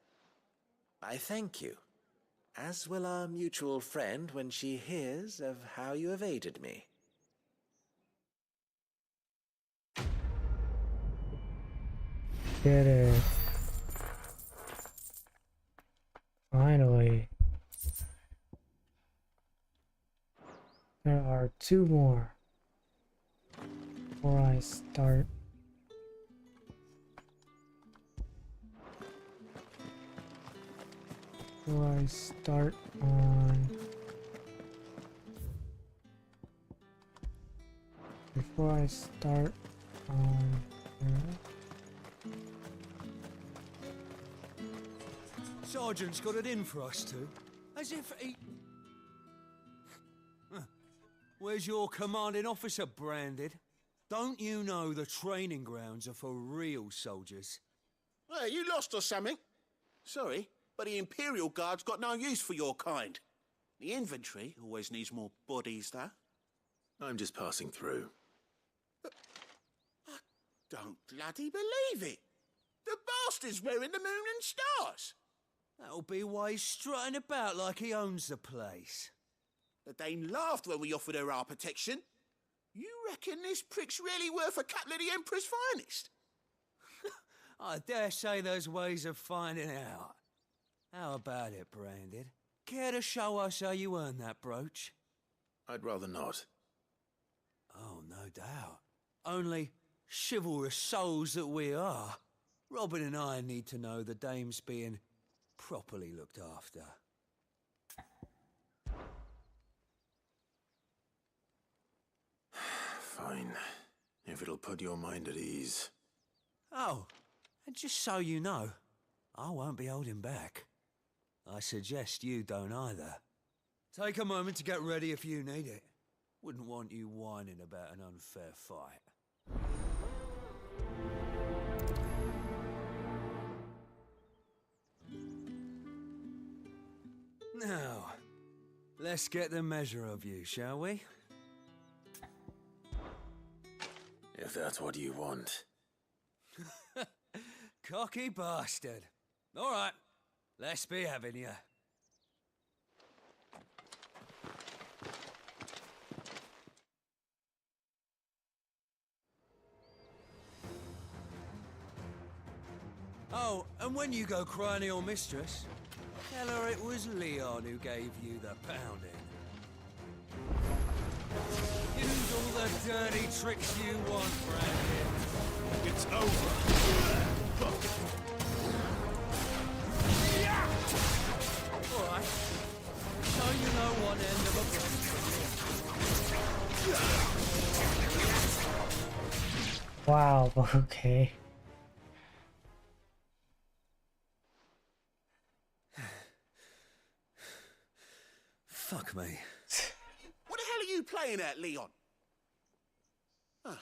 I thank you, as will our mutual friend when she hears of how you have aided me. Did it. Finally. There are two more. before I start. Before I start on. Before I start on. Sergeant's got it in for us two. As if he... Huh. Where's your commanding officer, Branded? Don't you know the training grounds are for real soldiers? Well, you lost or something? Sorry, but the Imperial Guard's got no use for your kind. The infantry always needs more bodies, though. I'm just passing through. I don't bloody believe it. The bastard's wearing the moon and stars. That'll be why he's strutting about like he owns the place. The Dane laughed when we offered her our protection. You reckon this prick's really worth a couple of the Emperor's finest? I dare say there's ways of finding out. How about it, Branded? Care to show us how you earned that brooch? I'd rather not. Oh, no doubt. Only chivalrous souls that we are, Robin and I need to know the dame's being properly looked after. Fine. If it'll put your mind at ease. Oh, and just so you know, I won't be holding back. I suggest you don't either. Take a moment to get ready if you need it. Wouldn't want you whining about an unfair fight. Now, let's get the measure of you, shall we? If that's what you want. Cocky bastard. All right, let's be having you. Oh, and when you go crying to your mistress, tell her it was Leon who gave you the pounding. Use all the dirty tricks you want, Brandon. It's over. All right. So you know one end of a... Wow, okay. Fuck me. What the hell are you playing at, Leon? Ah,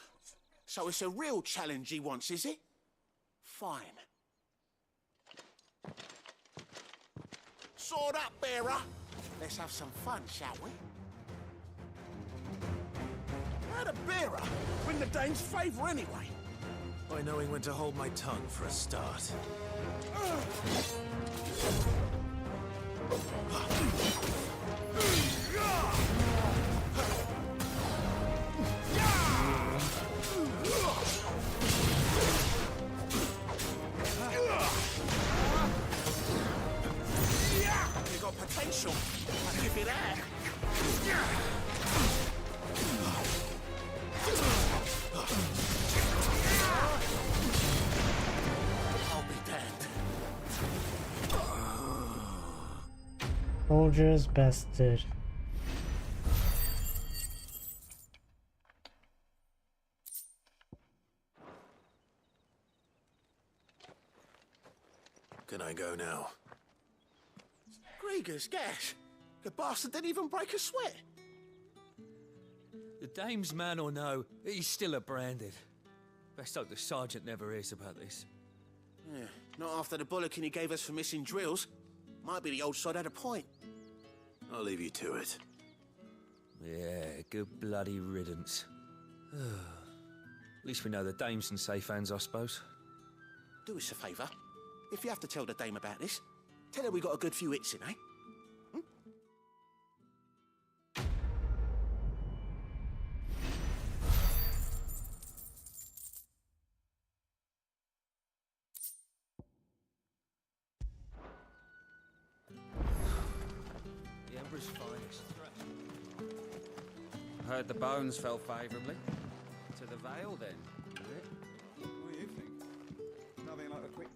so it's a real challenge he wants, is it? Fine. Sword up, bearer. Let's have some fun, shall we? How'd a bearer win the Dane's favour anyway? By knowing when to hold my tongue for a start. You got potential. I'll give you that. I'll be damned. Soldiers bested. Can I go now? Grieger's gas. The bastard didn't even break a sweat. The dame's man or no, he's still a Branded. Best hope the sergeant never hears about this. Yeah, not after the bollocking he gave us for missing drills. Might be the old sod had a point. I'll leave you to it. Yeah, good bloody riddance. At least we know the dame's in safe hands, I suppose. Do us a favour. If you have to tell the dame about this, tell her we got a good few hits in, eh? The Emperor's finest. Heard the bones fell favourably to the Vale, then, is it? What do you think? Nothing like a quick...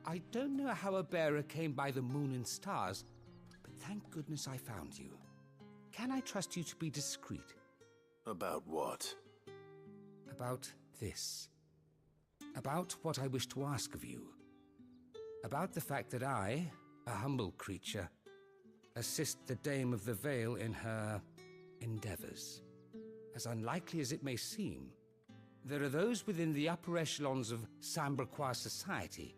I don't know how a bearer came by the moon and stars, but thank goodness I found you. Can I trust you to be discreet? About what? About this. About what I wish to ask of you. About the fact that I, a humble creature, assist the Dame of the Vale in her endeavors. As unlikely as it may seem, there are those within the upper echelons of Sambraquois society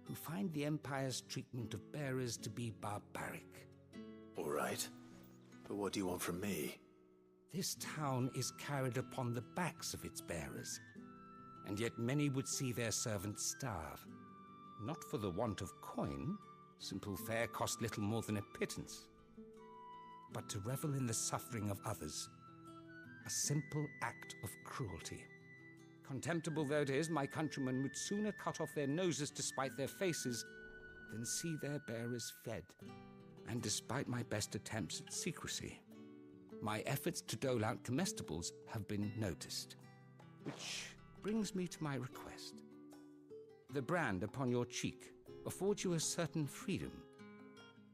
who find the Empire's treatment of bearers to be barbaric. All right. But what do you want from me? This town is carried upon the backs of its bearers, and yet many would see their servants starve. Not for the want of coin, simple fare cost little more than a pittance, but to revel in the suffering of others, a simple act of cruelty. Contemptible though it is, my countrymen would sooner cut off their noses to spite their faces than see their bearers fed. And despite my best attempts at secrecy, my efforts to dole out comestibles have been noticed. Which brings me to my request. The brand upon your cheek affords you a certain freedom,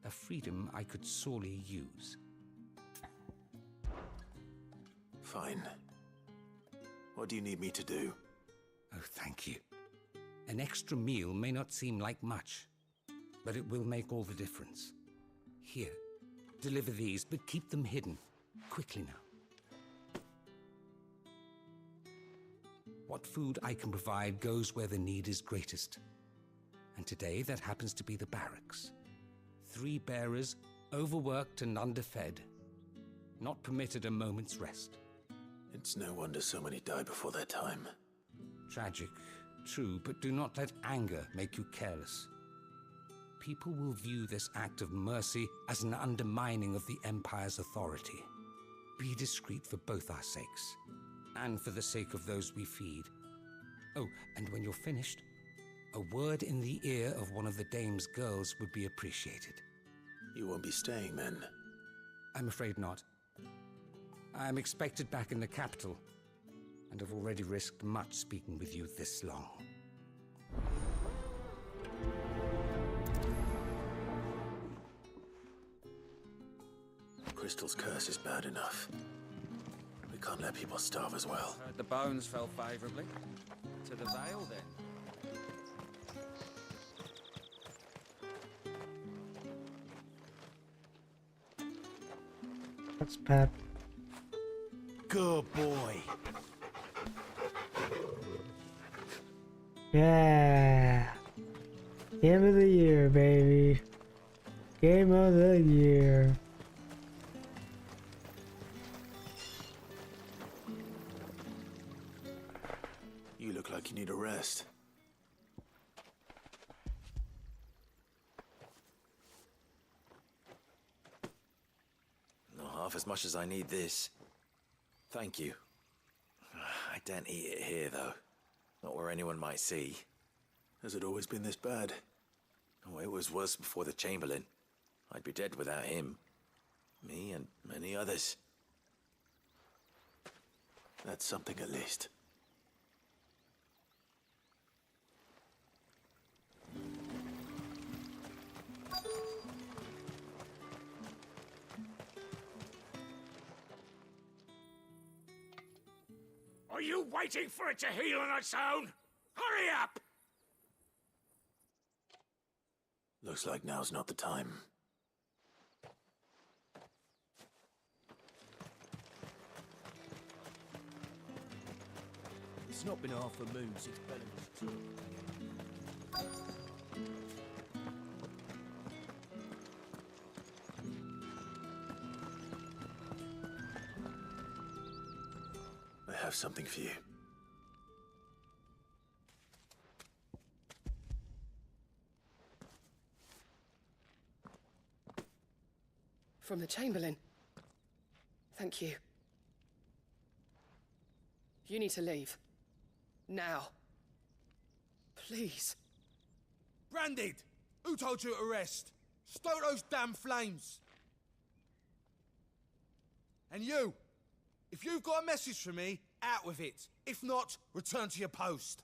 a freedom I could sorely use. Fine. What do you need me to do? Oh, thank you. An extra meal may not seem like much, but it will make all the difference. Here, deliver these, but keep them hidden. Quickly now. What food I can provide goes where the need is greatest. And today that happens to be the barracks. 3 bearers, overworked and underfed, not permitted a moment's rest. It's no wonder so many die before their time. Tragic, true, but do not let anger make you careless. People will view this act of mercy as an undermining of the Empire's authority. Be discreet for both our sakes, and for the sake of those we feed. Oh, and when you're finished, a word in the ear of one of the Dame's girls would be appreciated. You won't be staying then? I'm afraid not. I am expected back in the capital, and have already risked much speaking with you this long. Crystal's curse is bad enough. We can't let people starve as well. Heard the bones fell favourably. To the Vale, then. That's bad. Good boy. Yeah. Game of the year, baby. Game of the year. You look like you need a rest. Not half as much as I need this. Thank you. I daren't eat it here, though. Not where anyone might see. Has it always been this bad? Oh, it was worse before the Chamberlain. I'd be dead without him. Me and many others. That's something at least. Are you waiting for it to heal on its own? Hurry up! Looks like now's not the time. It's not been half a moon since Bellamy's took. I have something for you. From the Chamberlain. Thank you. You need to leave. Now. Please. Branded! Who told you to rest? Stoke those damn flames! And you! If you've got a message for me, out with it. If not, return to your post.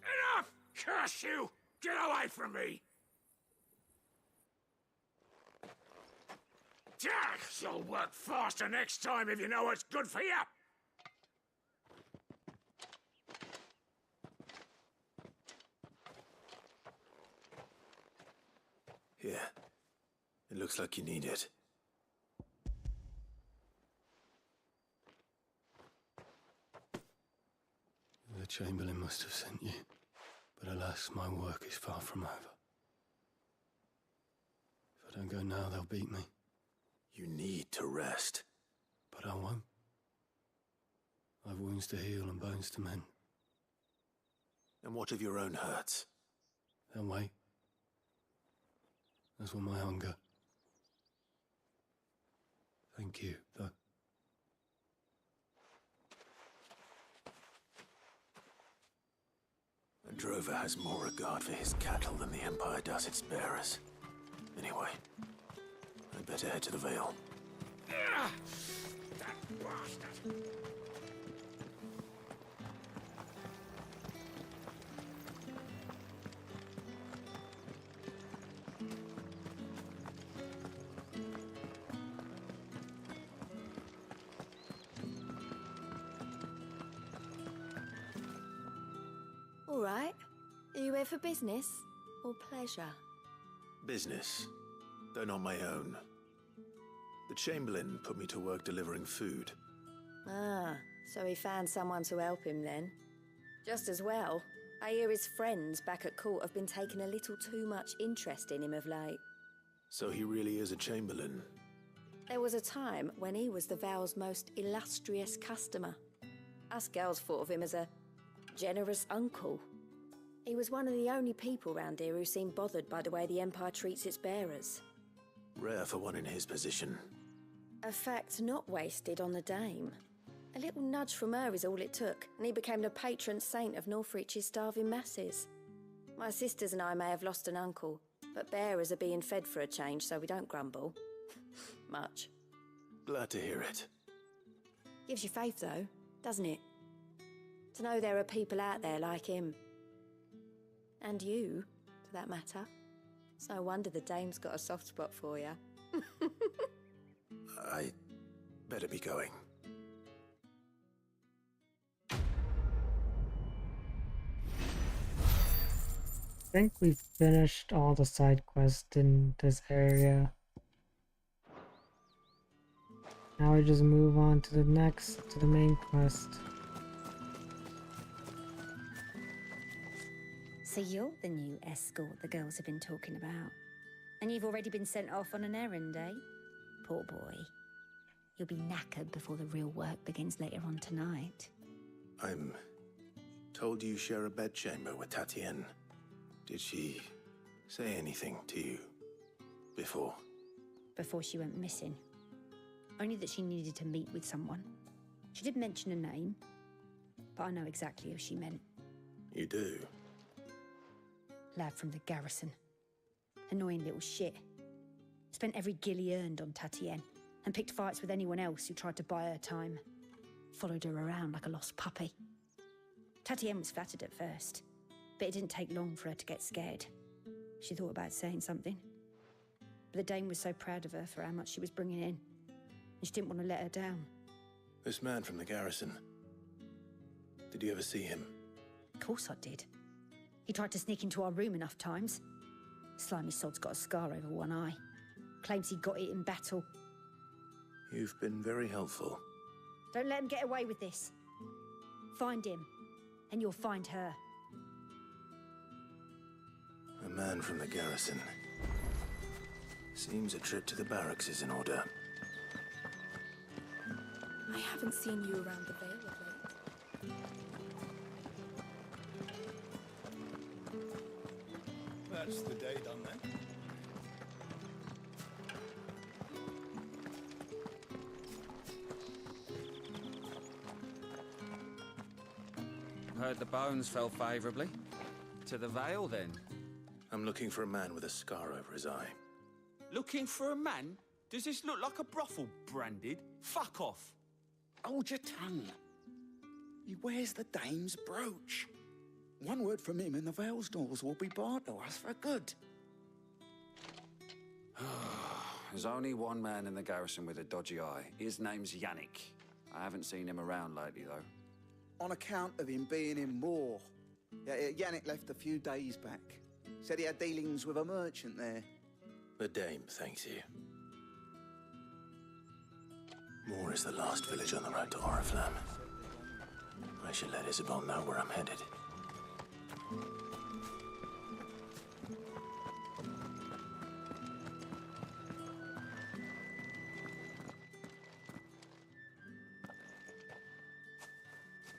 Enough! Curse you! Get away from me! Jack, you'll work faster next time if you know what's good for you! Here. It looks like you need it. The Chamberlain must have sent you. But alas, my work is far from over. If I don't go now, they'll beat me. You need to rest. But I won't. I've wounds to heal and bones to mend. And what of your own hurts? They'll wait. As will my hunger. Thank you, though. A drover has more regard for his cattle than the Empire does its bearers. Anyway, I'd better head to the Vale. That bastard! All right. Are you here for business or pleasure? Business, though not my own. The Chamberlain put me to work delivering food. Ah, so he found someone to help him then. Just as well. I hear his friends back at court have been taking a little too much interest in him of late. So he really is a Chamberlain. There was a time when he was the Vale's most illustrious customer. Us girls thought of him as a generous uncle. He was one of the only people round here who seemed bothered by the way the Empire treats its bearers. Rare for one in his position. A fact not wasted on the dame. A little nudge from her is all it took, and he became the patron saint of Northreach's starving masses. My sisters and I may have lost an uncle, but bearers are being fed for a change, so we don't grumble. Much. Glad to hear it. Gives you faith, though, doesn't it? To know there are people out there like him. And you, for that matter. It's no wonder the dame's got a soft spot for you. I better be going. I think we've finished all the side quests in this area. Now we just move on to the main quest. So you're the new escort the girls have been talking about. And you've already been sent off on an errand, eh? Poor boy. You'll be knackered before the real work begins later on tonight. I'm told you share a bedchamber with Tatienne. Did she say anything to you before? Before she went missing. Only that she needed to meet with someone. She did mention a name, but I know exactly who she meant. You do? Lad from the garrison. Annoying little shit. Spent every gil he earned on Tatienne, and picked fights with anyone else who tried to buy her time. Followed her around like a lost puppy. Tatienne was flattered at first, but it didn't take long for her to get scared. She thought about saying something. But the dame was so proud of her for how much she was bringing in, and she didn't want to let her down. This man from the garrison. Did you ever see him? Of course I did. He tried to sneak into our room enough times. Slimy sod's got a scar over one eye. Claims he got it in battle. You've been very helpful. Don't let him get away with this. Find him, and you'll find her. A man from the garrison. Seems a trip to the barracks is in order. I haven't seen you around the Vale of late. That's the day done then. Heard the bones fell favourably. To the Vale, then? I'm looking for a man with a scar over his eye. Looking for a man? Does this look like a brothel, Branded? Fuck off. Hold your tongue. He wears the dame's brooch. One word from him and the Vale's doors will be barred to us for good. There's only one man in the garrison with a dodgy eye. His name's Yannick. I haven't seen him around lately, though. On account of him being in Moor. Yeah, Yannick left a few days back. Said he had dealings with a merchant there. The dame thanks you. Moor is the last village on the road to Oriflamme. I should let Isabel know where I'm headed.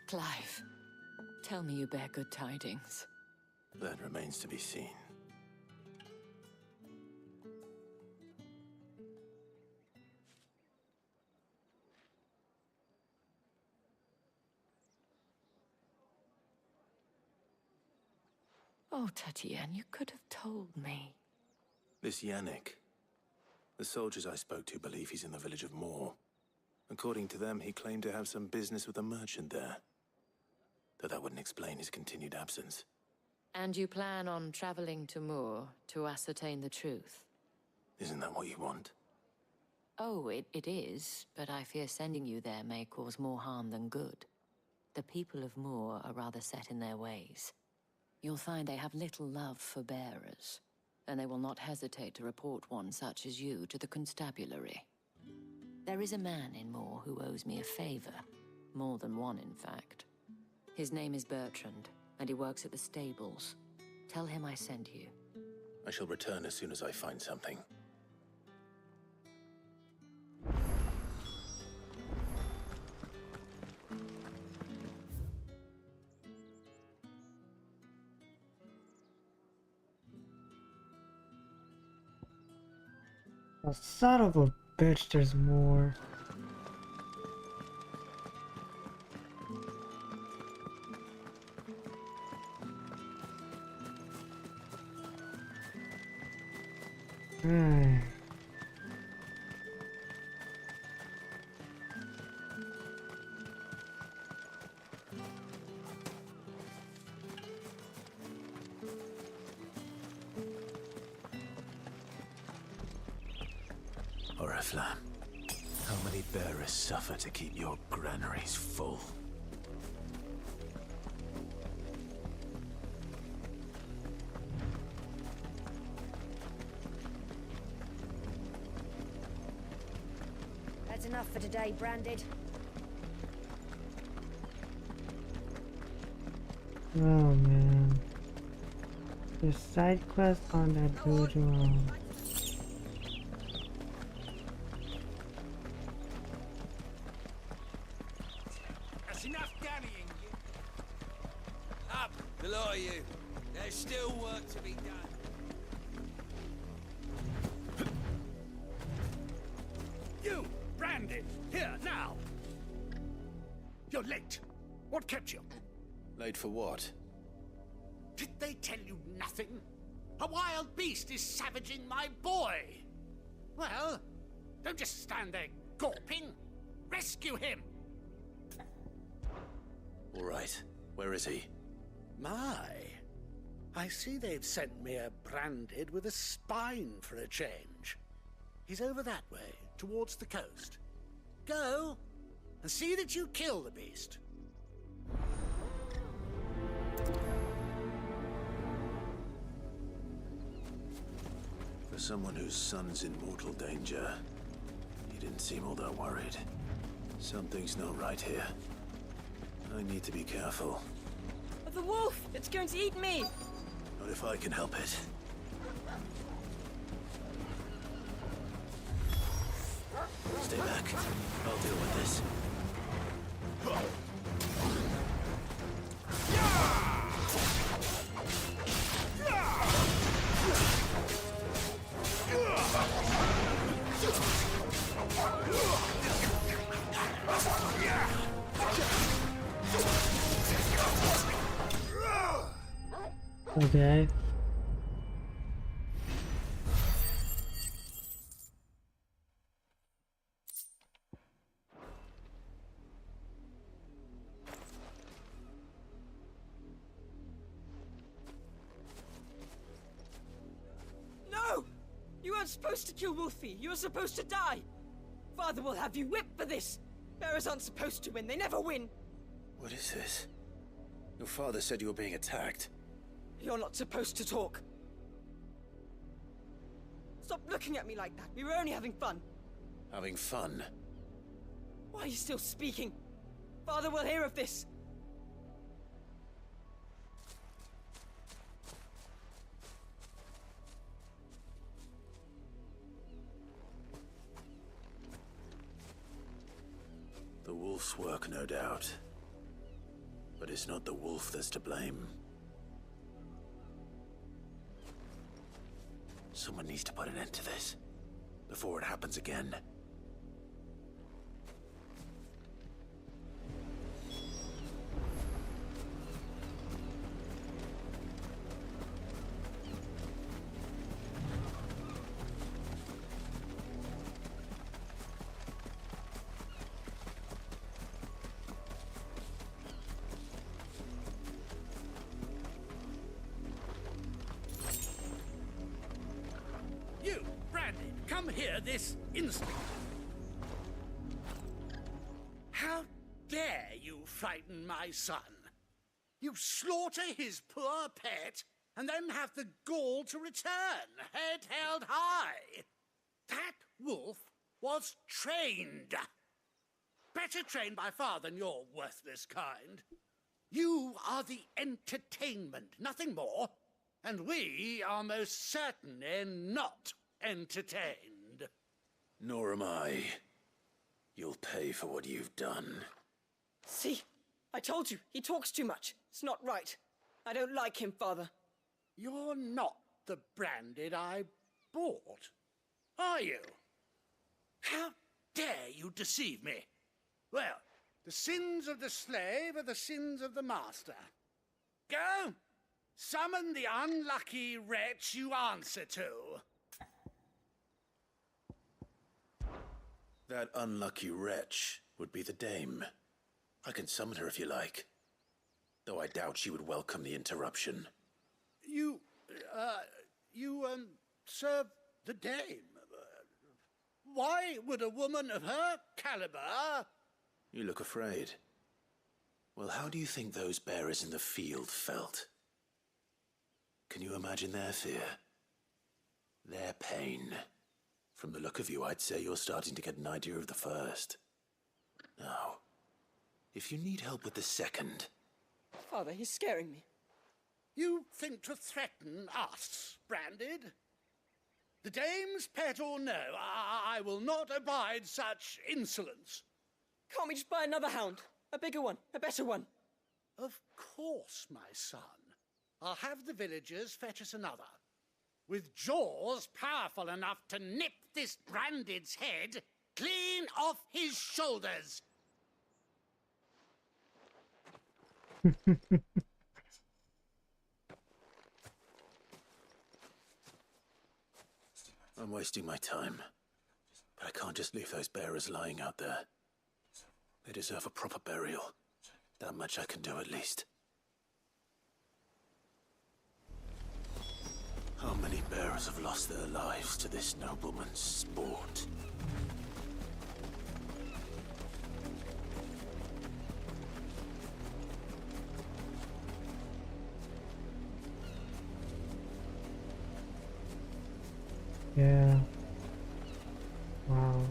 Clive, tell me you bear good tidings. That remains to be seen. Oh, Tatienne, you could have told me. This Yannick. The soldiers I spoke to believe he's in the village of Moor. According to them, he claimed to have some business with a merchant there. Though that wouldn't explain his continued absence. And you plan on traveling to Moor to ascertain the truth? Isn't that what you want? Oh, it is, but I fear sending you there may cause more harm than good. The people of Moor are rather set in their ways. You'll find they have little love for bearers, and they will not hesitate to report one such as you to the constabulary. There is a man in Moor who owes me a favor. More than one, in fact. His name is Bertrand, and he works at the stables. Tell him I sent you. I shall return as soon as I find something. Oh, son of a bitch, there's more. Oriflamme, how many bearers suffer to keep your granaries full? That's enough for today, Branded. Oh man. There's side quest on that dojo. That's enough dallying, you. Up, the lot of you. There's still work to be done. You, Branded, here, now! You're late. What kept you? Late for what? Did they tell you nothing? A wild beast is savaging my boy! Well, don't just stand there gawping. Rescue him! All right. Where is he? My, I see they've sent me a Branded with a spine for a change. He's over that way, towards the coast. Go, and see that you kill the beast. For someone whose son's in mortal danger, he didn't seem all that worried. Something's not right here. I need to be careful. The wolf! It's going to eat me! Not if I can help it. Stay back. I'll deal with this. Okay. No! You weren't supposed to kill Wolfie. You were supposed to die. Father will have you whipped for this. Bearers aren't supposed to win. They never win. What is this? Your father said you were being attacked. You're not supposed to talk. Stop looking at me like that. We were only having fun. Having fun? Why are you still speaking? Father will hear of this. The wolf's work, no doubt. But it's not the wolf that's to blame. Someone needs to put an end to this, before it happens again. You, Brandy, come here this instant. How dare you frighten my son? You slaughter his poor pet, and then have the gall to return, head held high. That wolf was trained. Better trained by far than your worthless kind. You are the entertainment, nothing more. And we are most certainly not entertained. Nor am I. You'll pay for what you've done. See? I told you. He talks too much. It's not right. I don't like him, Father. You're not the Branded I bought, are you? How dare you deceive me? Well, the sins of the slave are the sins of the master. Go! Summon the unlucky wretch you answer to. That unlucky wretch would be the dame. I can summon her if you like. Though I doubt she would welcome the interruption. You serve the dame. Why would a woman of her caliber... You look afraid. Well, how do you think those bearers in the field felt? Can you imagine their fear? Their pain? From the look of you, I'd say you're starting to get an idea of the first. Now, if you need help with the second... Father, he's scaring me. You think to threaten us, Branded? The dame's pet or no, I will not abide such insolence. Can't we just buy another hound? A bigger one, a better one. Of course, my son. I'll have the villagers fetch us another. With jaws powerful enough to nip this Branded's head clean off his shoulders. I'm wasting my time. But I can't just leave those bearers lying out there. They deserve a proper burial. That much I can do at least. How many bearers have lost their lives to this nobleman's sport? Yeah. Wow.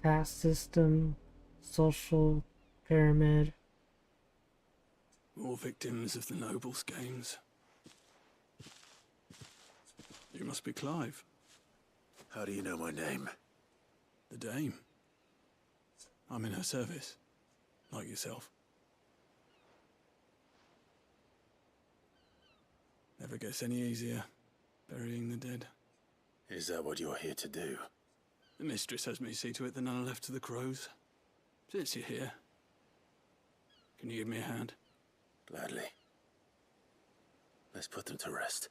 Caste system, social pyramid. More victims of the nobles' games. You must be Clive. How do you know my name? The Dame. I'm in her service, like yourself. Never gets any easier, burying the dead. Is that what you're here to do? The mistress has me see to it that none are left to the crows. Since you're here, can you give me a hand? Gladly. Let's put them to rest.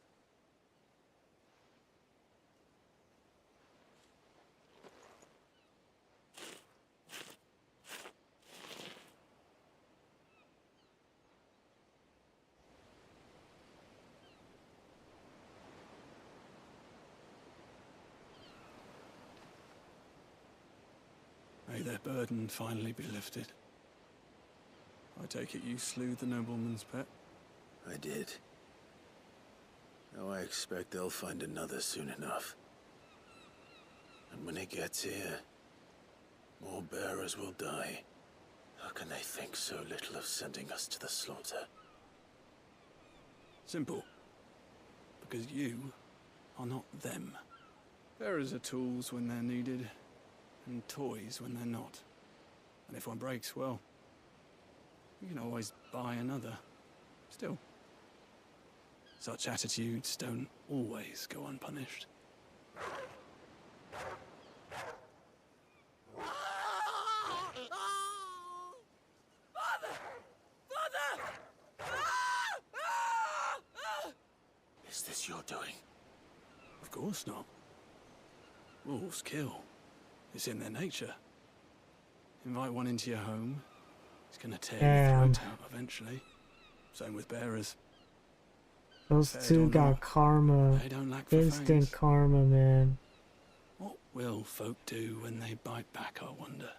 May their burden finally be lifted. I take it you slew the nobleman's pet? I did. Now I expect they'll find another soon enough. And when it gets here, more bearers will die. How can they think so little of sending us to the slaughter? Simple. Because you are not them. Bearers are tools when they're needed, and toys when they're not. And if one breaks, well, you can always buy another. Still, such attitudes don't always go unpunished. Is this your doing? Of course not. Wolves kill. It's in their nature. Invite one into your home, it's gonna tear your throat out eventually. Same with bearers. Those two got karma. They don't lack for Instant fangs. karma, man. What will folk do when they bite back, I wonder?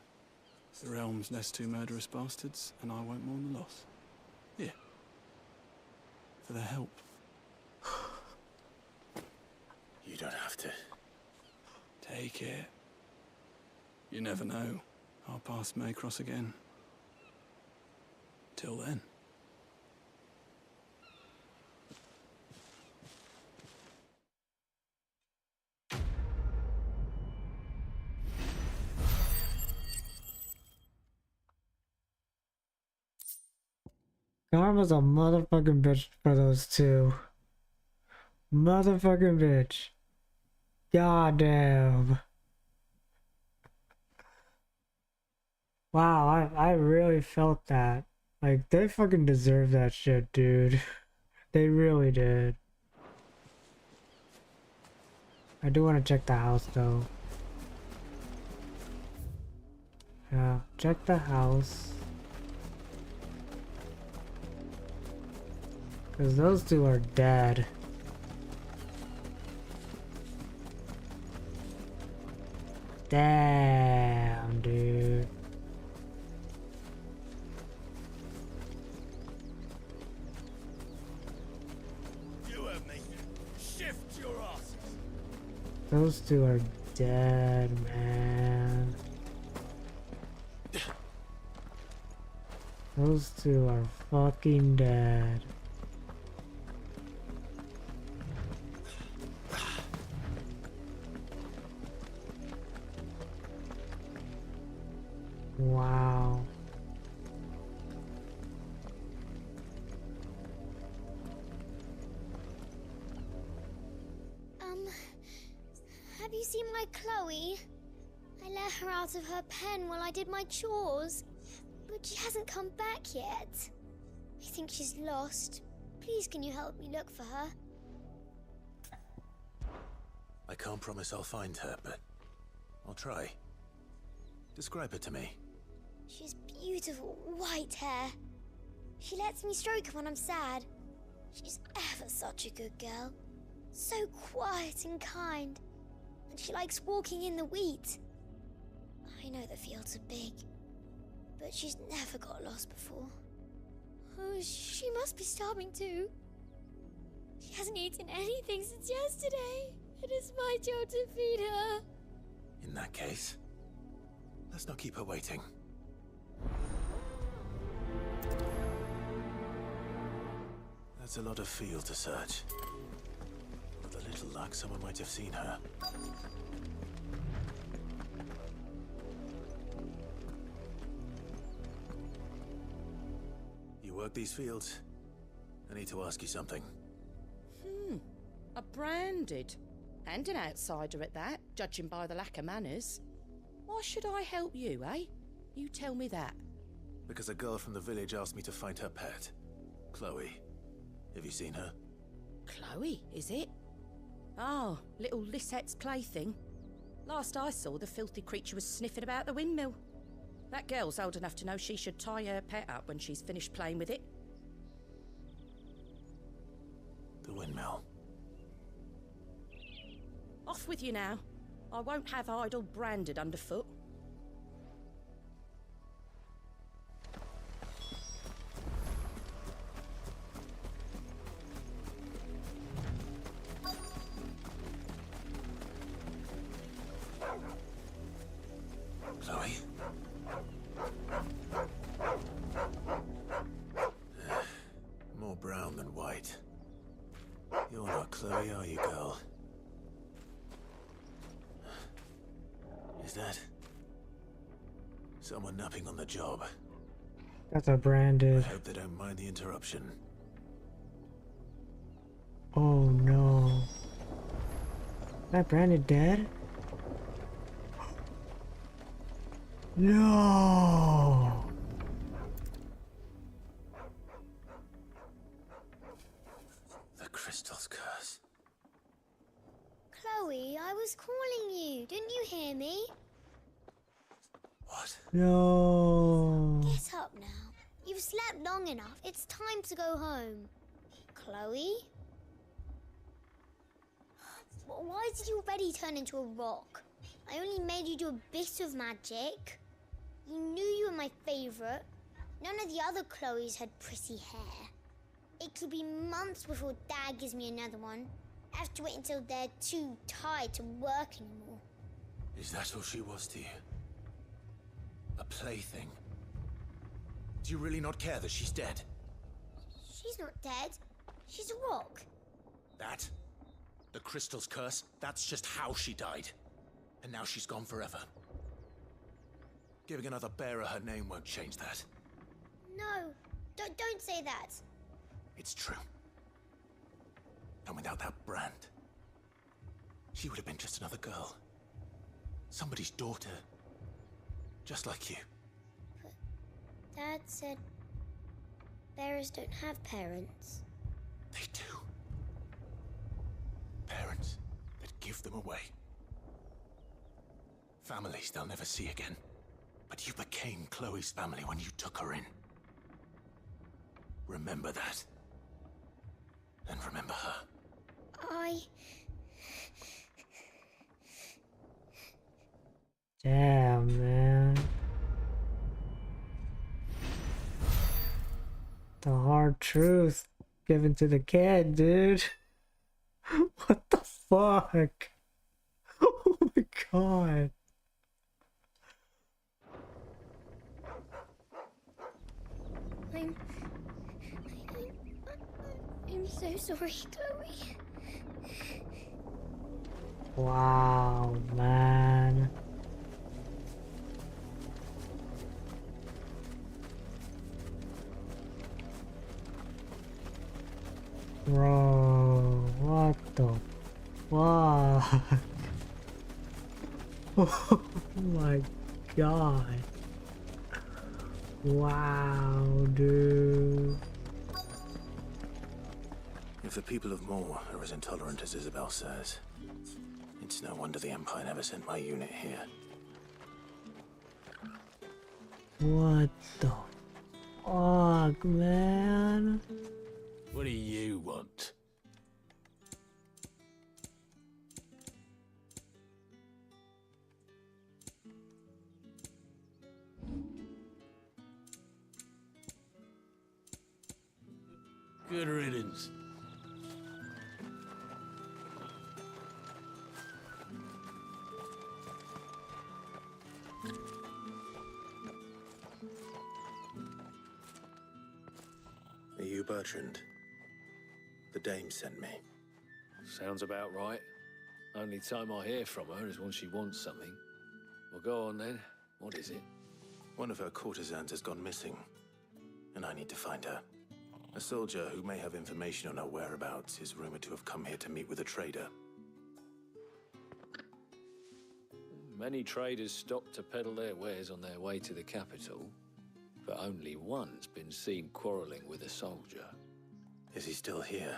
The realm's nest two murderous bastards, and I won't mourn the loss. Here. For their help. You don't have to. Take it. You never know. Our paths may cross again. Till then. Karma's a motherfucking bitch for those two. Motherfucking bitch. God damn. Wow, I really felt that. Like, they fucking deserve that shit, dude. They really did. I do want to check the house, though. Yeah, check the house. Because those two are dead. Damn, dude. You heard me. Shift your asses. Those two are dead, man. Those two are fucking dead. Wow. Have you seen my Chloe? I let her out of her pen while I did my chores, but she hasn't come back yet. I think she's lost. Please, can you help me look for her? I can't promise I'll find her, but I'll try. Describe her to me. She has beautiful white hair. She lets me stroke her when I'm sad. She's ever such a good girl. So quiet and kind. And she likes walking in the wheat. I know the fields are big, but she's never got lost before. Oh, she must be starving too. She hasn't eaten anything since yesterday. It is my job to feed her. In that case, let's not keep her waiting. That's a lot of field to search. With a little luck, someone might have seen her. You work these fields? I need to ask you something. A branded. And an outsider at that, judging by the lack of manners. Why should I help you, eh? You tell me that. Because a girl from the village asked me to find her pet. Chloe. Have you seen her? Chloe, is it? Oh, little Lisette's plaything. Last I saw, the filthy creature was sniffing about the windmill. That girl's old enough to know she should tie her pet up when she's finished playing with it. The windmill. Off with you now. I won't have idle branded underfoot. Chloe? More brown than white. You're not Chloe, are you, girl? Is that someone napping on the job? That's a branded. I hope they don't mind the interruption. Oh no. That branded dead? No. The crystal's curse. Chloe, I was calling you. Didn't you hear me? What? No. Get up now. You've slept long enough. It's time to go home. Chloe? Why did you already turn into a rock? I only made you do a bit of magic. You knew you were my favourite. None of the other Chloes had pretty hair. It could be months before Dad gives me another one. I have to wait until they're too tired to work anymore. Is that all she was to you? A plaything? Do you really not care that she's dead? She's not dead. She's a rock. That? The crystal's curse? That's just how she died. And now she's gone forever. Giving another bearer her name won't change that. No, don't say that. It's true. And without that brand, she would have been just another girl. Somebody's daughter. Just like you. But Dad said bearers don't have parents. They do. Parents that give them away. Families they'll never see again. But you became Chloe's family when you took her in. Remember that. And remember her. Damn, man. The hard truth given to the kid, dude. What the fuck? Oh my god. I'm so sorry, Chloe. Wow, man. Bro, what the fuck? Oh my god. Wow, dude. If the people of Moor are as intolerant as Isabel says, it's no wonder the Empire never sent my unit here. What the fuck, man? What do you want? Good riddance. Are you Bertrand? The dame sent me. Sounds about right. Only time I hear from her is when she wants something. Well, go on then. What is it? One of her courtesans has gone missing, and I need to find her. A soldier who may have information on her whereabouts is rumored to have come here to meet with a trader. Many traders stopped to peddle their wares on their way to the capital, but only one's been seen quarrelling with a soldier. Is he still here?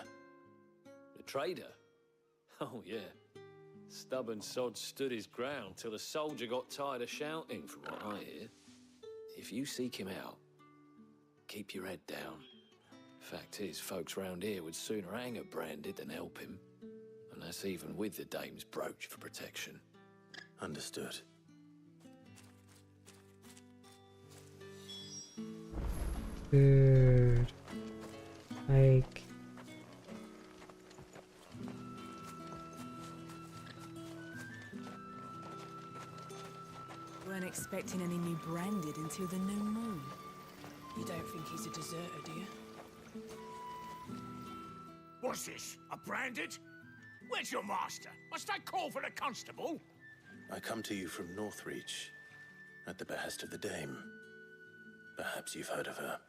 The trader? Oh, yeah. Stubborn sod stood his ground till the soldier got tired of shouting, from what I hear. If you seek him out, keep your head down. Fact is, folks round here would sooner hang a branded than help him. And that's even with the dame's brooch for protection. Understood. Dude. Like... Weren't expecting any new branded until the new moon. You don't think he's a deserter, do you? What's this? A branded? Where's your master? Must I call for the constable? I come to you from Northreach, at the behest of the Dame. Perhaps you've heard of her.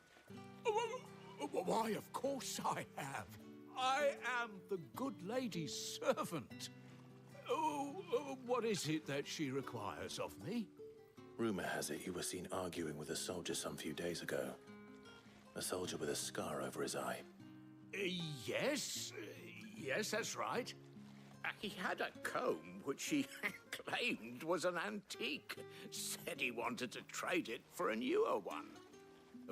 Why, of course I have. I am the good lady's servant. What is it that she requires of me? Rumor has it you were seen arguing with a soldier some few days ago. A soldier with a scar over his eye. Yes, that's right. He had a comb which he claimed was an antique. Said he wanted to trade it for a newer one.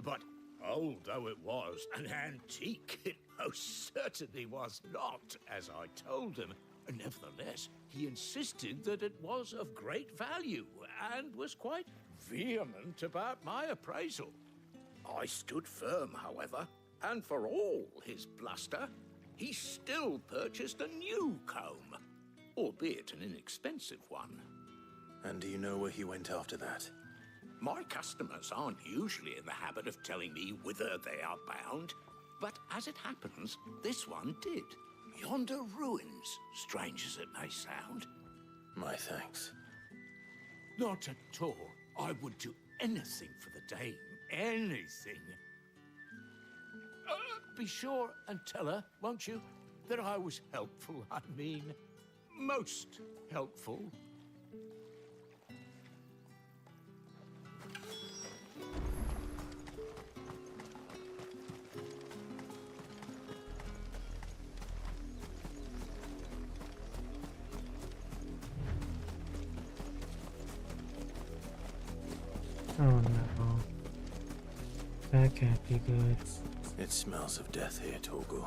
But old though it was, an antique it most certainly was not, as I told him. Nevertheless, he insisted that it was of great value and was quite vehement about my appraisal. I stood firm, however, and for all his bluster, he still purchased a new comb, albeit an inexpensive one. And do you know where he went after that? My customers aren't usually in the habit of telling me whither they are bound, but as it happens, this one did. Yonder ruins, strange as it may sound. My thanks. Not at all. I would do anything for the Dame. Anything. Be sure and tell her, won't you, that I was helpful. I mean, most helpful. Oh no. That can't be good. It smells of death here, Torgal.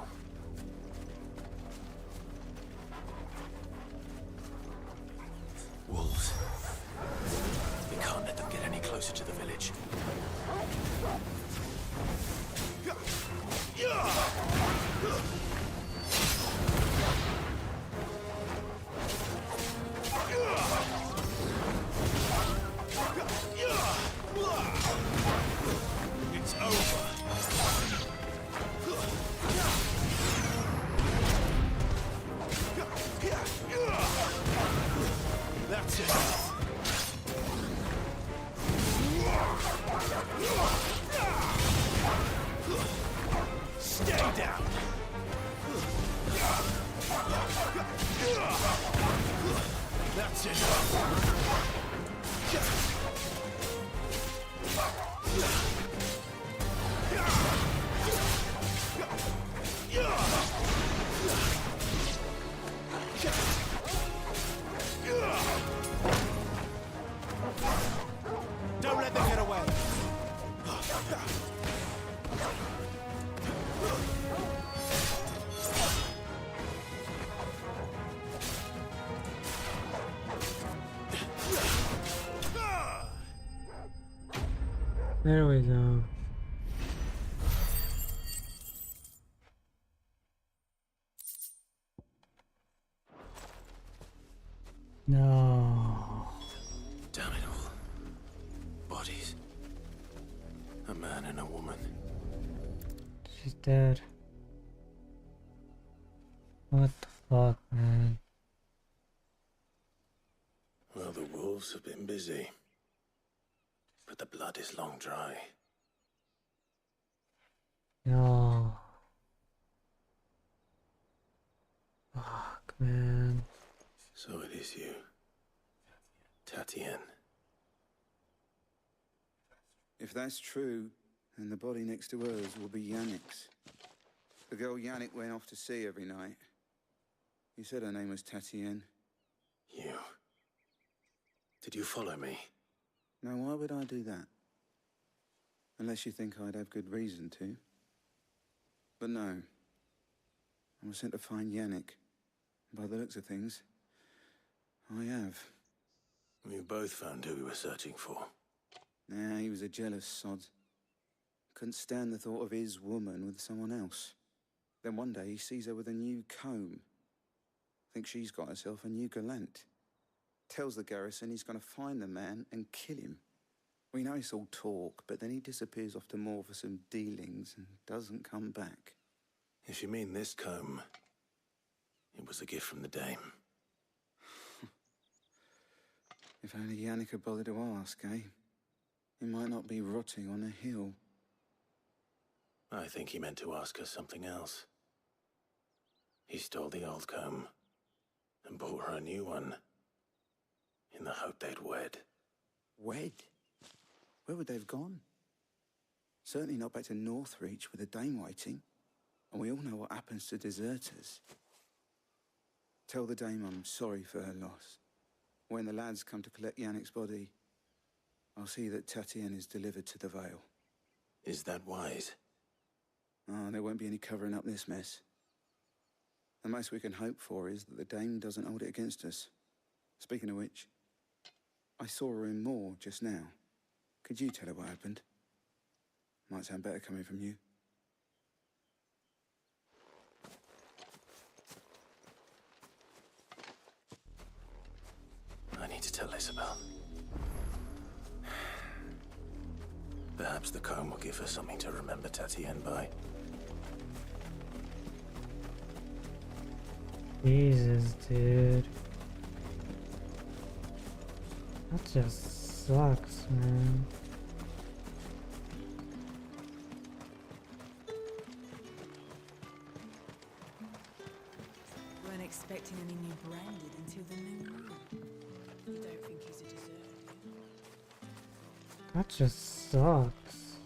Wolves. We can't let them get any closer to the village. It's over. That's it. Stay down. That's it. Don't let them get away. There we go. No. Damn it all. Bodies. A man and a woman. She's dead. What the fuck, man? Well, the wolves have been busy. But the blood is long dry. No. Fuck, man. So it is you. Tatien. If that's true, then the body next to hers will be Yannick's. The girl Yannick went off to see every night. You said her name was Tatien. You... Did you follow me? Now, why would I do that? Unless you think I'd have good reason to. But no. I was sent to find Yannick. By the looks of things, I have. We both found who we were searching for. Nah, he was a jealous sod. Couldn't stand the thought of his woman with someone else. Then one day he sees her with a new comb. Thinks she's got herself a new gallant. Tells the garrison he's gonna find the man and kill him. We know it's all talk, but then he disappears off to Moor for some dealings and doesn't come back. If you mean this comb, it was a gift from the dame. If only Yannick had bothered to ask, eh? He might not be rotting on a hill. I think he meant to ask her something else. He stole the old comb and bought her a new one in the hope they'd wed. Wed? Where would they have gone? Certainly not back to Northreach with a dame waiting. And we all know what happens to deserters. Tell the dame I'm sorry for her loss. When the lads come to collect Yannick's body, I'll see that Tatien is delivered to the Vale. Is that wise? Oh, there won't be any covering up this mess. The most we can hope for is that the dame doesn't hold it against us. Speaking of which, I saw her in Moor just now. Could you tell her what happened? Might sound better coming from you. I need to tell Isabel. Perhaps the comb will give her something to remember Tatien by. Jesus, dude. That just sucks, man. Weren't expecting any new branded until the new moon. You don't think he's a deserter, do you? That just sucks.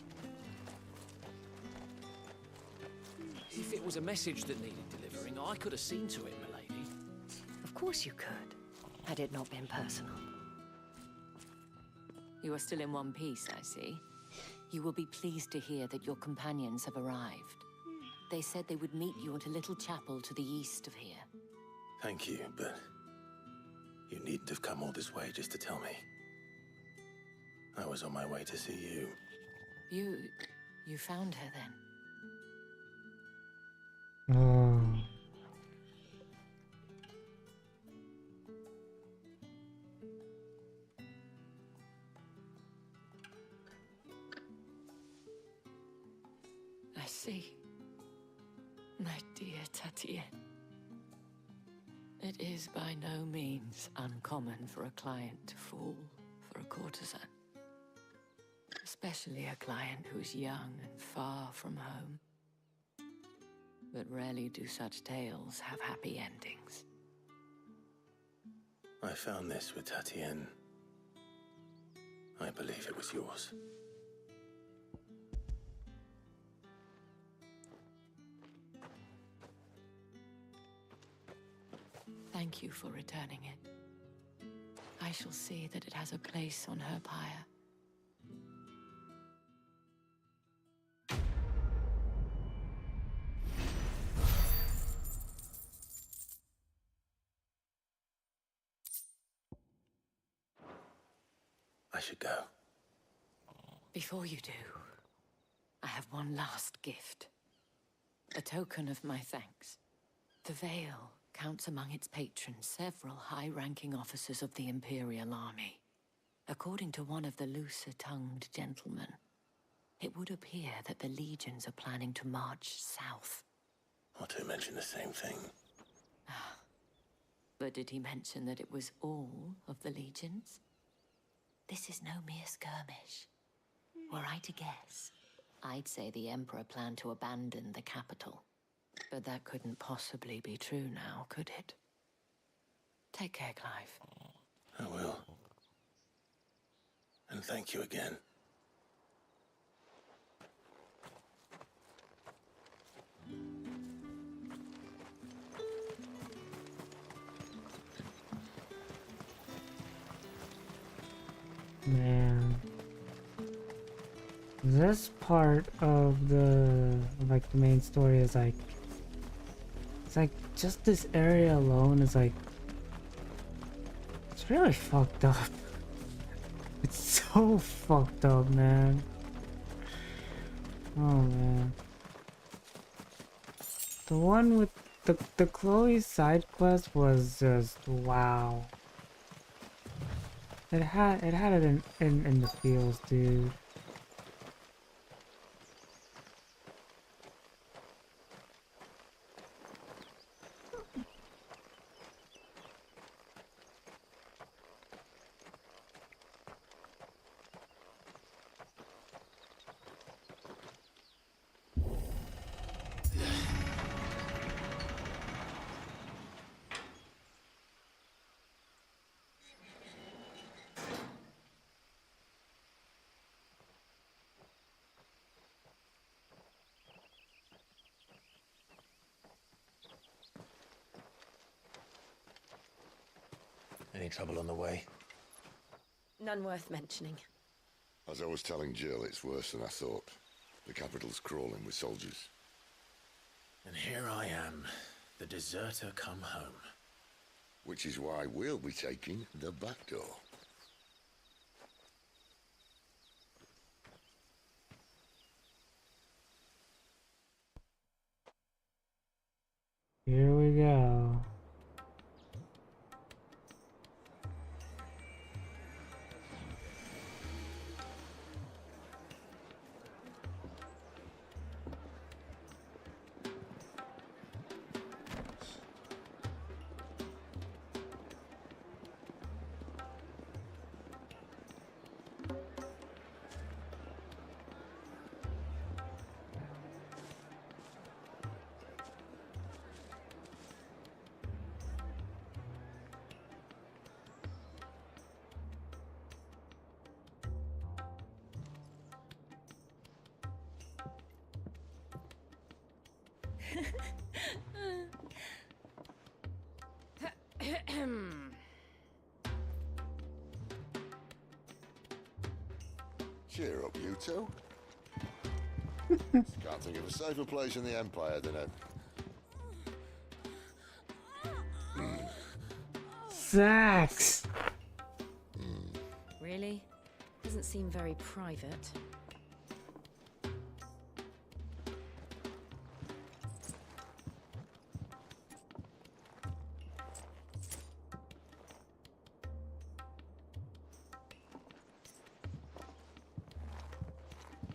If it was a message that needed delivering, I could have seen to it, milady. Of course you could, had it not been personal. You are still in one piece, I see. You will be pleased to hear that your companions have arrived. They said they would meet you at a little chapel to the east of here. Thank you, but you needn't have come all this way just to tell me. I was on my way to see you. You found her then? Oh. I see. My dear Tatien. It is by no means uncommon for a client to fall for a courtesan. Especially a client who is young and far from home. But rarely do such tales have happy endings. I found this with Tatien. I believe it was yours. Thank you for returning it. I shall see that it has a place on her pyre. I should go. Before you do, I have one last gift. A token of my thanks. The Vale counts among its patrons several high-ranking officers of the Imperial Army. According to one of the looser-tongued gentlemen, it would appear that the legions are planning to march south. Or to mention the same thing. But did he mention that it was all of the legions? This is no mere skirmish. Were I to guess, I'd say the Emperor planned to abandon the capital. But that couldn't possibly be true now, could it? Take care, Clive. I will. And thank you again. Man. This part of the like the main story is like it's like just this area alone is like it's really fucked up. It's so fucked up, man. Oh man. The one with the Chloe side quest was just wow. It had it in the feels, dude. Any trouble on the way? None worth mentioning. As I was telling Jill, it's worse than I thought. The capital's crawling with soldiers. And here I am, the deserter come home. Which is why we'll be taking the back door. Here we go. Cheer up, you two. Can't think of a safer place in the Empire than a... Sex! Really? Doesn't seem very private.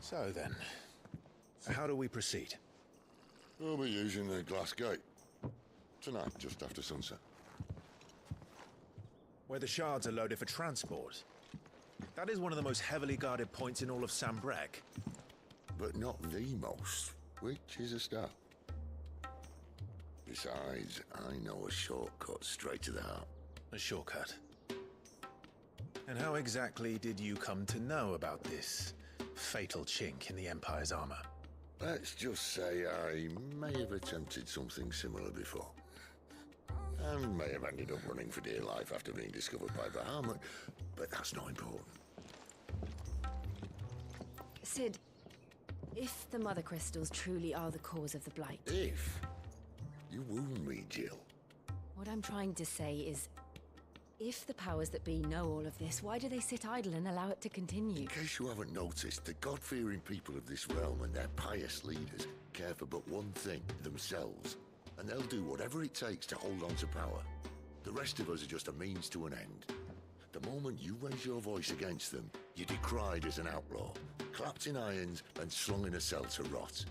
So then, how do we proceed? We'll be using the glass gate. Tonight, just after sunset. Where the shards are loaded for transport. That is one of the most heavily guarded points in all of Sambrek. But not the most, which is a start. Besides, I know a shortcut straight to the heart. A shortcut? And how exactly did you come to know about this fatal chink in the Empire's armor? Let's just say I may have attempted something similar before. And may have ended up running for dear life after being discovered by Bahamut, but that's not important. Sid, if the Mother Crystals truly are the cause of the Blight... If? You wound me, Jill. What I'm trying to say is, if the powers that be know all of this, why do they sit idle and allow it to continue? In case you haven't noticed, the God-fearing people of this realm and their pious leaders care for but one thing, themselves. And they'll do whatever it takes to hold on to power. The rest of us are just a means to an end. The moment you raise your voice against them, you're decried as an outlaw, clapped in irons and slung in a cell to rot.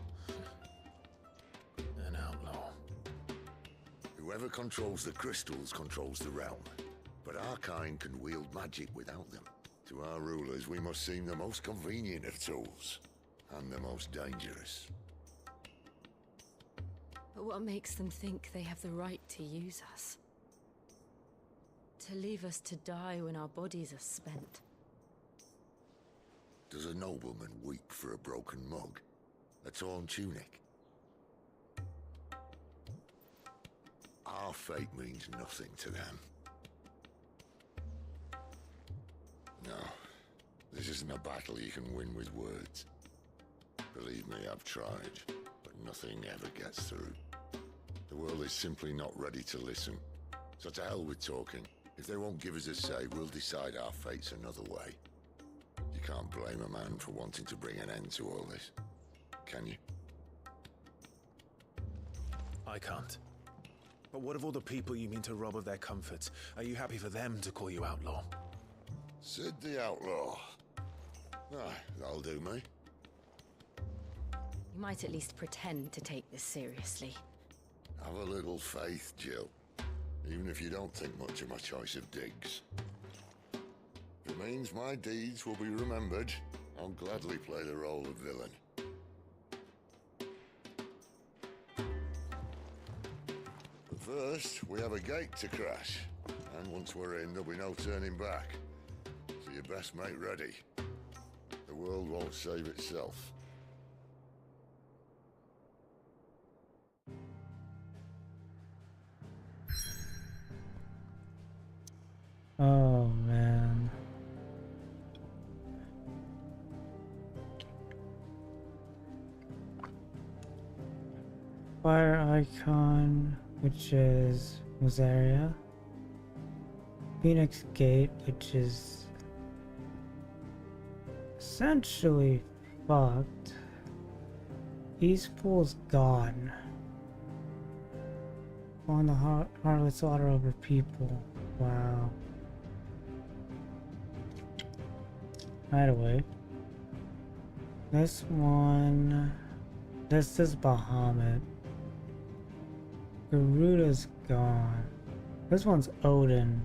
An outlaw. Whoever controls the crystals controls the realm. But our kind can wield magic without them. To our rulers, we must seem the most convenient of tools, and the most dangerous. But what makes them think they have the right to use us? To leave us to die when our bodies are spent? Does a nobleman weep for a broken mug? A torn tunic? Our fate means nothing to them. No, this isn't a battle you can win with words. Believe me, I've tried, but nothing ever gets through. The world is simply not ready to listen. So to hell with talking. If they won't give us a say, we'll decide our fates another way. You can't blame a man for wanting to bring an end to all this, can you? I can't. But what of all the people you mean to rob of their comforts? Are you happy for them to call you outlaw? Sid the Outlaw. Ah, that'll do me. You might at least pretend to take this seriously. Have a little faith, Jill. Even if you don't think much of my choice of digs. If it means my deeds will be remembered, I'll gladly play the role of villain. But first, we have a gate to crash. And once we're in, there'll be no turning back. So you best make ready. The world won't save itself. Oh man. Fire icon, which is Mosaria. Phoenix Gate, which is essentially fucked. East Pool's gone. On the harlot slaughter over people. Wow. Hideaway. This one. This is Bahamut. Garuda's gone. This one's Odin.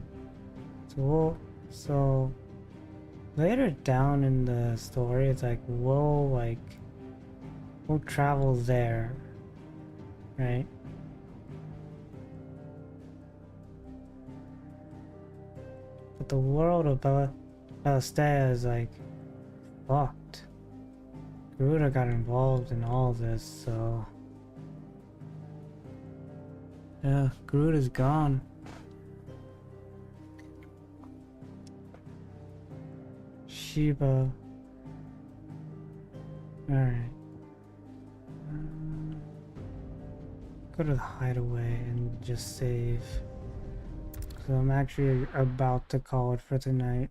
So later down in the story, it's like we'll travel there, right? But the world of Balestea is like fucked. Garuda got involved in all this, so yeah, Garuda's gone. Shiba. Alright. Go to the hideaway and just save. So I'm actually about to call it for tonight.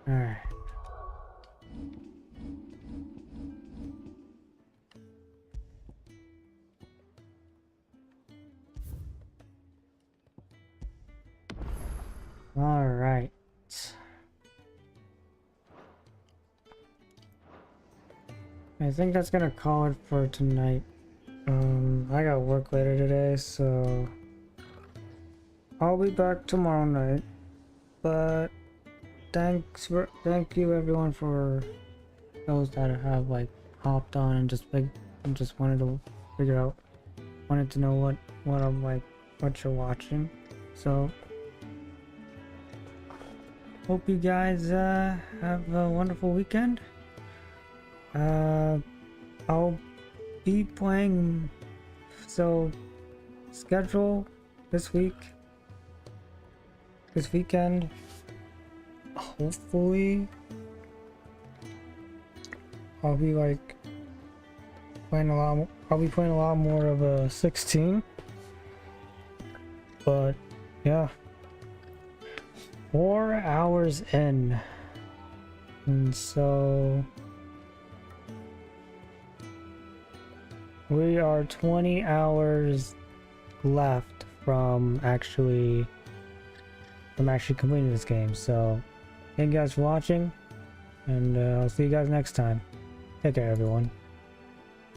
Alright. Alright. I think that's gonna call it for tonight. I got work later today, so I'll be back tomorrow night. But thank you everyone for those that have hopped on and just wanted to figure out, wanted to know what I'm what you're watching. So hope you guys have a wonderful weekend. I'll be playing, so schedule this weekend, hopefully I'll be playing a lot more of 16, but yeah, 4 hours in, and so we are 20 hours left from actually completing this game. So thank you guys for watching, and I'll see you guys next time. Take care, everyone.